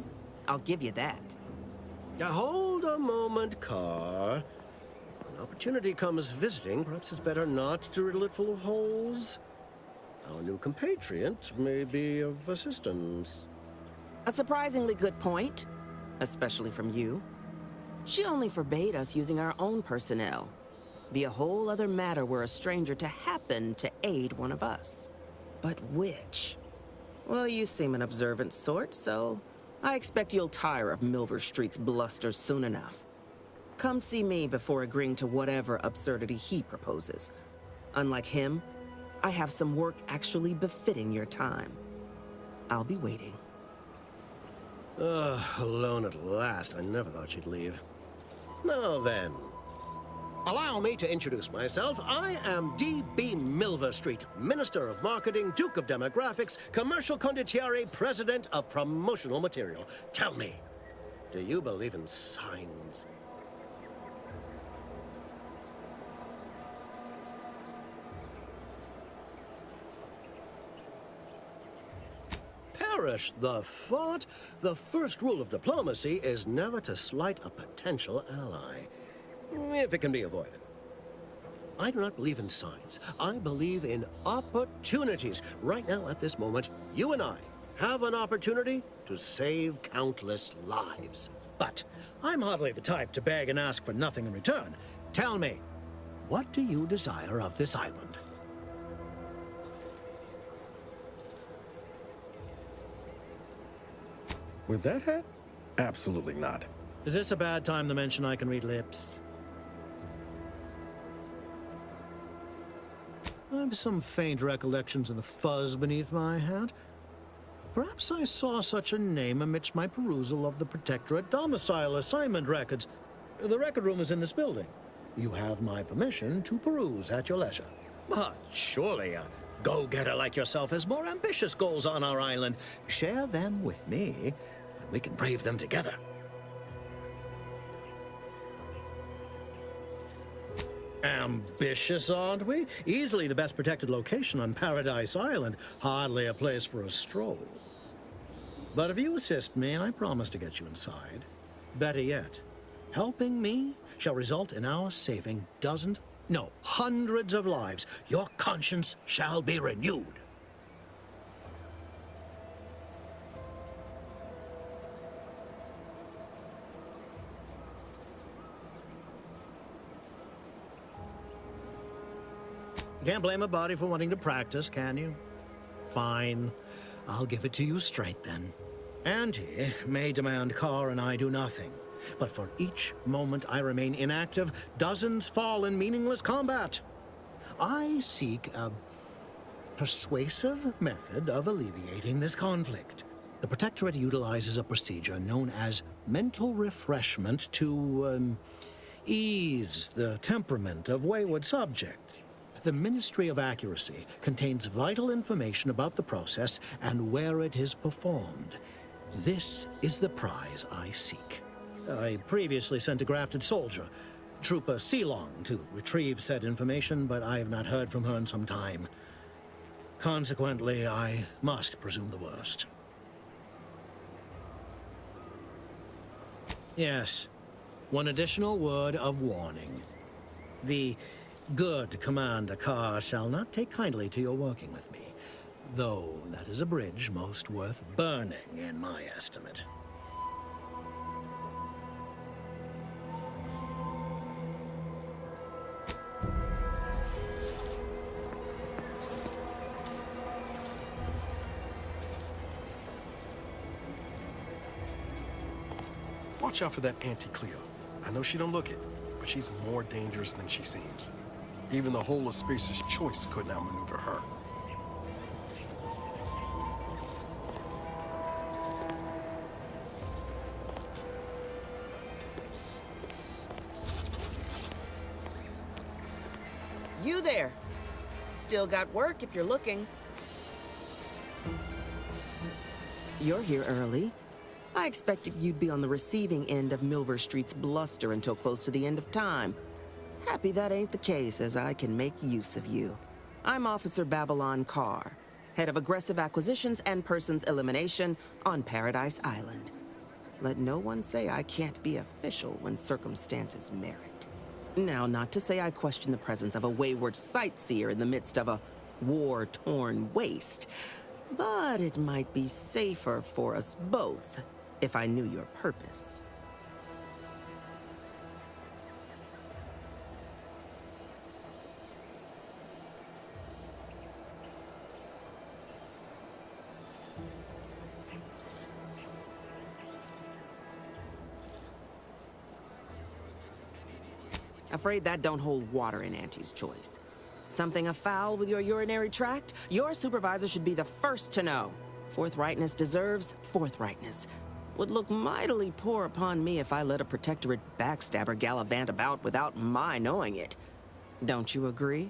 I'll give you that. Now hold a moment, Carr. When opportunity comes visiting, perhaps it's better not to riddle it full of holes. Our new compatriot may be of assistance. A surprisingly good point, especially from you. She only forbade us using our own personnel. Be a whole other matter were a stranger to happen to aid one of us. But which? Well, you seem an observant sort, so I expect you'll tire of Milver Street's bluster soon enough. Come see me before agreeing to whatever absurdity he proposes. Unlike him, I have some work actually befitting your time. I'll be waiting. Alone at last. I never thought she'd leave. Now then, allow me to introduce myself. I am D.B. Milverstreet, Minister of Marketing, Duke of Demographics, Commercial Condottiere, President of Promotional Material. Tell me, do you believe in signs? Perish the thought. The first rule of diplomacy is never to slight a potential ally, if it can be avoided. I do not believe in signs. I believe in opportunities. Right now, at this moment, you and I have an opportunity to save countless lives. But I'm hardly the type to beg and ask for nothing in return. Tell me, what do you desire of this island? With that hat? Absolutely not. Is this a bad time to mention I can read lips? I have some faint recollections of the fuzz beneath my hat. Perhaps I saw such a name amidst my perusal of the Protectorate domicile assignment records. The record room is in this building. You have my permission to peruse at your leisure. But surely a go-getter like yourself has more ambitious goals on our island. Share them with me, and we can brave them together. Ambitious, aren't we? Easily the best protected location on Paradise Island. Hardly a place for a stroll. But if you assist me, I promise to get you inside. Better yet, helping me shall result in our saving dozens, no, hundreds of lives. Your conscience shall be renewed. Can't blame a body for wanting to practice, can you? Fine. I'll give it to you straight then. Auntie may demand Carr and I do nothing, but for each moment I remain inactive, dozens fall in meaningless combat. I seek a persuasive method of alleviating this conflict. The Protectorate utilizes a procedure known as mental refreshment to ease the temperament of wayward subjects. The Ministry of Accuracy contains vital information about the process and where it is performed. This is the prize I seek. I previously sent a grafted soldier, Trooper Sealong, to retrieve said information, but I have not heard from her in some time. Consequently, I must presume the worst. Yes, one additional word of warning. The good Commander Carr shall not take kindly to your working with me, though that is a bridge most worth burning in my estimate. Watch out for that Auntie Cleo. I know she don't look it, but she's more dangerous than she seems. Even the whole of Spacer's Choice couldn't outmaneuver her. You there. Still got work if you're looking. You're here early. I expected you'd be on the receiving end of Milverstreet's bluster until close to the end of time. Happy that ain't the case, as I can make use of you. I'm Officer Babylon Carr, head of aggressive acquisitions and persons elimination on Paradise Island. Let no one say I can't be official when circumstances merit. Now, not to say I question the presence of a wayward sightseer in the midst of a war-torn waste, but it might be safer for us both if I knew your purpose. Afraid that don't hold water in Auntie's choice. Something afoul with your urinary tract? Your supervisor should be the first to know. Forthrightness deserves forthrightness. Would look mightily poor upon me if I let a protectorate backstabber gallivant about without my knowing it. Don't you agree?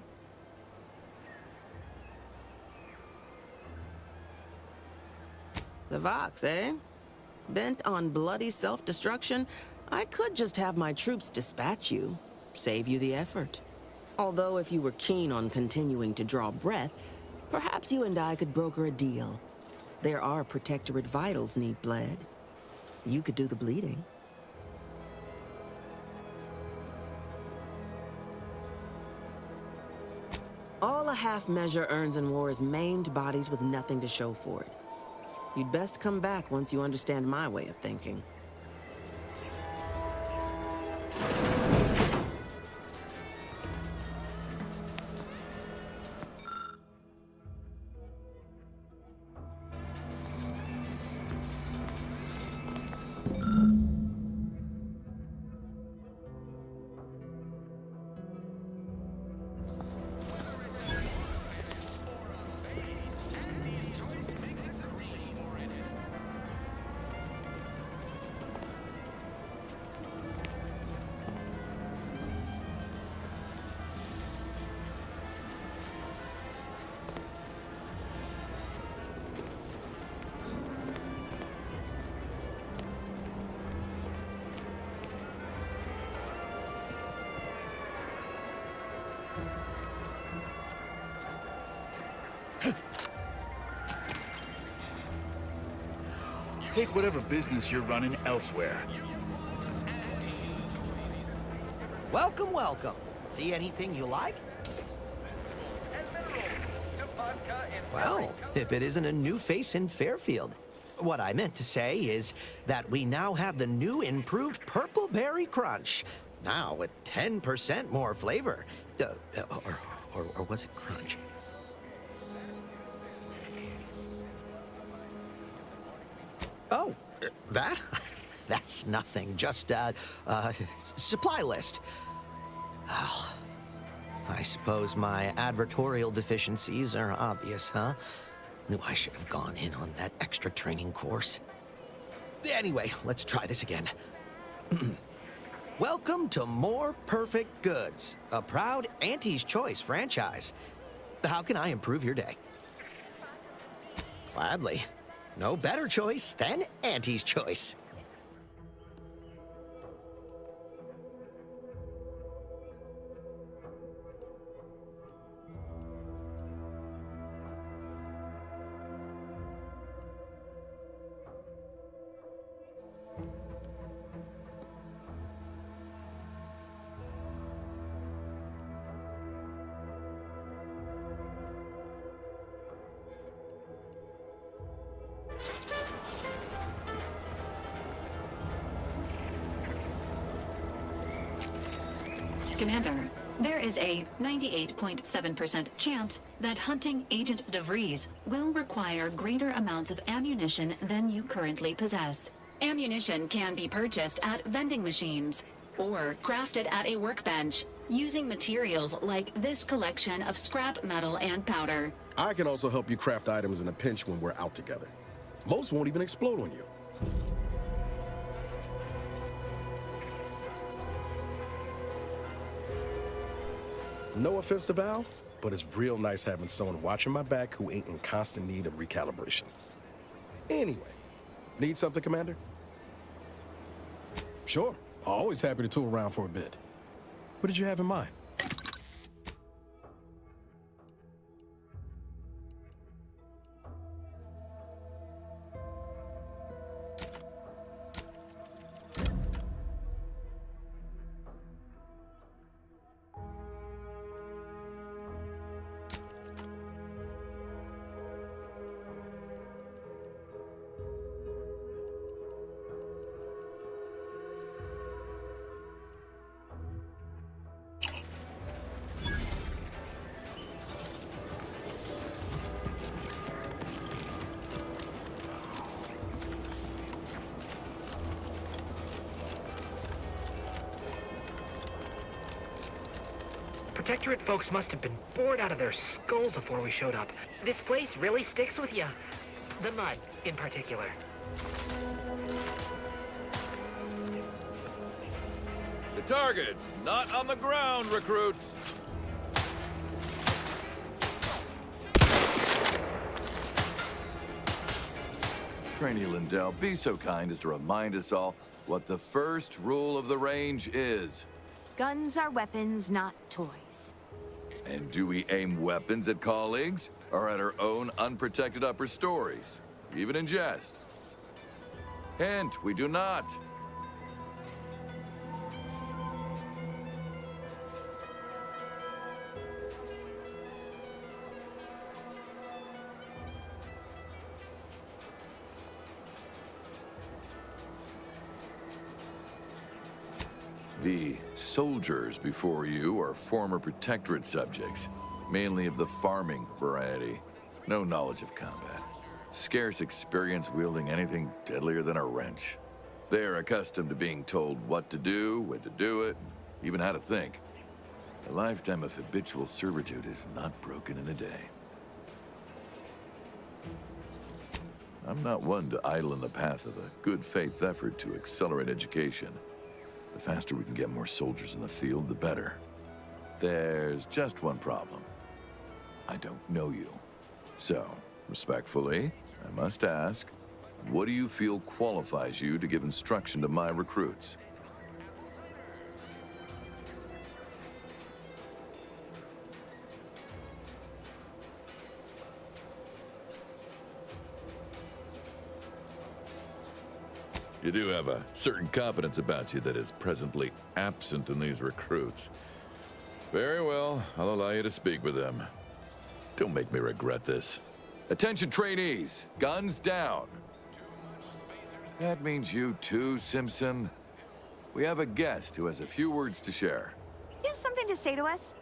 The Vox, eh? Bent on bloody self-destruction? I could just have my troops dispatch you. Save you the effort. Although if you were keen on continuing to draw breath, perhaps you and I could broker a deal. There are protectorate vitals need bled. You could do the bleeding. All a half measure earns in war is maimed bodies with nothing to show for it. You'd best come back once you understand my way of thinking. Take whatever business you're running elsewhere. Welcome, welcome. See anything you like? Well, if it isn't a new face in Fairfield. What I meant to say is that we now have the new improved Purple Berry Crunch. Now with 10% more flavor. Or was it crunch? Oh, that? That's nothing. Just a supply list. Oh, I suppose my advertorial deficiencies are obvious, huh? Knew I should have gone in on that extra training course. Anyway, let's try this again. Welcome to More Perfect Goods, a proud Auntie's Choice franchise. How can I improve your day? Gladly. No better choice than Auntie's Choice. Commander, there is a 98.7% chance that hunting Agent DeVries will require greater amounts of ammunition than you currently possess. Ammunition can be purchased at vending machines or crafted at a workbench using materials like this collection of scrap metal and powder. I can also help you craft items in a pinch when we're out together. Most won't even explode on you. No offense to Val, but it's real nice having someone watching my back who ain't in constant need of recalibration. Anyway, need something, Commander? Sure, always happy to tool around for a bit. What did you have in mind? Protectorate folks must have been bored out of their skulls before we showed up. This place really sticks with you. The mud, in particular. The target's not on the ground, recruits. Trainee Lindell, be so kind as to remind us all what the first rule of the range is. Guns are weapons, not toys. And do we aim weapons at colleagues or at our own unprotected upper stories, even in jest? Hint, we do not. The soldiers before you are former Protectorate subjects, mainly of the farming variety. No knowledge of combat. Scarce experience wielding anything deadlier than a wrench. They're accustomed to being told what to do, when to do it, even how to think. A lifetime of habitual servitude is not broken in a day. I'm not one to idle in the path of a good faith effort to accelerate education. The faster we can get more soldiers in the field, the better. There's just one problem. I don't know you. So, respectfully, I must ask, what do you feel qualifies you to give instruction to my recruits? You do have a certain confidence about you that is presently absent in these recruits. Very well, I'll allow you to speak with them. Don't make me regret this. Attention trainees, guns down. That means you too, Simpson. We have a guest who has a few words to share. You have something to say to us?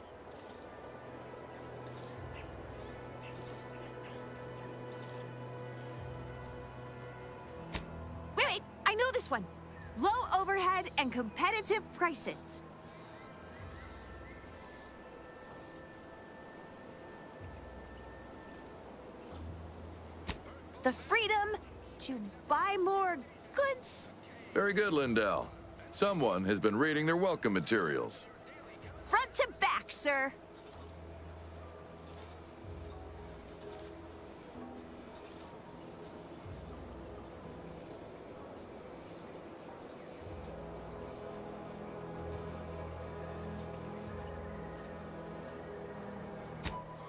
Wait, I know this one. Low overhead and competitive prices. The freedom to buy more goods. Very good, Lindell. Someone has been reading their welcome materials. Front to back, sir.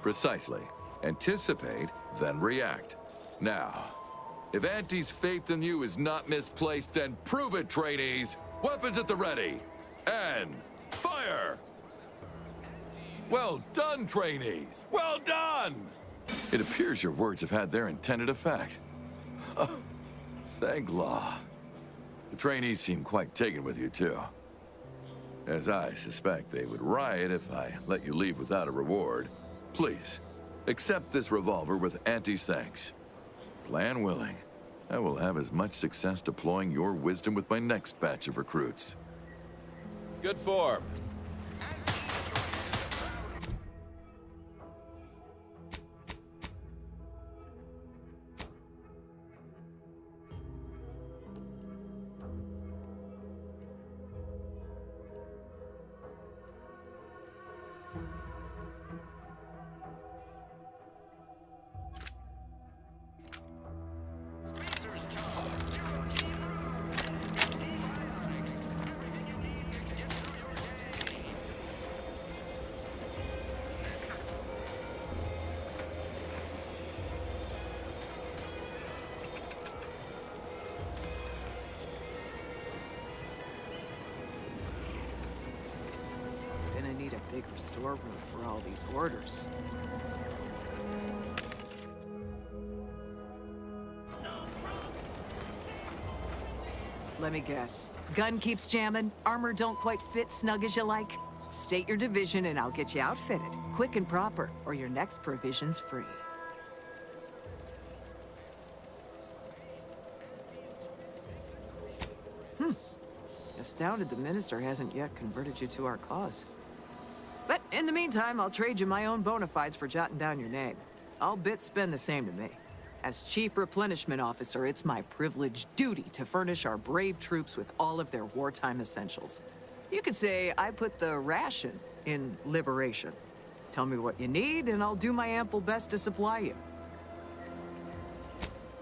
Precisely. Anticipate, then react. Now, if Auntie's faith in you is not misplaced, then prove it, trainees! Weapons at the ready! And fire! Well done, trainees! Well done! It appears your words have had their intended effect. Oh, thank law. The trainees seem quite taken with you, too. As I suspect they would riot if I let you leave without a reward. Please, accept this revolver with Auntie's thanks. Plan willing, I will have as much success deploying your wisdom with my next batch of recruits. Good form. Gonna need a bigger storeroom for all these orders. Let me guess. Gun keeps jamming, armor don't quite fit snug as you like. State your division and I'll get you outfitted. Quick and proper, or your next provision's free. Astounded the minister hasn't yet converted you to our cause. But In the meantime, I'll trade you my own bona fides for jotting down your name. All bits spend the same to me. As Chief Replenishment Officer, it's my privileged duty to furnish our brave troops with all of their wartime essentials. You could say I put the ration in liberation. Tell me what you need, and I'll do my ample best to supply you.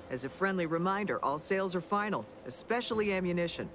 As a friendly reminder, all sales are final, especially ammunition.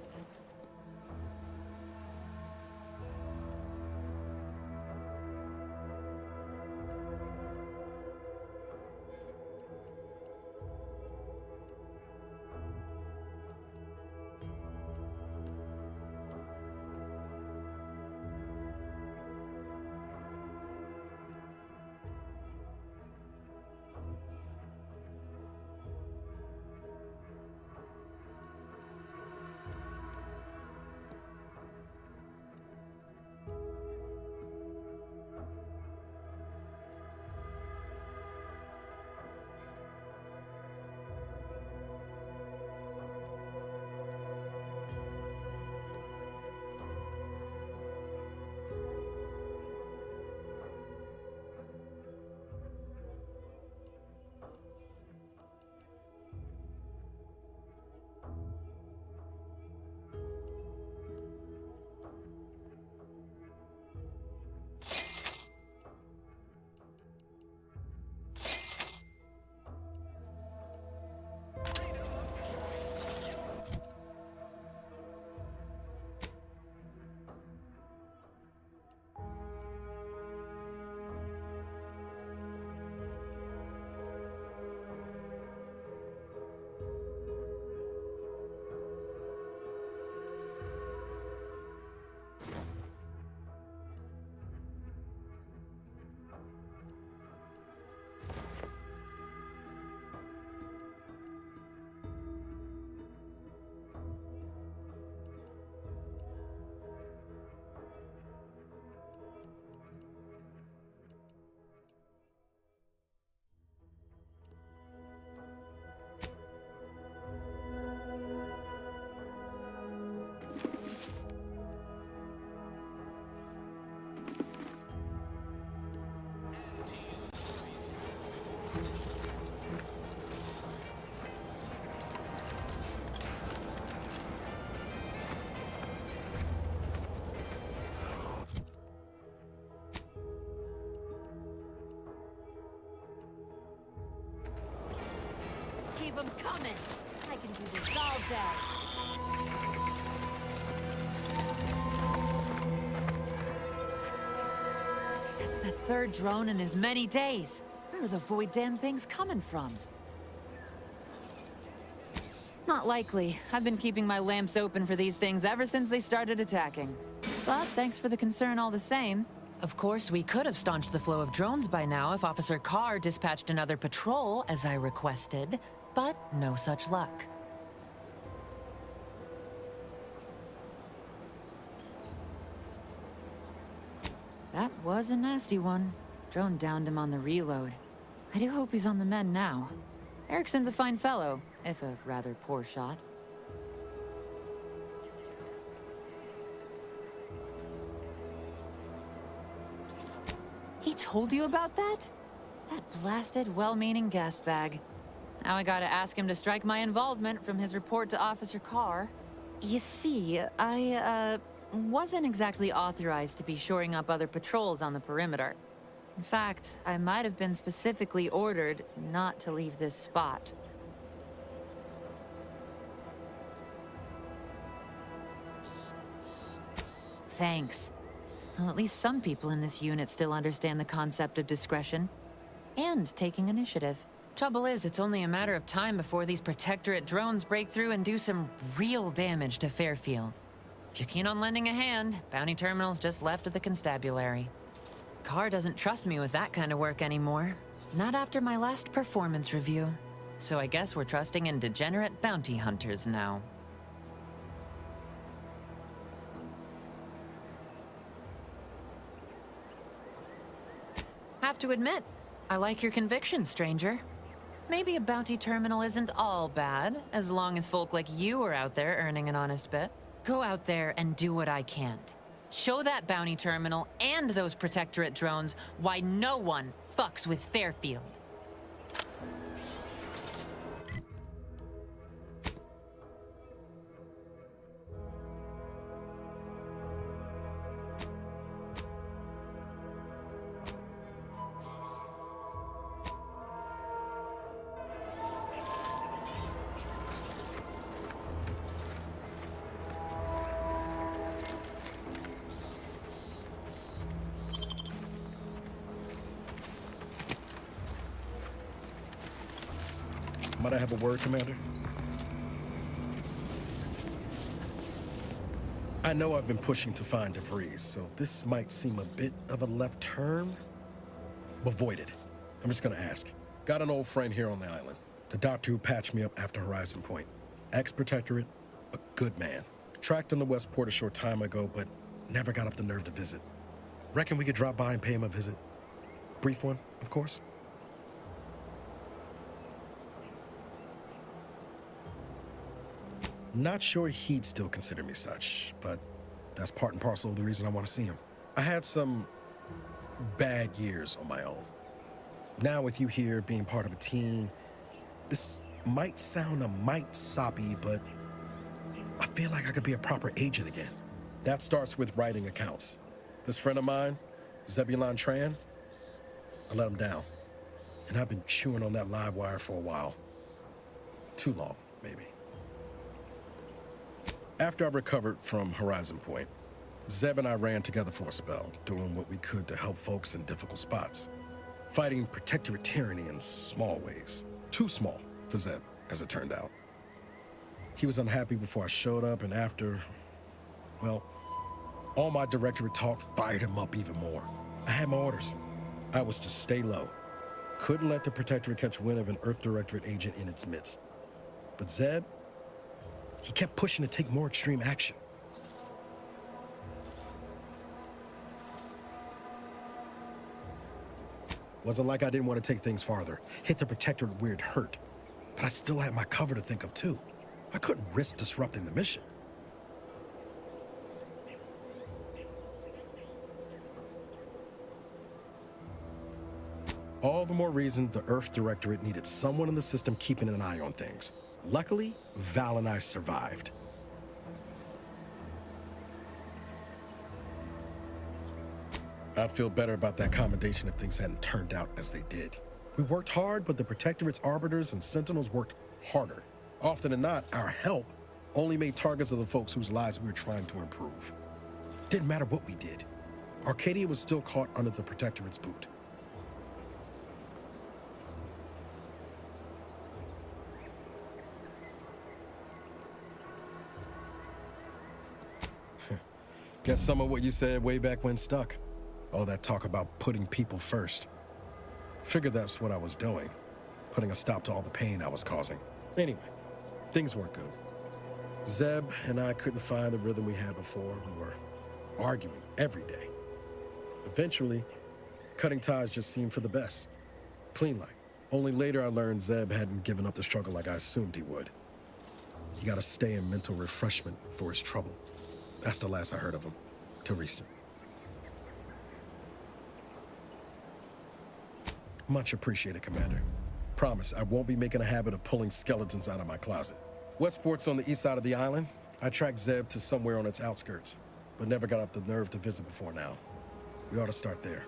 Keep them coming. I can do this all day. That's the third drone in as many days. Where are the void damn things coming from? Not likely. I've been keeping my lamps open for these things ever since they started attacking. But thanks for the concern all the same. Of course, we could have staunched the flow of drones by now if Officer Carr dispatched another patrol, as I requested, but no such luck. That was a nasty one. Drone downed him on the reload. I do hope he's on the mend now. Erickson's a fine fellow, if a rather poor shot. He told you about that? That blasted, well-meaning gas bag. Now I gotta ask him to strike my involvement from his report to Officer Carr. You see, I, wasn't exactly authorized to be shoring up other patrols on the perimeter. In fact, I might have been specifically ordered not to leave this spot. Thanks. Well, at least some people in this unit still understand the concept of discretion. And taking initiative. Trouble is, it's only a matter of time before these Protectorate drones break through and do some real damage to Fairfield. If you're keen on lending a hand, Bounty Terminal's just left of the constabulary. Carr doesn't trust me with that kind of work anymore. Not after my last performance review. So I guess we're trusting in degenerate bounty hunters now. Have to admit, I like your conviction, stranger. Maybe a bounty terminal isn't all bad, as long as folk like you are out there earning an honest bit. Go out there and do what I can't. Show that bounty terminal and those Protectorate drones why no one fucks with Fairfield. Might I have a word, Commander? I know I've been pushing to find DeVries, so this might seem a bit of a left turn. But void it. I'm just gonna ask. Got an old friend here on the island. The doctor who patched me up after Horizon Point. Ex-Protectorate, a good man. Tracked him to Westport a short time ago, but never got up the nerve to visit. Reckon we could drop by and pay him a visit? Brief one, of course. Not sure he'd still consider me such, but that's part and parcel of the reason I want to see him. I had some bad years on my own. Now with you here being part of a team, this might sound a mite soppy, but I feel like I could be a proper agent again. That starts with writing accounts. This friend of mine, Zebulon Tran, I let him down. And I've been chewing on that live wire for a while. Too long, maybe. After I recovered from Horizon Point, Zeb and I ran together for a spell, doing what we could to help folks in difficult spots. Fighting Protectorate tyranny in small ways. Too small for Zeb, as it turned out. He was unhappy before I showed up, and after, well, all my Directorate talk fired him up even more. I had my orders. I was to stay low. Couldn't let the Protectorate catch wind of an Earth Directorate agent in its midst. But Zeb, he kept pushing to take more extreme action. Wasn't like I didn't want to take things farther, hit the Protectorate where it hurt. But I still had my cover to think of too. I couldn't risk disrupting the mission. All the more reason the Earth Directorate needed someone in the system keeping an eye on things. Luckily, Val and I survived. I'd feel better about that commendation if things hadn't turned out as they did. We worked hard, but the Protectorate's Arbiters and Sentinels worked harder. Often than not, our help only made targets of the folks whose lives we were trying to improve. Didn't matter what we did. Arcadia was still caught under the Protectorate's boot. Guess some of what you said way back when stuck. All that talk about putting people first. Figured that's what I was doing. Putting a stop to all the pain I was causing. Anyway, things weren't good. Zeb and I couldn't find the rhythm we had before. We were arguing every day. Eventually, cutting ties just seemed for the best. Clean like. Only later I learned Zeb hadn't given up the struggle like I assumed he would. He got to stay in mental refreshment for his trouble. That's the last I heard of him, till recent. Much appreciated, Commander. Promise, I won't be making a habit of pulling skeletons out of my closet. Westport's on the east side of the island. I tracked Zeb to somewhere on its outskirts, but never got up the nerve to visit before now. We ought to start there.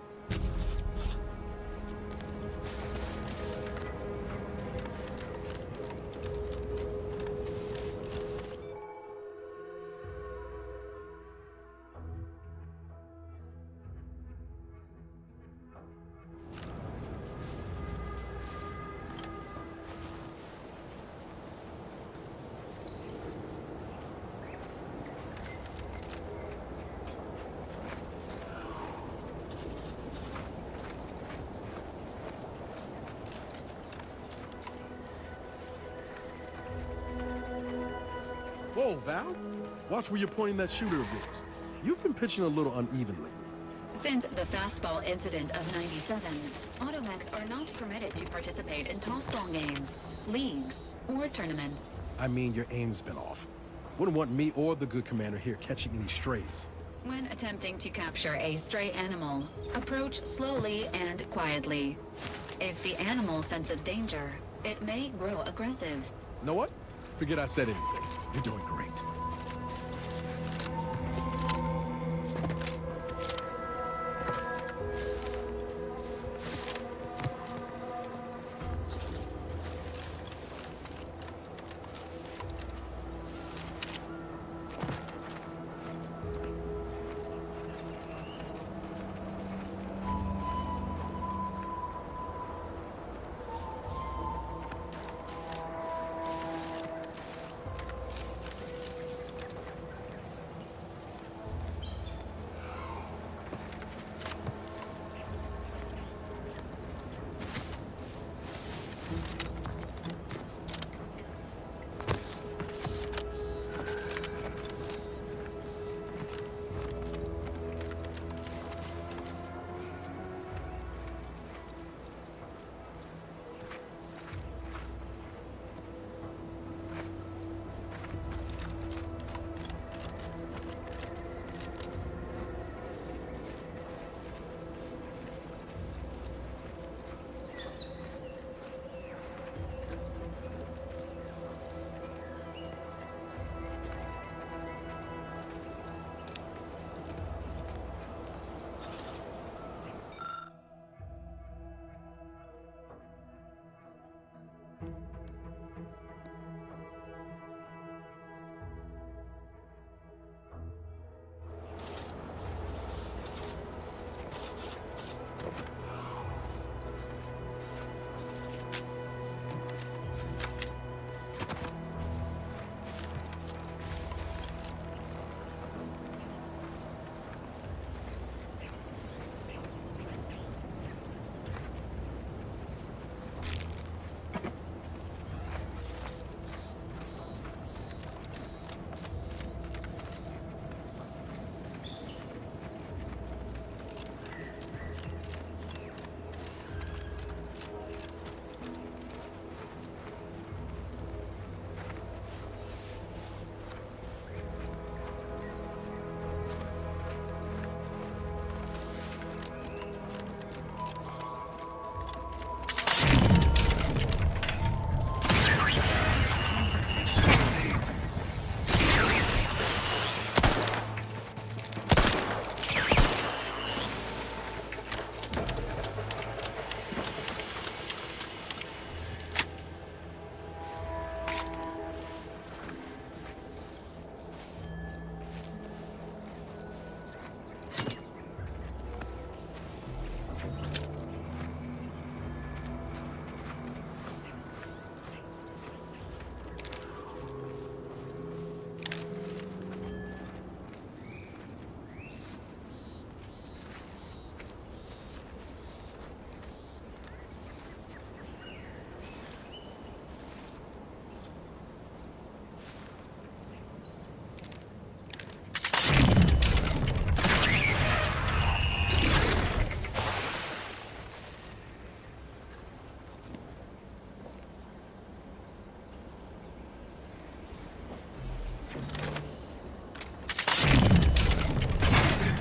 Whoa, Val. Watch where you're pointing that shooter of yours. You've been pitching a little uneven lately. Since the fastball incident of '97, Automax are not permitted to participate in tossball games, leagues, or tournaments. I mean, your aim's been off. Wouldn't want me or the good commander here catching any strays. When attempting to capture a stray animal, approach slowly and quietly. If the animal senses danger, it may grow aggressive. Know what? Forget I said anything. You're doing great.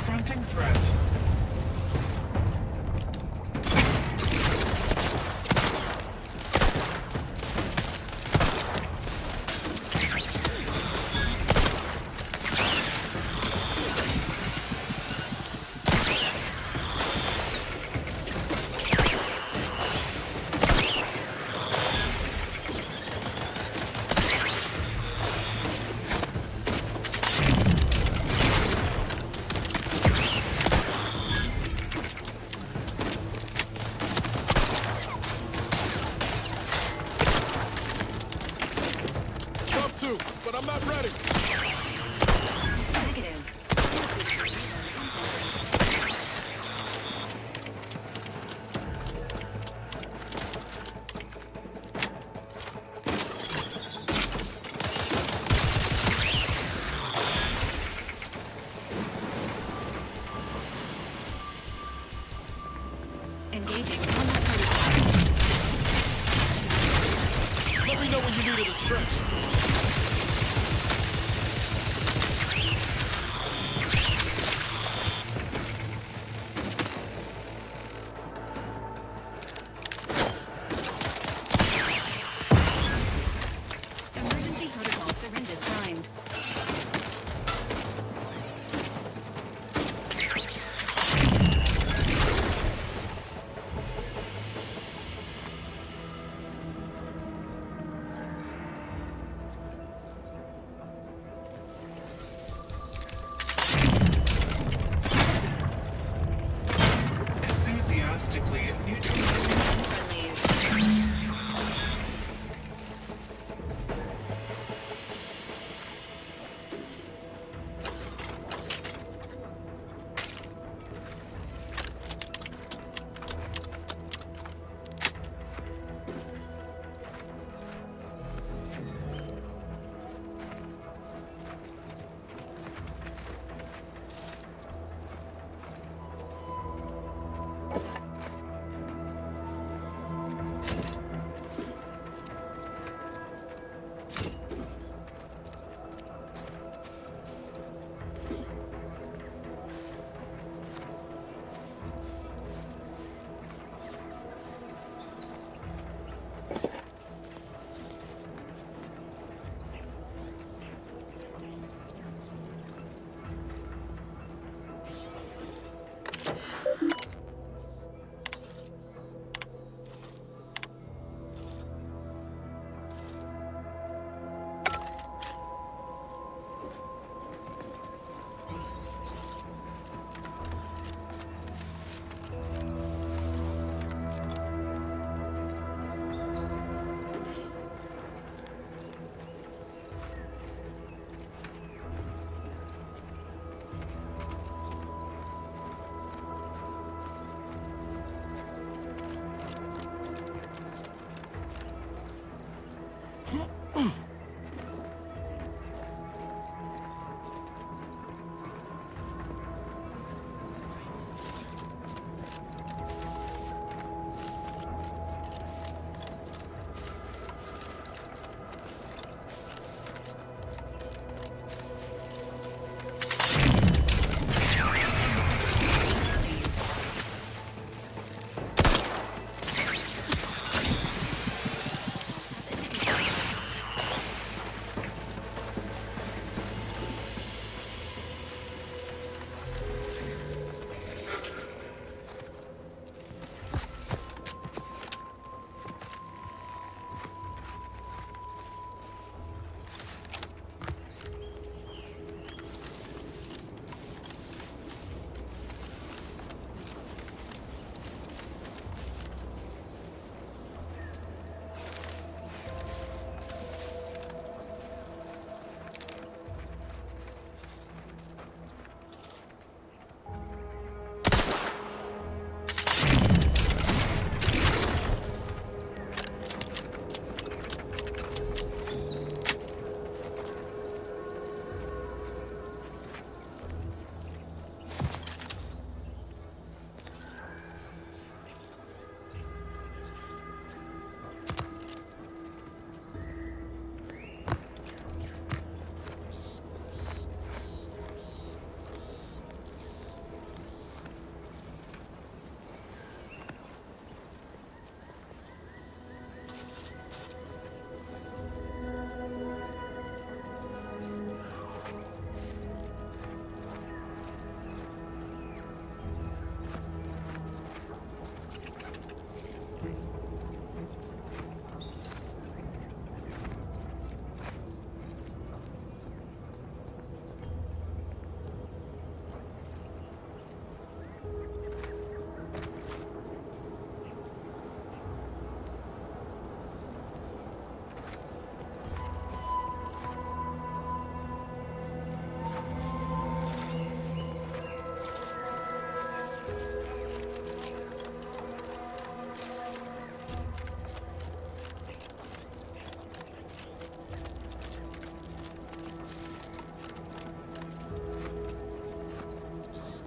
Confronting threat. But I'm not ready. Engaging Let me know when you needed a stretch.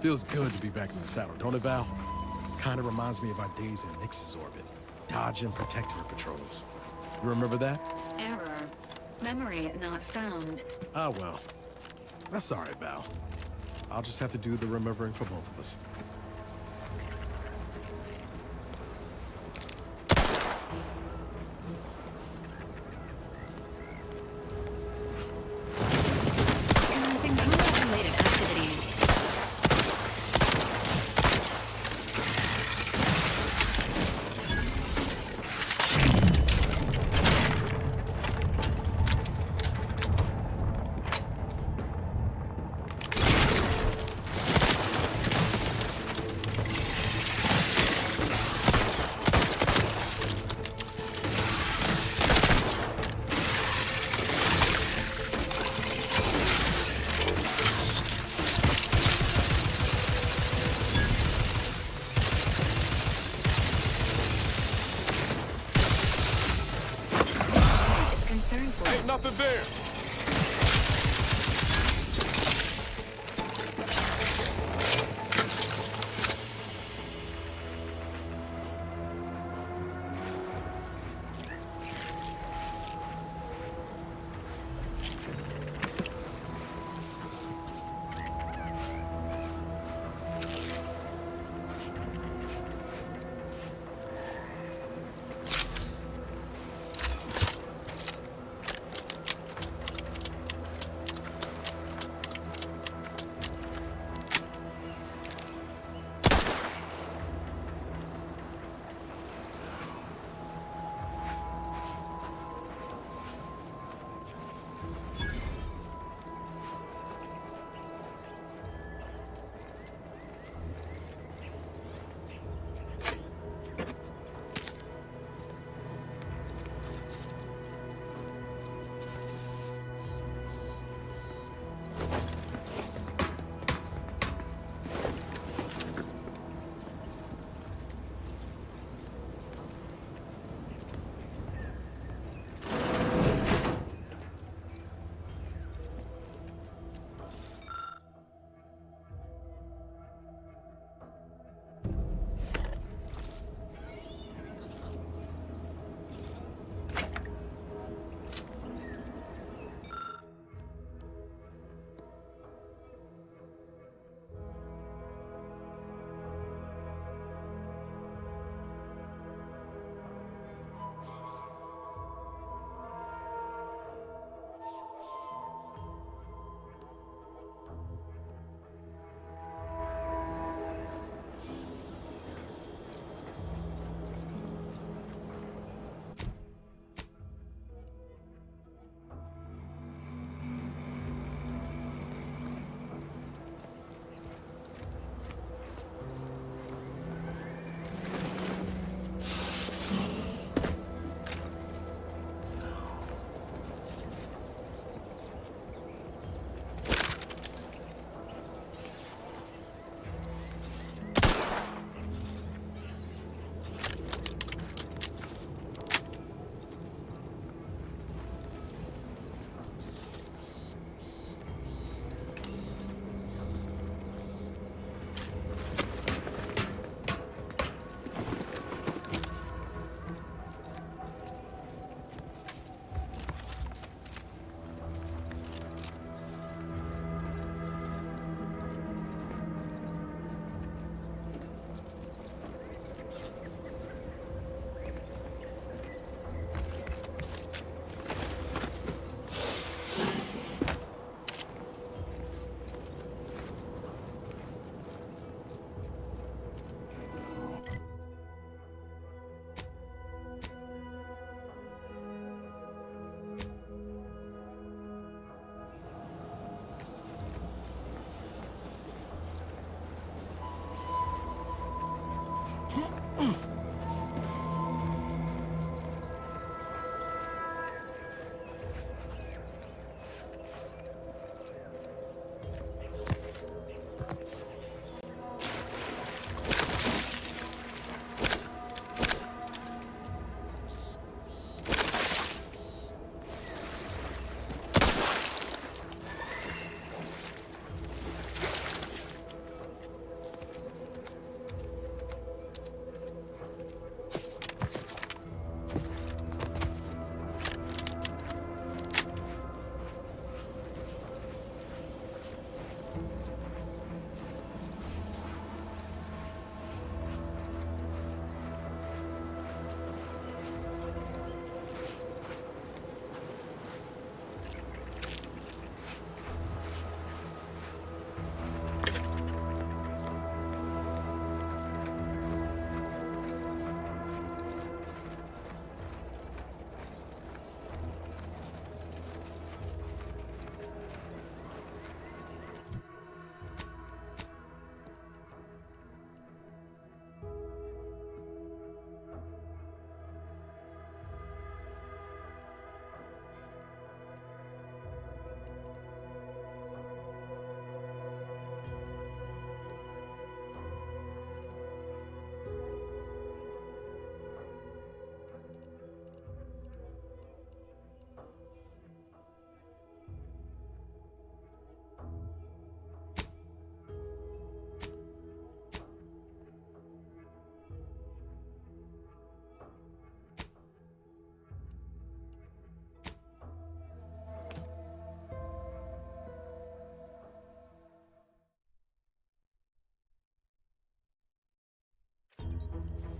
Feels good to be back in the saddle, don't it, Val? Kinda reminds me of our days in Nyx's orbit, dodging Protectorate patrols. You remember that? Error. Memory not found. Ah, well. That's all right, Val. I'll just have to do the remembering for both of us. Commencing combat-related activities. Ain't nothing there.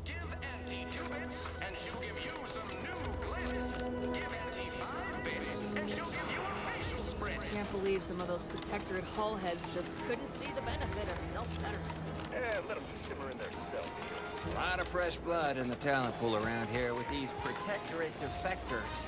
Give Auntie 2 bits, and she'll give you some new glitz. Give Auntie 5 bits, and she'll give you a facial sprint. Can't believe some of those Protectorate hull heads just couldn't see the benefit of self-betterment. Let them simmer in their cells. A lot of fresh blood in the talent pool around here with these Protectorate defectors.